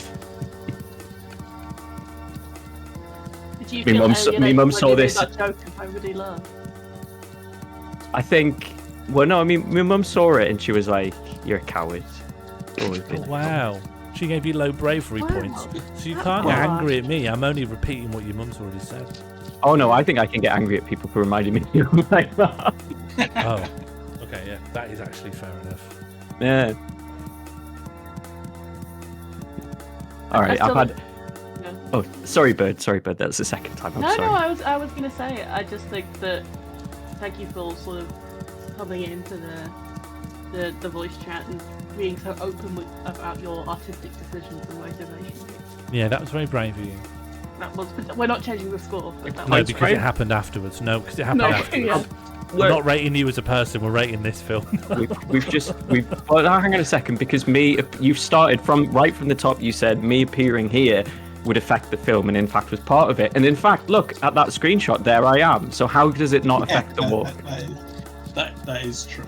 Did you Me feel mum alienated saw when you this. made that joke and nobody laughed? I think. Well, no, I mean, my mum saw it and she was like, "You're a coward." Always been. Wow. She gave you low bravery points. So you can't get angry at me. I'm only repeating what your mum's already said. Oh no, I think I can get angry at people for reminding me like that. Oh. Okay, yeah. That is actually fair enough. Yeah. All right, I've had. Yeah. Oh, sorry, Bird. That was the second time. I'm No, sorry. I was gonna say, I just think that thank you for sort of coming into the voice chat and being so open about your artistic decisions and motivations. Yeah, that was very brave of you. That was. We're not changing the score. But that No, was because it happened afterwards. No, because it happened afterwards. Yeah. We're not rating you as a person. We're rating this film. Well, now hang on a second, because you've started right from the top. You said me appearing here would affect the film, and in fact was part of it. And in fact, look at that screenshot. There I am. So how does it not affect the walk? That is true.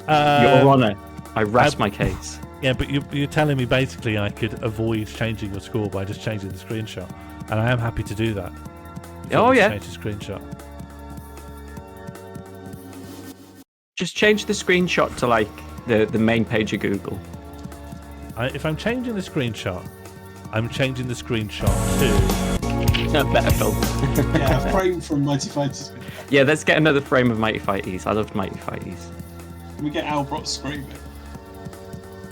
Your Honour, I rest my case. Yeah, but you're telling me basically I could avoid changing your score by just changing the screenshot, and I am happy to do that. Oh yeah. Change the screenshot. Just change the screenshot to like the main page of Google. If I'm changing the screenshot, I'm changing the screenshot to a better film. Yeah, a frame from Mighty Fighters. Yeah, let's get another frame of Mighty Fighties. I loved Mighty Fighties. Can we get Albert screaming?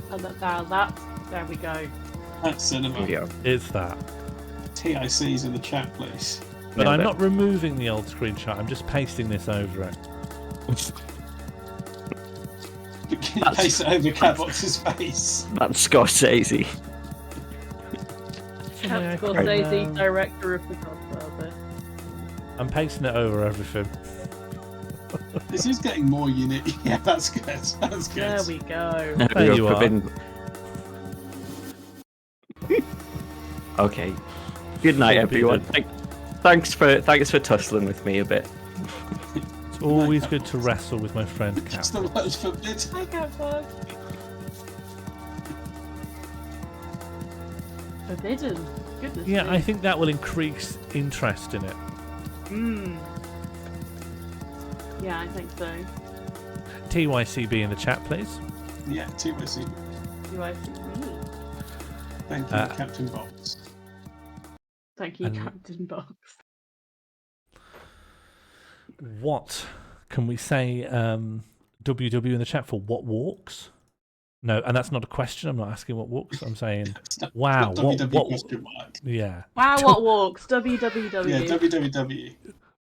And there we go. That's cinema. It's that. TIC's in the chat, please. But I'm not removing the old screenshot. I'm just pasting this over it. Paste it over Catbox's face. That's Scorsese. Scorsese, director of The Godfather. I'm pasting it over everything. This is getting more unique. Yeah, that's good. That's good. There we go. There you are. Okay. Good night, everyone. Thanks for tussling with me a bit. It's always good to wrestle with my friend Cat. Just the words forbid. Hi, Catbug. Forbidden. Goodness. Yeah, me. I think that will increase interest in it. Yeah, I think so. TYCB in the chat, please. Yeah, TYC. UICB. Thank you, Captain Box. Thank you, Captain Box. What can we say WW in the chat for? What walks? No, and that's not a question. I'm not asking what walks. I'm saying, wow, what question mark. Yeah. Wow, what walks? WWW. Yeah, WWW.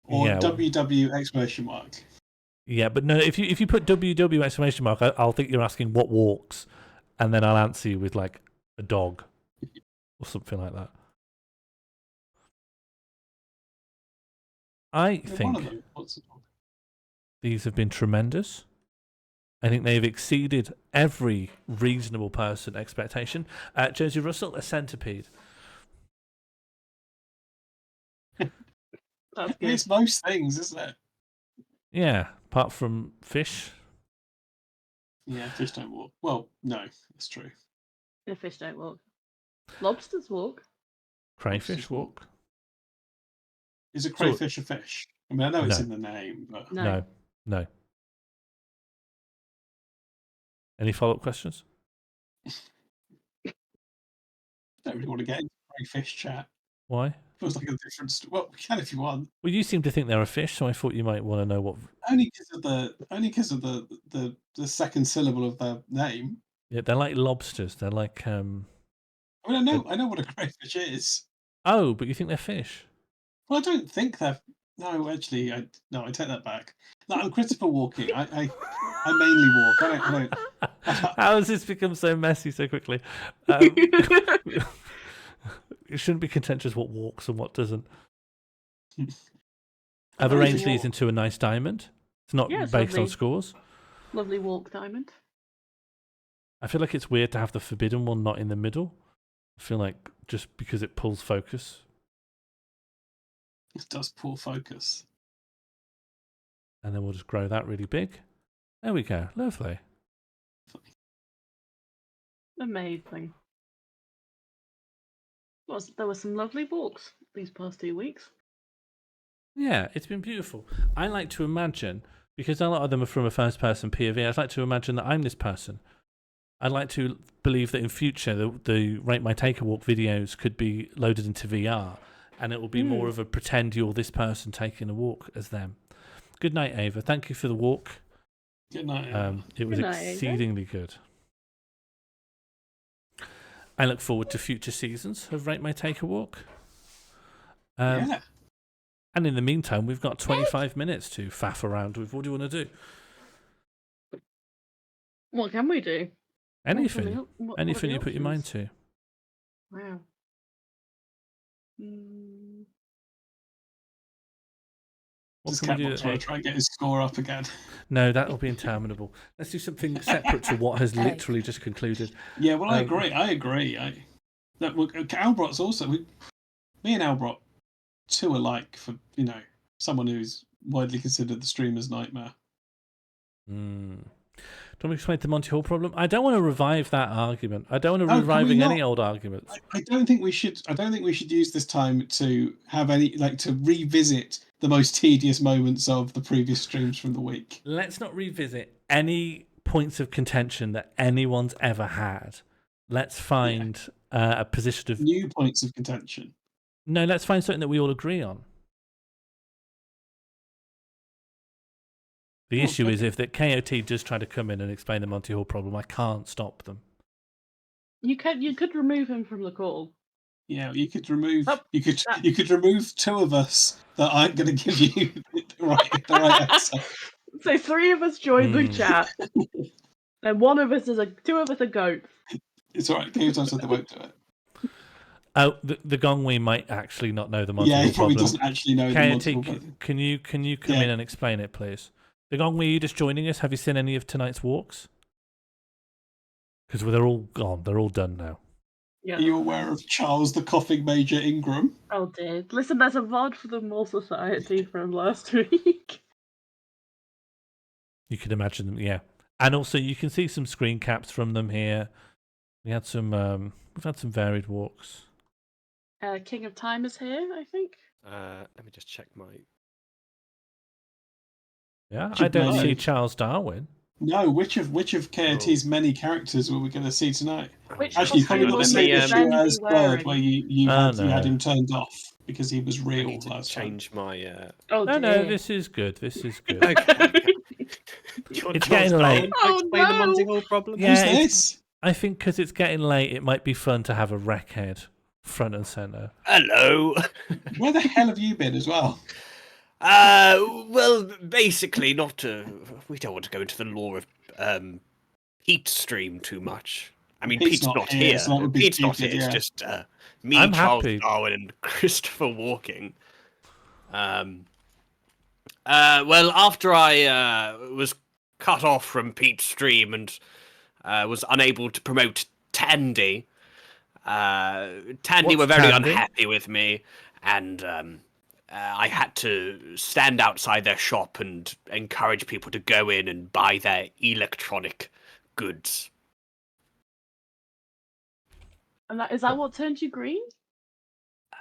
Or WW exclamation mark. Yeah, but no, if you put WW exclamation mark, I'll think you're asking what walks, and then I'll answer you with like a dog or something like that. I think these have been tremendous. I think they've exceeded every reasonable person expectation. Josie Russell, a centipede. It's most things, isn't it? Yeah, apart from fish. Yeah, fish don't walk. Well, no, that's true. The fish don't walk. Lobsters walk. Crayfish walk. Is a crayfish a fish? I mean, I know it's in the name, but No. Any follow-up questions? don't really want to get into crayfish chat. Why? Feels like a different. Well, we can if you want. Well, you seem to think they're a fish, so I thought you might want to know what. Only because of the second syllable of their name. Yeah, they're like lobsters. They're like. I mean, I know what a crayfish is. Oh, but you think they're fish? Well, I don't think they're. No, actually, I take that back. No, I'm Christopher walking. I mainly walk. I don't. How has this become so messy so quickly? It shouldn't be contentious what walks and what doesn't. I've arranged these into a nice diamond. It's not based on scores. Lovely walk diamond. I feel like it's weird to have the forbidden one not in the middle. I feel like just because it pulls focus. It does pull focus. And then we'll just grow that really big. There we go. Lovely. Amazing. There were some lovely walks these past 2 weeks. Yeah, it's been beautiful. I like to imagine, because a lot of them are from a first-person POV, I'd like to imagine that I'm this person. I'd like to believe that in future the Rate My TakeAWalk videos could be loaded into VR, and it will be more of a pretend you're this person taking a walk as them. Good night, Ava. Thank you for the walk. Good night, Ava. It was exceedingly good. I look forward to future seasons of Rate My TakeAWalk. Yeah. And in the meantime, we've got 25 minutes to faff around with. What do you want to do? What can we do? Anything. What Anything are you the put your mind options? to. Wow. What Does can we do? Catbox want to try and get his score up again? No, that'll be interminable. Let's do something separate to what has literally just concluded. Yeah, well, I agree. Look, Albrot's also... me and Albrot, two alike for, someone who's widely considered the streamer's nightmare. Don't we explain the Monty Hall problem? I don't want to revive that argument. I don't want to Oh, reviving any old arguments. I don't think we should. I don't think we should use this time to have any to revisit the most tedious moments of the previous streams from the week. Let's not revisit any points of contention that anyone's ever had. Let's find a position of new points of contention. No, let's find something that we all agree on. The issue is if the KOT does try to come in and explain the Monty Hall problem, I can't stop them. You could remove him from the call. Yeah, you could remove. You could remove two of us that aren't going to give you the right answer. So 3 of us join the chat, and two of us are goats. It's all right. KOT said they won't do it. Oh, the Gongwei might actually not know the Monty Hall he probably problem. doesn't actually know the Monty Hall problem. Can you come in and explain it, please? The Gongwei, are you just joining us? Have you seen any of tonight's walks? Because they're all gone. They're all done now. Yeah. Are you aware of Charles the Coughing Major Ingram? Oh dear. Listen, there's a VOD for the Mole Society from last week. You can imagine them, yeah. And also, you can see some screen caps from them here. We've had some varied walks. King of Time is here, I think. Let me just check my... Yeah, I don't see Charles Darwin. No, which of KOT's many characters were we going to see tonight? Actually, probably not the same issue as Bird, where you had him turned off because he was real last time. Change my... Oh, no, this is good. This is good. It's getting late. Oh, explain the Monty Hall problem? Yeah, Who's this? I think because it's getting late, it might be fun to have a wreck head front and center. Hello. Where the hell have you been as well? Well, basically, we don't want to go into the lore of Pete's stream too much. I mean, Pete's not here. So that would be Pete's not stupid, here. yeah. It's just me, I'm Charles happy. Darwin, and Christopher Walking. Well, after I was cut off from Pete's stream and was unable to promote Tandy, Tandy were very unhappy with me, and I had to stand outside their shop and encourage people to go in and buy their electronic goods. And is that what turned you green?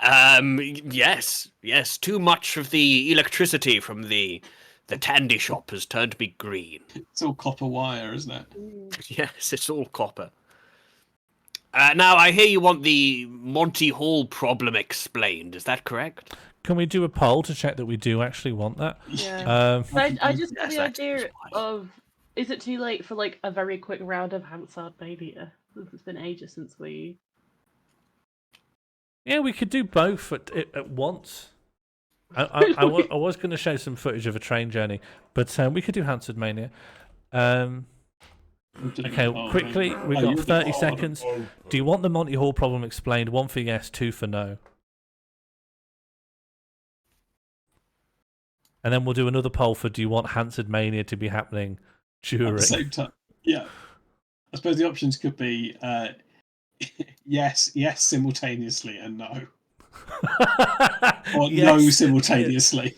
Yes. Too much of the electricity from the Tandy shop has turned me green. It's all copper wire, isn't it? Yes, it's all copper. Now, I hear you want the Monty Hall problem explained. Is that correct? Can we do a poll to check that we do actually want that? Yeah. I just got the idea of, is it too late for like a very quick round of Hansard Baby? It's been ages since we... Yeah, we could do both at once. I was going to show some footage of a train journey, but we could do Hansard Mania. Okay, quickly, we've got 30 seconds. Do you want the Monty Hall problem explained? 1 for yes, 2 for no. And then we'll do another poll for do you want Hansard Mania to be happening during... At the same time, yeah. I suppose the options could be yes simultaneously, and no. Or no simultaneously.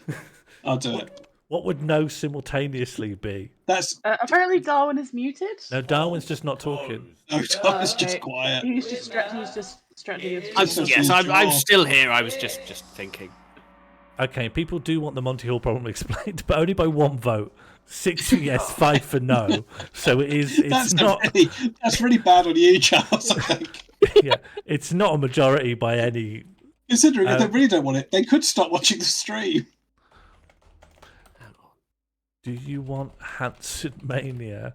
I'll do it. What would no simultaneously be? That's apparently Darwin is muted. No, Darwin's just not talking. No, Darwin's just quiet. He's just stretching his... I'm still here. I was just thinking. Okay, people do want the Monty Hall problem explained, but only by one vote. 6 for yes, 5 for no. So it's not. That's really bad on you, Charles. I think. Yeah, it's not a majority by any. Considering if they really don't want it, they could stop watching the stream. Do you want Hansard Mania?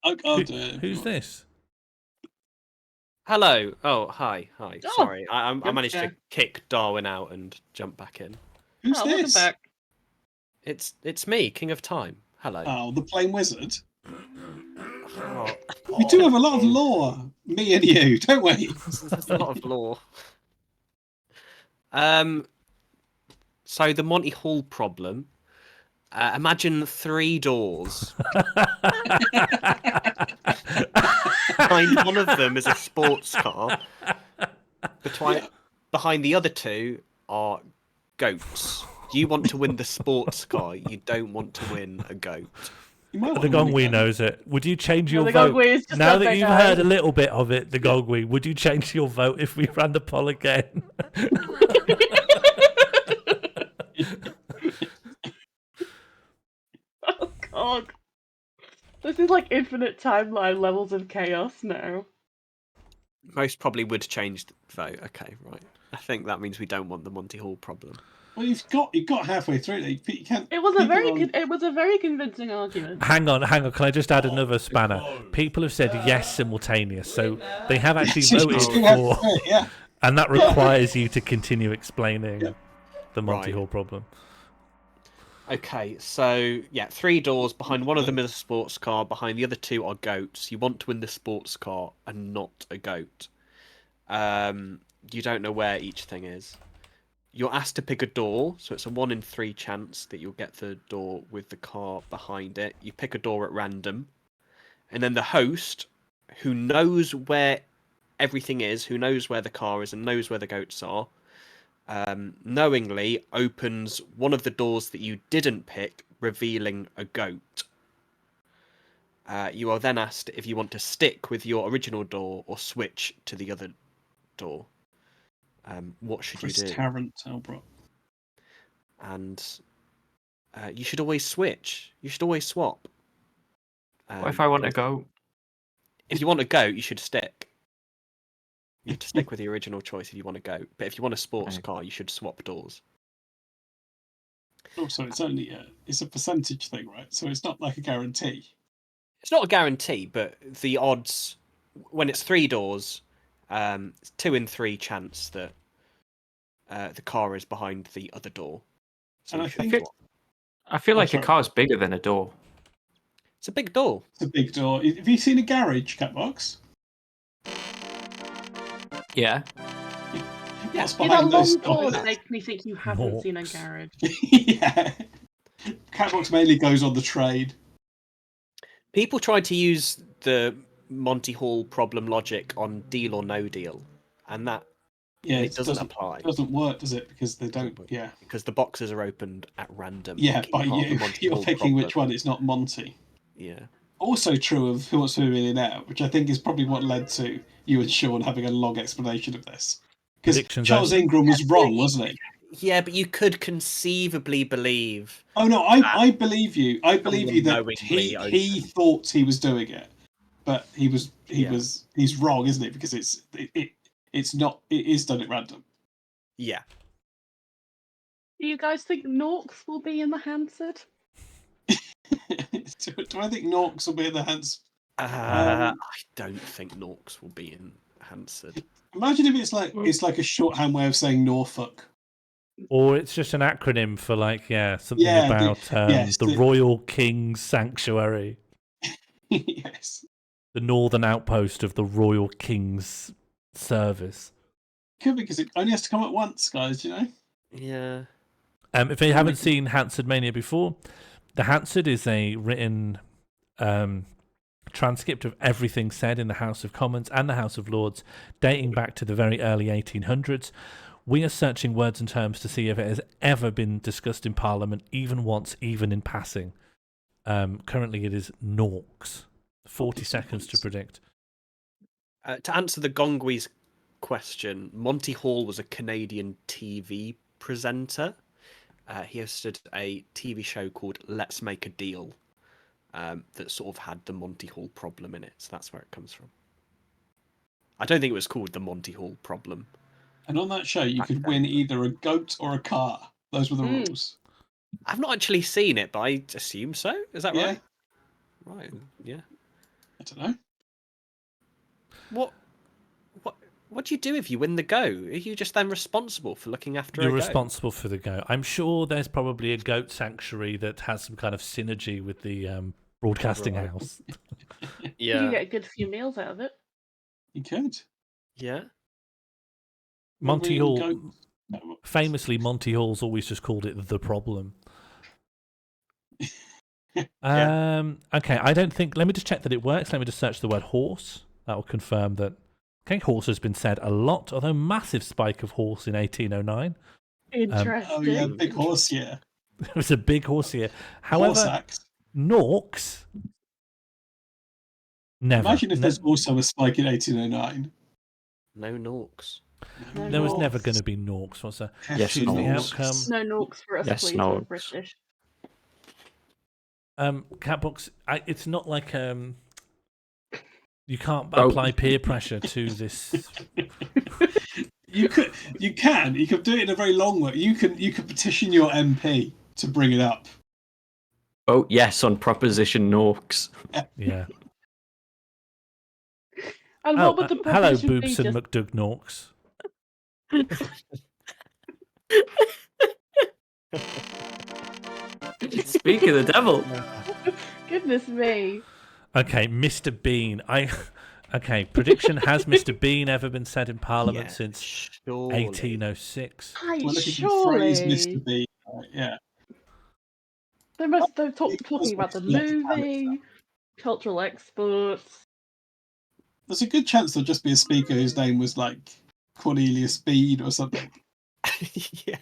I'll do it. Who's this? Hello. Oh, hi. Oh, Sorry, I good managed guy. to kick Darwin out and jump back in. Who's welcome this? back. It's me, King of Time. Hello. Oh, the Plain Wizard. Oh, We do have a lot of lore, me and you, don't we? There's a lot of lore. So the Monty Hall problem. Imagine 3 doors. Behind one of them is a sports car. Behind the other 2 are goats. You want to win the sports car. You don't want to win a goat. The Gongwee knows it. Would you change your the vote Gongwee is just now a that big you've guy. heard a little bit of it? The Gongwee. Would you change your vote if we ran the poll again? Oh god. This is like infinite timeline levels of chaos now. Most probably would change the vote. Okay, right. I think that means we don't want the Monty Hall problem. Well, you got halfway through it. You can't. It was a very convincing argument. Hang on. Can I just add another spanner? People have said yes simultaneous, so they have actually voted for, yeah. and that requires you to continue explaining the Monty Hall problem. Okay, so yeah, 3 doors. Behind one of them is a sports car. Behind the other 2 are goats. You want to win the sports car and not a goat. You don't know where each thing is. You're asked to pick a door, so it's a 1 in 3 chance that you'll get the door with the car behind it. You pick a door at random, and then the host, who knows where everything is, who knows where the car is and knows where the goats are, knowingly opens one of the doors that you didn't pick, revealing a goat. You are then asked if you want to stick with your original door or switch to the other door. What should you do? Tarrant, Elbrook. And you should always switch. You should always swap. What if I want to go? If you want to go, you should stick. You have to stick with the original choice if you want to go. But if you want a sports car, you should swap doors. Also, it's only it's a percentage thing, right? So it's not like a guarantee. It's not a guarantee, but the odds when it's 3 doors, it's 2 in 3 chance that the car is behind the other door. So And I feel like a car's bigger than a door. It's a big door. It's a big door. Have you seen a garage, Catbox? Yeah. What's That behind those long pause doors? makes me think you haven't seen a garage. Yeah. Catbox mainly goes on the trade. People tried to use the Monty Hall problem logic on Deal or No Deal, and that it doesn't apply. It doesn't work, does it? Because they don't. Yeah. Because the boxes are opened at random. Yeah, making by part of the you. Monty You're Hall picking problem. which one. It's not Monty. Yeah. Also true of Who Wants to Be a Millionaire, which I think is probably what led to you and Sean having a long explanation of this. Because Charles Ingram was wrong, wasn't he? Yeah, but you could conceivably believe. Oh no, I believe you. I believe you that knowingly he thought he was doing it, but he's wrong, isn't it? Because it's not. It is done at random. Yeah. Do you guys think Norks will be in the Hansard? Do I think Norks will be in the hands? I don't think Norks will be in Hansard. Imagine if it's like a shorthand way of saying Norfolk. Or it's just an acronym for something about the Royal King's Sanctuary. Yes. The northern outpost of the Royal King's service. Could be because it only has to come at once, guys. You know. Yeah. If you haven't seen Hansard Mania before, the Hansard is a written transcript of everything said in the House of Commons and the House of Lords, dating back to the very early 1800s. We are searching words and terms to see if it has ever been discussed in Parliament, even once, even in passing. Currently, it is Norks. 40 seconds to predict. To answer the Gongwee's question, Monty Hall was a Canadian TV presenter. he hosted a TV show called Let's Make a Deal that sort of had the Monty Hall problem in it. So that's where it comes from. I don't think it was called the Monty Hall problem. And on that show, you could win either a goat or a car. Those were the rules. I've not actually seen it, but I assume so. Is that Yeah. right? Right. Yeah. I don't know. What do you do if you win the go? Are you just then responsible for looking after You're a goat? responsible for the goat. I'm sure there's probably a goat sanctuary that has some kind of synergy with the broadcasting house. You can get a good few meals out of it. You could. Yeah. Monty Hall, famously, Monty Hall's always just called it the problem. Okay, I don't think. Let me just check that it works. Let me just search the word horse. That will confirm that. Okay, horse has been said a lot, although massive spike of horse in 1809. Interesting. Oh yeah, big horse year. It was a big horse year. However, Norks. Never. Imagine if there's also a spike in 1809. No Norks. There was never going to be Norks, was there? Yes, Choose the Norks. outcome. No Norks for us, please. We're British. Catbox, it's not like you can't apply peer pressure to this. You can do it in a very long way. You could petition your MP to bring it up. Oh yes, on Proposition Norks. Yeah. And what would the hello, proposition be? Boobs and McDoug Norks. Speak of the devil. Goodness me. Okay, Mr. Bean. Okay, prediction: has Mr. Bean ever been said in Parliament since 1806? Surely. Mr. Bean. Yeah. They must have talking about the movie, cultural exports. There's a good chance there'll just be a speaker whose name was like Cornelius Bean or something. Yeah,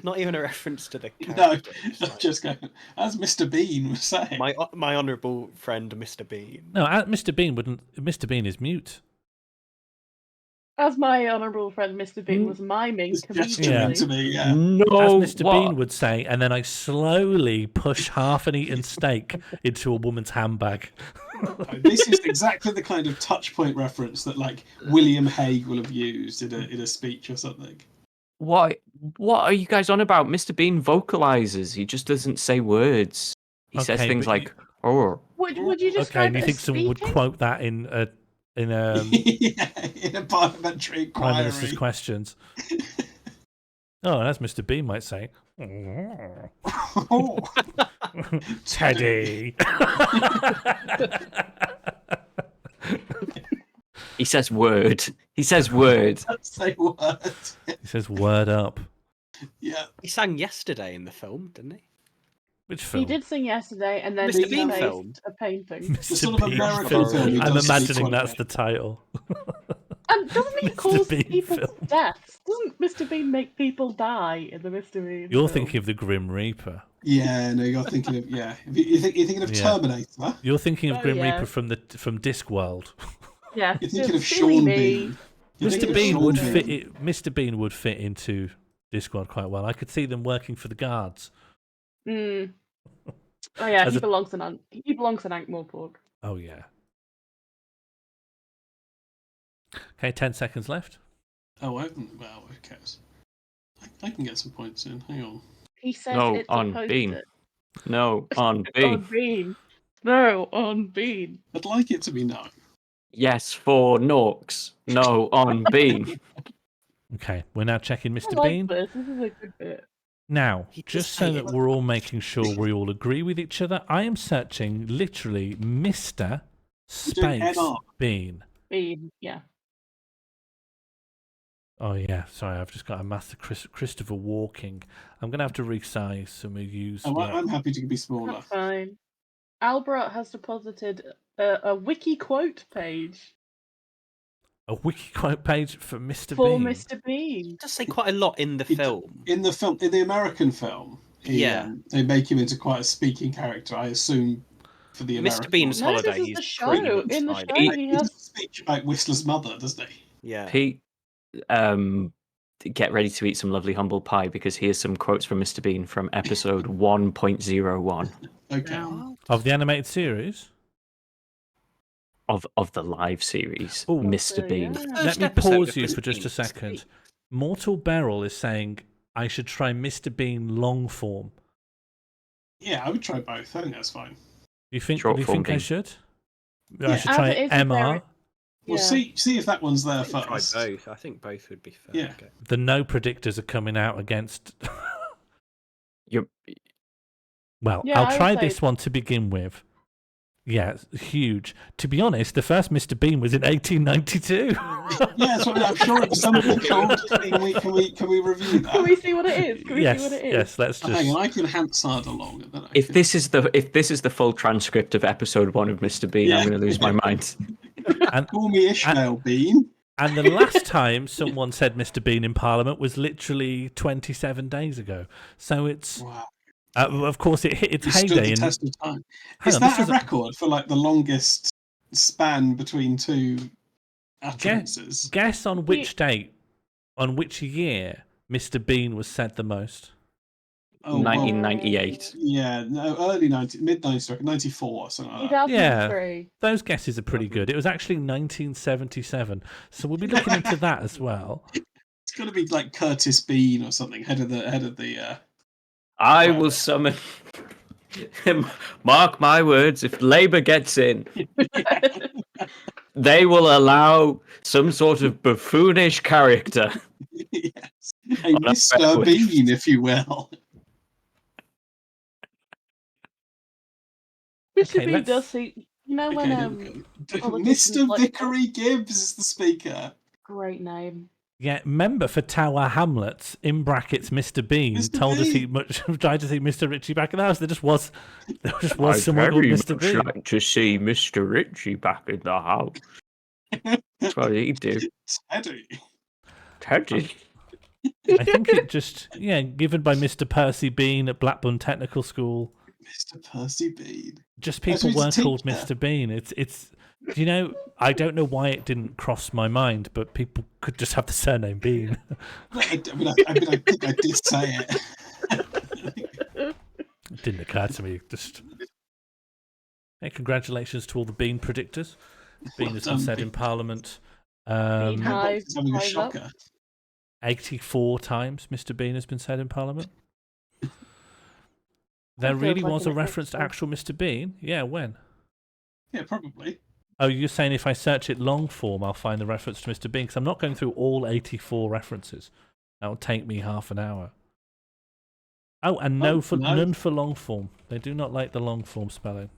not even a reference to the No, character. just going, as Mr. Bean was saying. My honourable friend, Mr. Bean. No, Mr. Bean wouldn't. Mr. Bean is mute. As my honourable friend Mr. Bean was miming conveniently. to me, yeah. No, as Mr. Bean would say, and then I slowly push half an eaten steak into a woman's handbag. This is exactly the kind of touch point reference that like William Hague will have used in a speech or something. What are you guys on about? Mr. Bean vocalizes. He just doesn't say words. He says things like "oh." Would you describe Okay, and you it think as someone would speaking? quote that in a in a parliamentary Prime inquiry? Minister's questions? Oh, and as Mr. Bean might say, Teddy. He says word. He says word. Say word. He says word up. Yeah. He sang yesterday in the film, didn't he? Which film? He did sing yesterday, and then Mr. he Bean faced film. a painting. Mr. sort of Bean American film he I'm does imagining speak that's quite the title. And doesn't he Mr. cause Bean people's film. deaths? Doesn't Mr. Bean make people die in the Mr. Bean You're film? thinking of the Grim Reaper. Yeah, no, you're thinking of you're thinking of Yeah. Terminator. You're thinking of Oh, Grim yeah. Reaper from Discworld. Yeah. You're thinking of silly Sean me. Bean. You're thinking Mr. of Bean Sean would Bean. fit. Mr. Bean would fit into Discworld quite well. I could see them working for the guards. Mm. Oh yeah, As he a- belongs in Ankh-Morpork. Oh yeah. Okay, 10 seconds left. Oh, who cares? I can get some points in. Hang on. He says No, it's on supposed Bean. to. No, on On B. Bean. No, on Bean. I'd like it to be no. Yes, for Norks. No, on B. Okay, we're now checking I Mr. like Bean. this. This is a good bit. Now, He does just so hate that it. we're all making sure we all agree with each other, I am searching literally Mr. doing Space NR. Bean. Bean, yeah. Oh yeah, sorry, I've just got a master Christopher Walking. I'm gonna have to resize some of use. Oh, I'm happy to be smaller. That's fine. Albert has deposited a wiki quote page A wiki quote page for Mr. for Bean. Mr. Bean. He does say quite a lot in the film. In the American film, they make him into quite a speaking character. I assume for the American. Mr. Bean's No, holiday. this is He's the show. pretty much In the fine. show, he He does has. a speech about Whistler's mother, doesn't he? Yeah. Pete, get ready to eat some lovely humble pie because here's some quotes from Mr. Bean from episode 1.01. Okay. Of the animated series? Of the live series, Ooh. Mr. Bean. Let me pause you for just a second. Mortal Beryl is saying I should try Mr. Bean long form. Yeah, I would try both. I think that's fine. You think? Short Do you form think I Bean. should? I Yeah. should As try it is, MR. Well, see if that one's there Try first. both. I think both would be fair. Yeah. Okay. The no predictors are coming out against. Well, Yeah, I I'll would try say- this one to begin with. Yeah, it's huge. To be honest, the first Mr. Bean was in 1892. Yeah, so I'm sure it was something called. Can we review that? Can we see what it is? Can we see what it is? Yes, let's Oh, just. hang on, I can Hansard along. And then If this is the full transcript of episode 1 of Mr. Bean, I'm going to lose my mind. And, call me Ishmael Bean. And the last time someone said Mr. Bean in Parliament was literally 27 days ago. So it's. Wow. Of course, it hit its It stood heyday. the test of time. Hang Is on, that this a record for like the longest span between two utterances? Guess on which date, on which year, Mr. Bean was said the most. Oh, 1998. Yeah, no, early 90s, mid 90s, 94, something like that. 2003. Yeah, those guesses are pretty good. It was actually 1977, so we'll be looking into that as well. It's got to be like Curtis Bean or something, head of the. I will summon. Mark my words, if Labour gets in, they will allow some sort of buffoonish character. Yes. A Mr. Bean, if you will. Mr. Bean does see. You know when Mr. Vickery Gibbs is the speaker. Great name. Yeah, member for Tower Hamlets, in brackets, Mr. Bean, told us he tried to see Mr. Ritchie back in the house. There just was someone called Mr. Bean. I'd like to see Mr. Ritchie back in the house. That's what he'd do. Teddy. I think it just, given by Mr. Percy Bean at Blackburn Technical School. Mr. Percy Bean. Just people weren't called Mr. Bean. It's I don't know why it didn't cross my mind, but people could just have the surname Bean. I think I did say it. It didn't occur to me. Just hey, congratulations to all the Bean predictors. Bean has been said in Parliament. Bean hive, having a shocker. 84 times Mr. Bean has been said in Parliament. There really was a reference to actual Mr. Bean? Yeah, when? Yeah, probably. Oh, you're saying if I search it long form, I'll find the reference to Mr. Bean? Because I'm not going through all 84 references. That will take me half an hour. Oh, and none for long form. They do not like the long form spelling.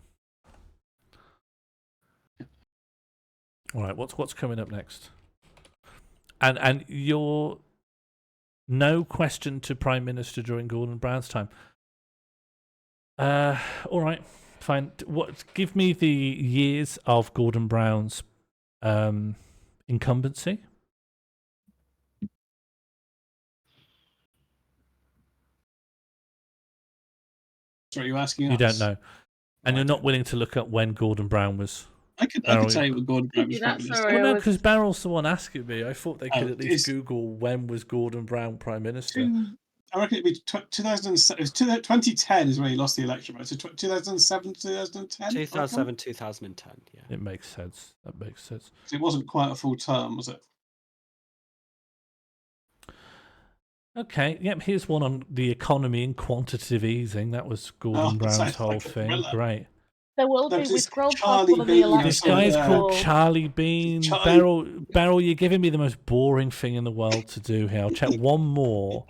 All right, what's coming up next? And your no question to Prime Minister during Gordon Brown's time. All right, fine. Give me the years of Gordon Brown's incumbency. So are you asking us? You don't know, and you're not willing to look up when Gordon Brown was. I could tell you what Gordon Brown was. Well, no, because Barrel's the one asking me. I thought they could at least Google when was Gordon Brown Prime Minister. I reckon it'd be 2007. 2010 is when he lost the election, right? So 2007, 2010? 2007, 2010, yeah. It makes sense. That makes sense. It wasn't quite a full term, was it? Okay, yep, here's one on the economy and quantitative easing. That was Gordon Brown's whole thing. Great. There will be. We scrolled past one of the elections. This guy's called Charlie Bean. Beryl, you're giving me the most boring thing in the world to do here. I'll check one more.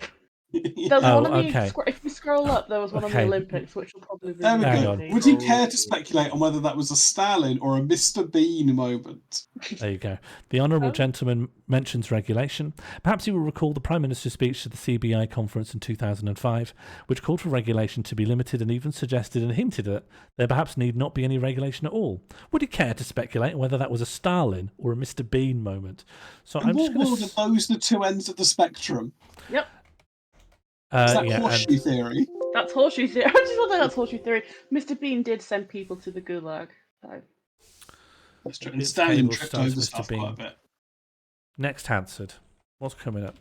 There's one on the, if you scroll up, there was one on the Olympics, which will probably be. There we go. Would you care to speculate on whether that was a Stalin or a Mr. Bean moment? There you go. The Honourable Gentleman mentions regulation. Perhaps you will recall the Prime Minister's speech to the CBI conference in 2005, which called for regulation to be limited and even suggested and hinted that there perhaps need not be any regulation at all. Would you care to speculate on whether that was a Stalin or a Mr. Bean moment? So In what world are those the two ends of the spectrum? Yep. Is that horseshoe theory? That's horseshoe theory. I just thought that's horseshoe theory. Mr. Bean did send people to the gulag. So. That's true. And Stalin tripped over stuff quite a bit. Next Hansard. What's coming up?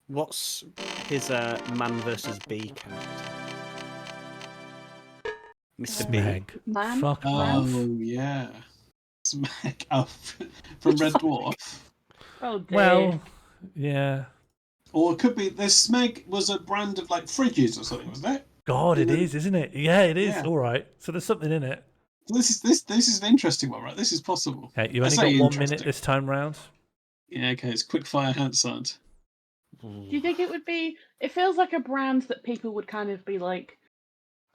What's his man versus bee character? Mr. B. Smeg. Man? Fuck Man? off. Oh, yeah. Smeg. Oh, from Red Dwarf. Oh, dear. Well, yeah. Or it could be, this Smeg was a brand of, like, fridges or something, wasn't it? God, it is, isn't it? Yeah, it is. Yeah. All right. So there's something in it. This is an interesting one, right? This is possible. Hey, you I only say got 1 interesting. minute this time round. Yeah, okay, it's quickfire Hansard. Do you think it would be? It feels like a brand that people would kind of be like,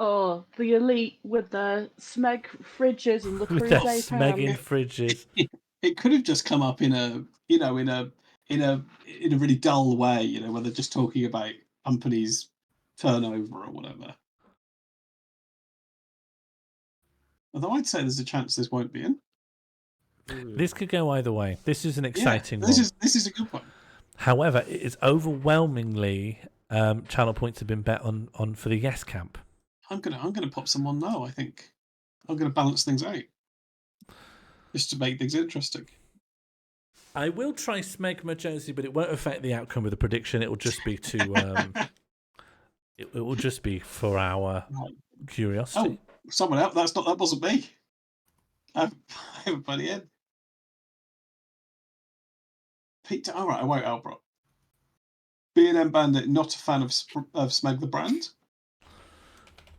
"Oh, the elite with the Smeg fridges and the With their Crusade smegging fridges. It could have just come up in a, you know, in a really dull way, you know, where they're just talking about companies' turnover or whatever. Although I'd say there's a chance this won't be in. This could go either way. This is an exciting this one. This is a good one. However, it is overwhelmingly channel points have been bet on for the yes camp. I'm gonna pop someone now. I think I'm gonna balance things out just to make things interesting. I will try Smegma Josie, but it won't affect the outcome of the prediction. It will just be to it will just be for our curiosity. Oh, someone else. That wasn't me. I haven't put it in. Peter. All right, I won't. Albrock. B&M Bandit. Not a fan of Smeg the brand.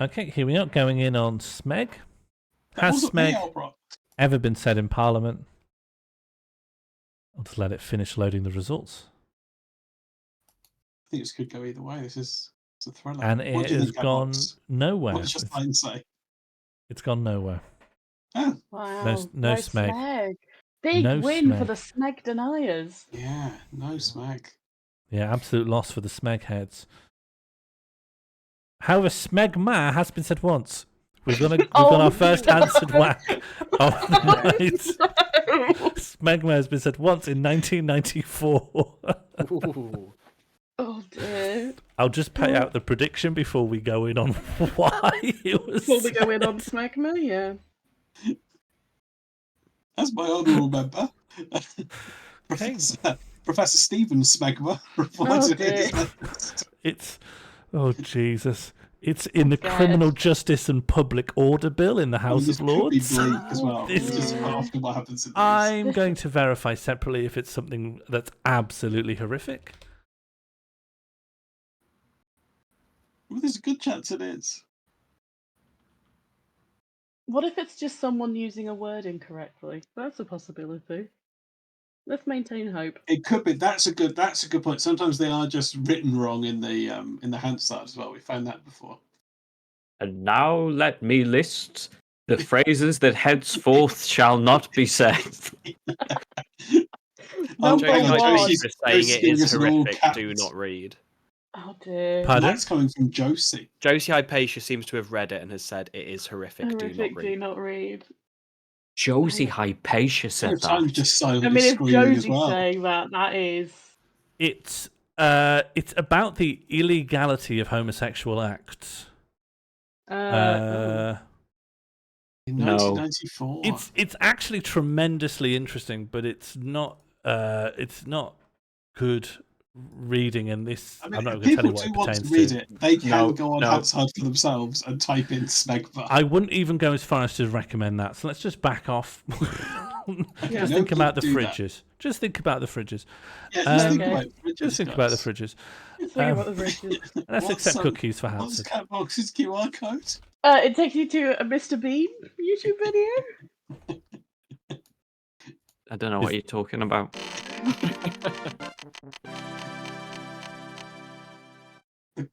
Okay, here we are going in on Smeg. That Has wasn't me, Smeg Albrock. ever been said in Parliament? I'll just let it finish loading the results. I think this could go either way. It's a thriller. And What it do you has think, gone Albrox? nowhere. What does your sign say? It's gone nowhere. Oh. Wow. No Smeg. Big No win for Smeg. the Smeg deniers. Yeah, no Smeg. Yeah, absolute loss for the Smeg heads. However, Smegma has been said once. We've got our first answered whack of the night. Smegma has been said once in 1994. Oh dear. I'll just pay out the prediction before we go in on why it was. Before we go in on Smegma, yeah. That's my honourable member. Professor Stephen Smegma reported It's Jesus. It's in the Criminal Justice and Public Order Bill in the House of Lords. Could be bleak as well. Just after what happens in these. I'm going to verify separately if it's something that's absolutely horrific. Well, there's a good chance it is. What if it's just someone using a word incorrectly? That's a possibility. Let's maintain hope. It could be. That's a good point. Sometimes they are just written wrong in the Hansard as well. We found that before. And now let me list the phrases that henceforth shall not be said. Josie was saying it is horrific. Do not read. Oh dear. Pardon? That's coming from Josie. Josie Hypatia seems to have read it and has said it is horrific. Horrific, do not read. Josie Hypatia said that. I'm just silently I mean, if screaming as Josie's well. saying that is. It's about the illegality of homosexual acts. In 1994. It's actually tremendously interesting, but it's not good reading. And this, I mean, I'm not going to tell you what it want pertains to read to. it. They can go on Hansard for themselves and type in Smegma. I wouldn't even go as far as to recommend that. So let's just back off. Just think about the fridges. Just think about the fridges. Yeah, just think about fridges. Just think about the fridges. Just think about the fridges. Let's accept cookies for What's Hansard. Catbox's QR code? It takes you to a Mr. Bean YouTube video. I don't know what you're talking about.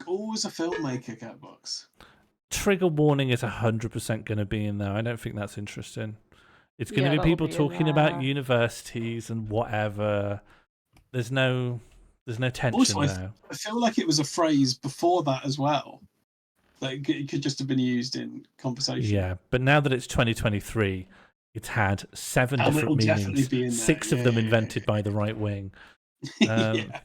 Always a filmmaker, Catbox. Trigger warning is 100% going to be in there. I don't think that's interesting. It's going to be people talking about universities and whatever. There's no tension Also, now. I feel like it was a phrase before that as well. Like it could just have been used in conversation. Yeah, but now that it's 2023, it's had 7 And different it'll definitely meanings, be in there. 6 of them invented by the right wing. Yeah.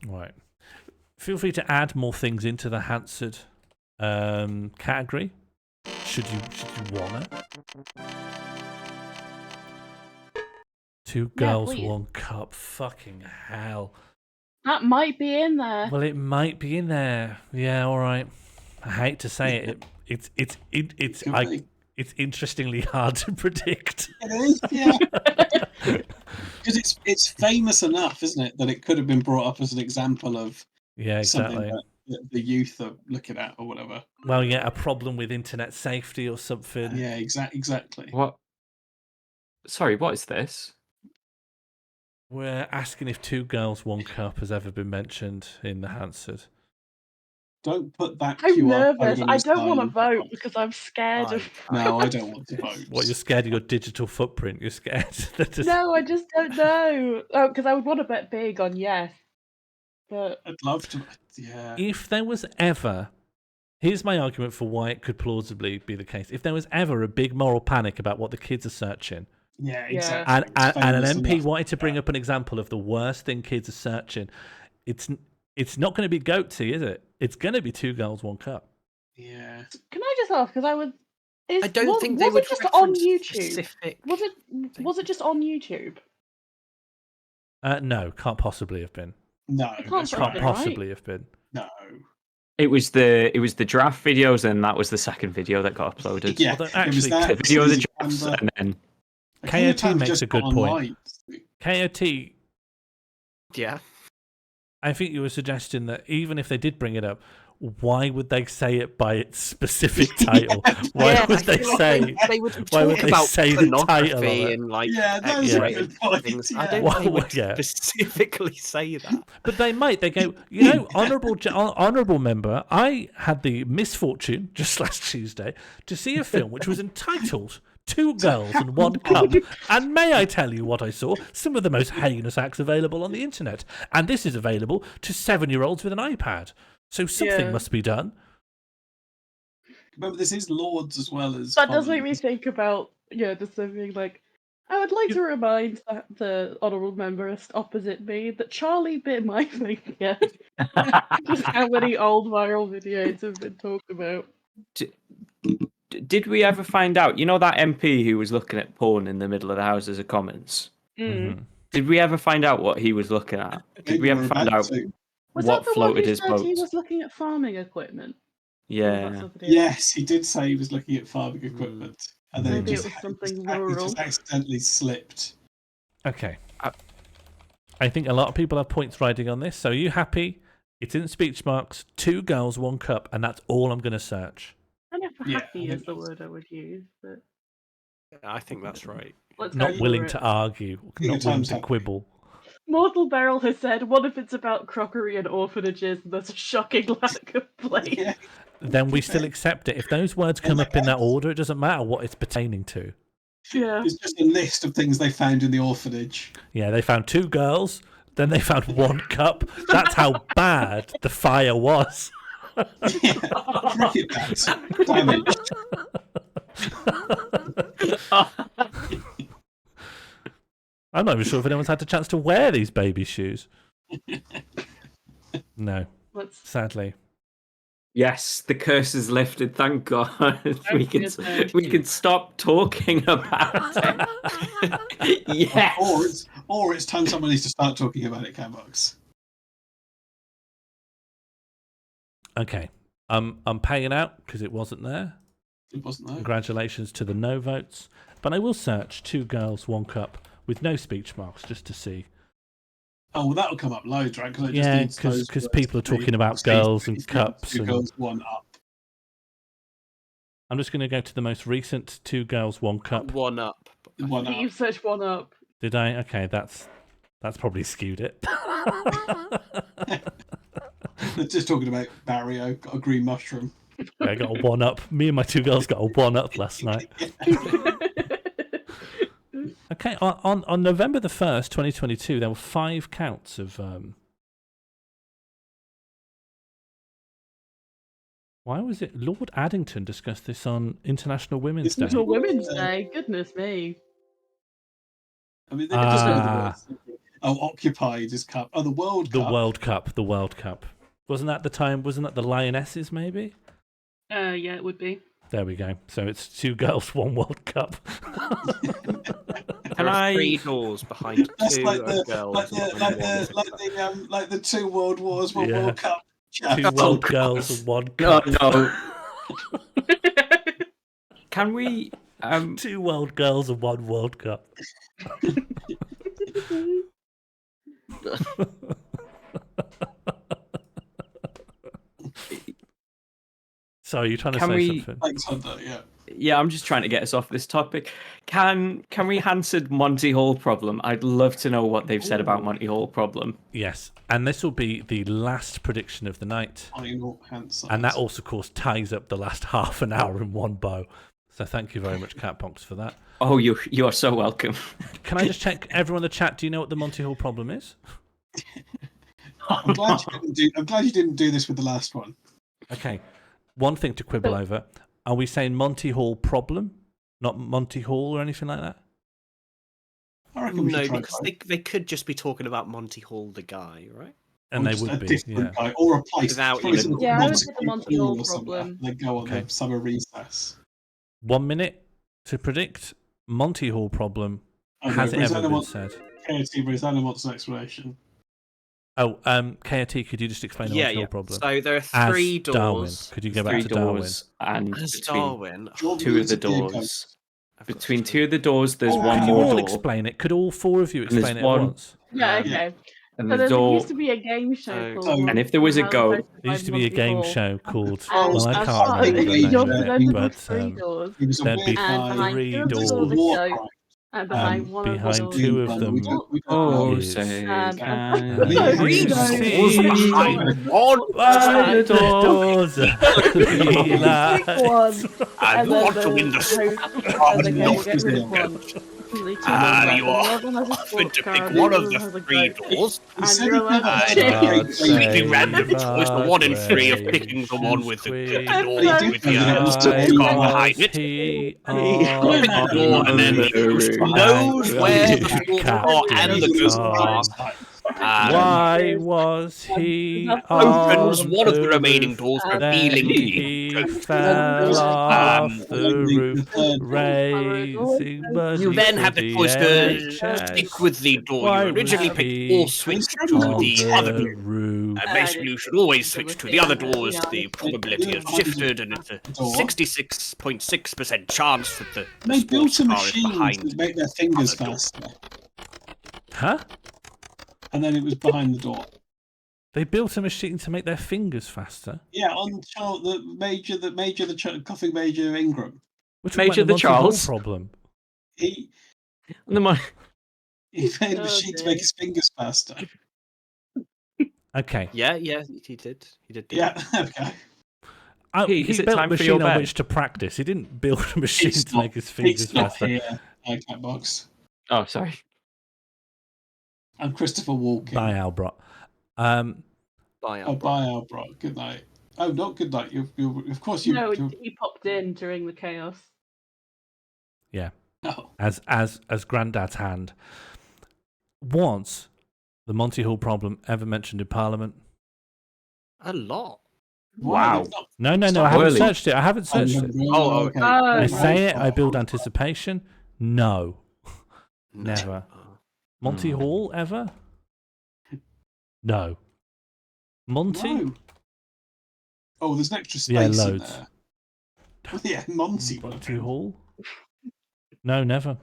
Right. Feel free to add more things into the Hansard category. Should you wanna? Two girls, one cup. Fucking hell. That might be in there. Well, it might be in there. Yeah, all right. I hate to say it. It's interestingly hard to predict. It is, yeah. Because it's famous enough, isn't it, that it could have been brought up as an example of exactly something that the youth are looking at or whatever. Well, yeah, a problem with internet safety or something. Yeah, exactly. What? Sorry, what is this? We're asking if two girls, one cup has ever been mentioned in the Hansard. Don't put that I'm QR nervous. code on I the don't want to sign. vote because I'm scared of. No, I don't want to vote. What, you're scared of your digital footprint? You're scared that No, I just don't know. Oh, because I would want to bet big on yes. But I'd love to. Yeah. If there was ever, here's my argument for why it could plausibly be the case. If there was ever a big moral panic about what the kids are searching, yeah, exactly. and an MP wanted to bring up an example of the worst thing kids are searching, it's not going to be goatsy, is it? It's going to be two girls, one cup. Yeah. Can I just ask? Because I would. I don't think they was would it just on reference YouTube? specific Was it just on YouTube? No, can't possibly have been. No, can't possibly have been. No. It was the draft videos, and that was the second video that got uploaded. Yeah, Although actually, the video of the drafts, and then KOT makes a good point. KOT. Yeah. I think you were suggesting that even if they did bring it up, why would they say it by its specific title? Why would they say? They would why would talk they about say the title of pornography it? and like that's a good point. things. Yeah. I don't think they would specifically say that. But they might. They go, you know, honourable member. I had the misfortune just last Tuesday to see a film which was entitled Two Girls and One Cup. And may I tell you what I saw? Some of the most heinous acts available on the internet. And this is available to 7-year-olds with an iPad. So something must be done. Remember, this is Lords as well as. That does make me think about just something like. I would like to remind the honourable member opposite me that Charlie bit my finger. Just how many old viral videos have been talked about. did we ever find out? You know that MP who was looking at porn in the middle of the Houses of Commons? Mm. Did we ever find out what he was looking at? Did we ever find out Was what that the one floated who his said boat? he was looking at farming equipment? Yeah. Yes, he did say he was looking at farming equipment, and then Maybe it it was something just rural. accidentally slipped. Okay. I think a lot of people have points riding on this. So are you happy? It's in speech marks, two girls, one cup, and that's all I'm going to search. I don't know if happy is the word I would use, but I think that's right. let's go Not for willing it. to argue, not willing to quibble. Mortal Beryl has said, what if it's about crockery and orphanages and there's a shocking lack of place? Then we still accept it. If those words come up in that order, it doesn't matter what it's pertaining to. Yeah. It's just a list of things they found in the orphanage. Yeah, they found two girls, then they found one cup. That's how bad the fire was. Cricket bats. Damage. I'm not even sure if anyone's had the chance to wear these baby shoes. No, sadly. Yes, the curse is lifted. Thank God. we can stop talking about it. Yes. Or it's time someone needs to start talking about it, Cambox. Okay, I'm paying out because it wasn't there. It wasn't there. Congratulations to the no votes. But I will search two girls, one cup with no speech marks just to see. Oh, well, that'll come up loads, right? Yeah, because people are talking about girls and cups. Two And... girls, one up. I'm just going to go to the most recent two girls, one cup. One up. One up. You've searched one up. Did I? Okay, that's probably skewed it. They're just talking about Barrio, got a green mushroom. I got a one up. Me and my two girls got a one up last night. Okay, on November the 1st, 2022, there were 5 counts of... Why was it... Lord Addington discussed this on International Women's Day. International Women's Day, goodness me. I mean, they could just go to the words. Oh, occupied is cup. Oh, the World Cup. The World Cup. Wasn't that the time? Wasn't that the Lionesses, maybe? Yeah, it would be. There we go. So it's 2 girls, 1 World Cup. There are 3 doors behind That's 2 like the girls. like the 2 World Wars, 1 Yeah. World Cup. 2 world girls and 1 cup. No. Can we 2 world girls and 1 World Cup. Sorry, you're trying to say something. Thanks, Hunter, yeah. Yeah, I'm just trying to get us off this topic. Can we answer Monty Hall problem? I'd love to know what they've said about Monty Hall problem. Yes, and this will be the last prediction of the night. Final answer. And that also, of course, ties up the last half an hour in one bow. So thank you very much, Catbox, for that. Oh, you are so welcome. Can I just check, everyone in the chat, do you know what the Monty Hall problem is? I'm glad you didn't do this with the last one. Okay, one thing to quibble over. Are we saying Monty Hall problem, not Monty Hall or anything like that? I reckon we should try because they could just be talking about Monty Hall, the guy, right? And Or they just would a be, different yeah. guy, or a place. Without Probably even- some Yeah, I would Monty say the Monty Hall Hall or somewhere. problem. They go on Okay. the summer recess. 1 minute to predict. Monty Hall problem. Okay, Has it ever Rosanna been wants- said? KOT, Rosanna wants an explanation. Oh, KOT, could you just explain the Monty Hall problem? So there are As 3 doors. Darwin. Could you go back 3 to Darwin? doors and As between Darwin. 2 of the doors. Between 2 of the doors, there's one Could you more all door. explain it? Could all 4 of you And there's explain it one- at once? Yeah, okay. And So the there door. used to be a game show called. And if there was a How go, Hosted There by used to be a Monty game Hall. show called, And well, I as can't part of remember it, the you're name of presented it, with but 3 doors. He was a there'd weird be And guy. behind 3 2 of the doors. doors War are crime. ghosts. And behind one of the Behind doors 2 of We them got oh, is... say and can we you see behind all the doors Pick one. I And then want to win the and then we'll get rid of one. Completely two doors you left. are One of them has a offered sports to car, pick the one other of one has the a 3 goat. doors. And you're allowed to God Completely save random choice, the 1 in 3 of our picking the one with the Queen. door with the Why sports car behind was it. he Pick the door and then the ghost knows where the sports car and the ghost are. Why was he Opens on one of the the remaining roof? doors, Then revealing the he ghost. fell off Um, the roof, raising money You then for have the choice to NHS. stick with the door Why you originally was picked he or switch to on the other the door. roof? Basically, you should always switch to the other doors. The probability has shifted, and it's a 66.6% chance that the They built sports a car is machine behind. to make their fingers faster. Huh? And then it was behind the door. They built a machine to make their fingers faster. Yeah, on coughing Major Ingram. Which Major the Monty Hall Charles. problem. He The mon- he made a machine to make his fingers faster. Okay. Yeah, he did. He did. Yeah, okay. He is it built a time for machine your on bet? which to practice. He didn't build a machine It's to make his fingers not faster. here, Catbox. Oh, sorry. I'm Christopher Walken. Bye, Albert. Bye, Albert. Good night. Oh, not good night. You of course you. No, he popped in during the chaos. Yeah. Oh. As Grandad's hand. Was the Monty Hall problem ever mentioned in Parliament? A lot. Wow. No. I haven't searched it. I haven't searched it. Oh, okay. I say it. I build anticipation. No. Never. Monty Hall ever? No. Monty? No. Oh, there's an extra space Yeah, in loads. there. Oh, yeah, Monty. Monty Hall? No, never.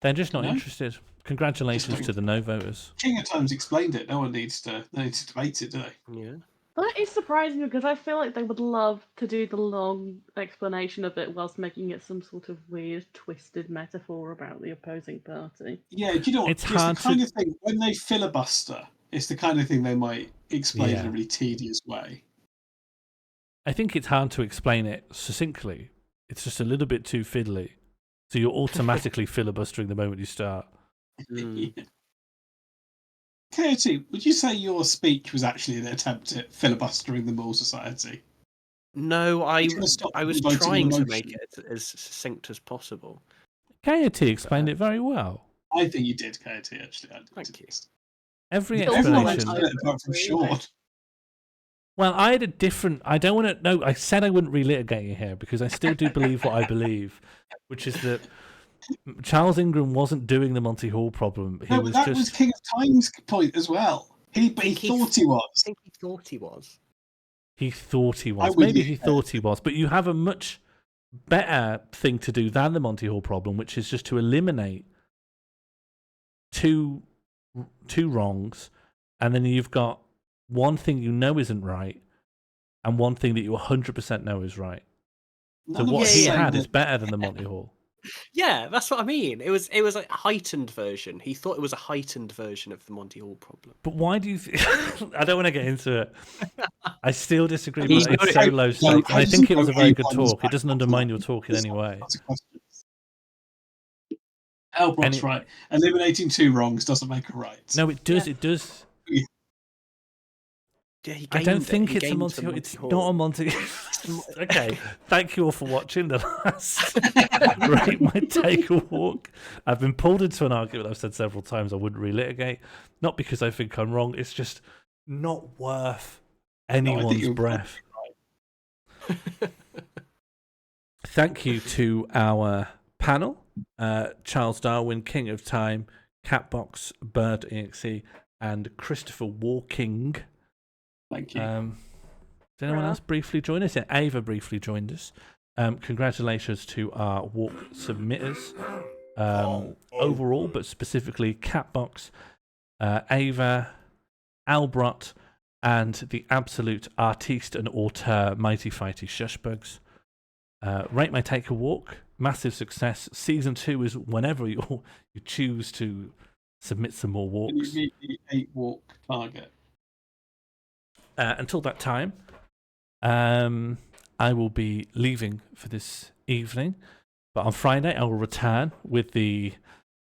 They're just not No? interested. Congratulations to the no voters. King of Times explained it. No one needs to debate it, do they? Yeah. That is surprising because I feel like they would love to do the long explanation of it whilst making it some sort of weird, twisted metaphor about the opposing party. Yeah, do you know what? It's It's hard the kind of thing, when they filibuster, it's the kind of thing they might explain in Yeah. a really tedious way. I think it's hard to explain it succinctly. It's just a little bit too fiddly. So you're automatically filibustering the moment you start. Katie, would you say your speech was actually an attempt at filibustering the Mall Society? No, I You're trying to stop was voting trying to emotion. make it as succinct as possible. KOT explained it very well. I think you did, Katie, actually. Thank you. Every Everyone explanation. explained it apart from Sean. Well, I had a different. I don't want to. No, I said I wouldn't relitigate it here because I still do believe what I believe, which is that Charles Ingram wasn't doing the Monty Hall problem. He was that just. was King of Time's point as well. He thought he was. I think he thought he was. He thought he was. Maybe he thought he was. But you have a much better thing to do than the Monty Hall problem, which is just to eliminate two wrongs, and then you've got one thing you know isn't right, and one thing that you 100% know is right. So what he had is better than the Monty Hall. Yeah, that's what I mean. It was a heightened version. He thought it was a heightened version of the Monty Hall problem. But why do you? I don't want to get into it. I still disagree. But it's so low stakes. I think it was a very good talk. It doesn't undermine your talk in any way. Albrott's right. Eliminating two wrongs doesn't make a right. No, it does. It does. Yeah, I don't think it's a Monty Hall. It's not a Monty. Okay, thank you all for watching the last Rate My Take a Walk. I've been pulled into an argument I've said several times I wouldn't relitigate. Not because I think I'm wrong. It's just not worth anyone's breath. Thank you to our panel, Charles Darwin, King of Time, Catbox, Bird EXE, and Christopher Walking. Thank you. Did anyone else briefly join us? Yeah, Ava briefly joined us. Congratulations to our walk submitters overall, but specifically Catbox, Ava, Albrot, and the absolute artiste and auteur Mighty Fighty Shushbugs. Rate My Take a Walk, massive success. Season 2 is whenever you choose to submit some more walks. You meet the 8-walk target. Until that time, I will be leaving for this evening. But on Friday, I will return with the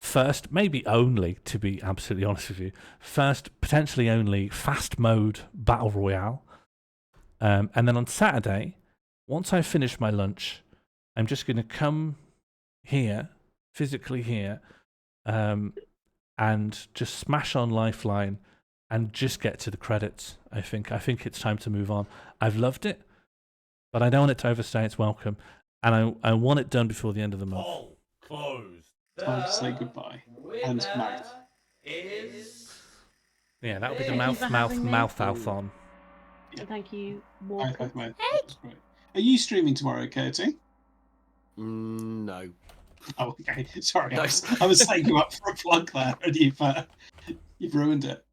first, maybe only, to be absolutely honest with you, first, potentially only, fast mode Battle Royale. And then on Saturday, once I finish my lunch, I'm just going to come here, physically here, and just smash on Lifeline and just get to the credits. I think it's time to move on. I've loved it, but I don't want it to overstay its welcome, and I want it done before the end of the month. Closed. Time to say goodbye. And mouth. Yeah, that would be the mouth on. And thank you, Walker. Are you streaming tomorrow, Katie? No. Oh, okay. Sorry, I was setting you up for a plug there, and you've ruined it.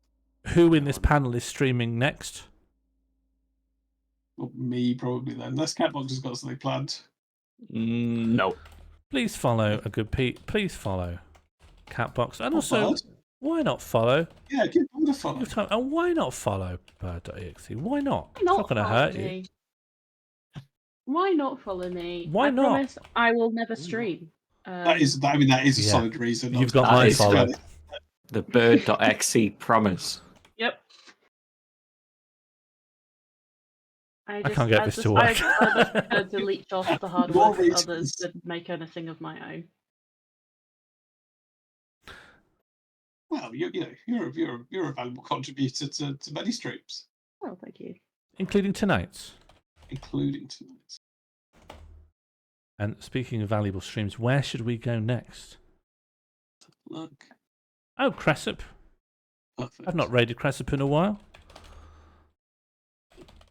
Who in this panel is streaming next? Well, me, probably, then. Unless Catbox has got something planned. No. Please follow A Good Pete. Please follow Catbox. And also, why not follow? Yeah, give them a follow. And why not follow Bird.exe? Why not? It's not going to hurt you. Why not follow me? Why not? I promise I will never stream. That is a solid reason. You've got my follow. The Bird.exe promise. Yep. I can't get this to work. I'm just going to delete off the hard work of others and make anything of my own. Well, you're a valuable contributor to many streams. Oh, thank you. Including tonight's. And speaking of valuable streams, where should we go next? Look. Oh, Cressip. Perfect. I've not raided Cressip in a while.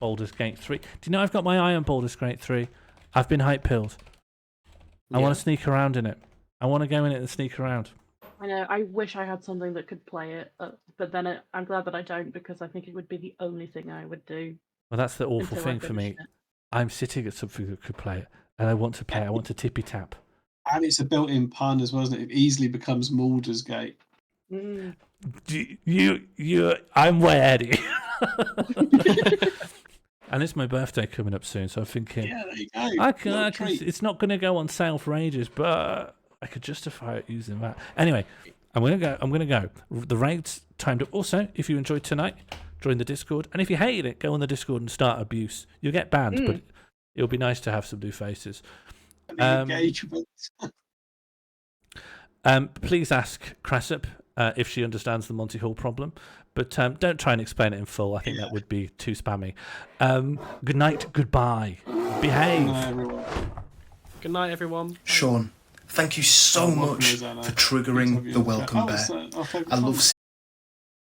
Baldur's Gate 3. Do you know I've got my eye on Baldur's Gate 3? I've been hype-pilled. I want to sneak around in it. I want to go in it and sneak around. I know, I wish I had something that could play it, but then I'm glad that I don't, because I think it would be the only thing I would do. Well, that's the awful thing for me. I'm sitting at something that could play it, and I want to play it. I want to tippy-tap. And it's a built-in pun as well, isn't it? It easily becomes Baldur's Gate. Mm. I'm way ahead. And it's my birthday coming up soon, so I'm thinking, yeah, there you go. It's not going to go on sale for ages, but I could justify it using that. Anyway, I'm going to go. The raid's timed up. Also, if you enjoyed tonight, join the Discord. And if you hated it, go on the Discord and start abuse. You'll get banned, but it'll be nice to have some new faces. Engagement. Please ask Cressip if she understands the Monty Hall problem. But don't try and explain it in full. I think that would be too spammy. Good night, goodbye. Behave. Good night, everyone. Sean, thank you so much for triggering the welcome bear. I love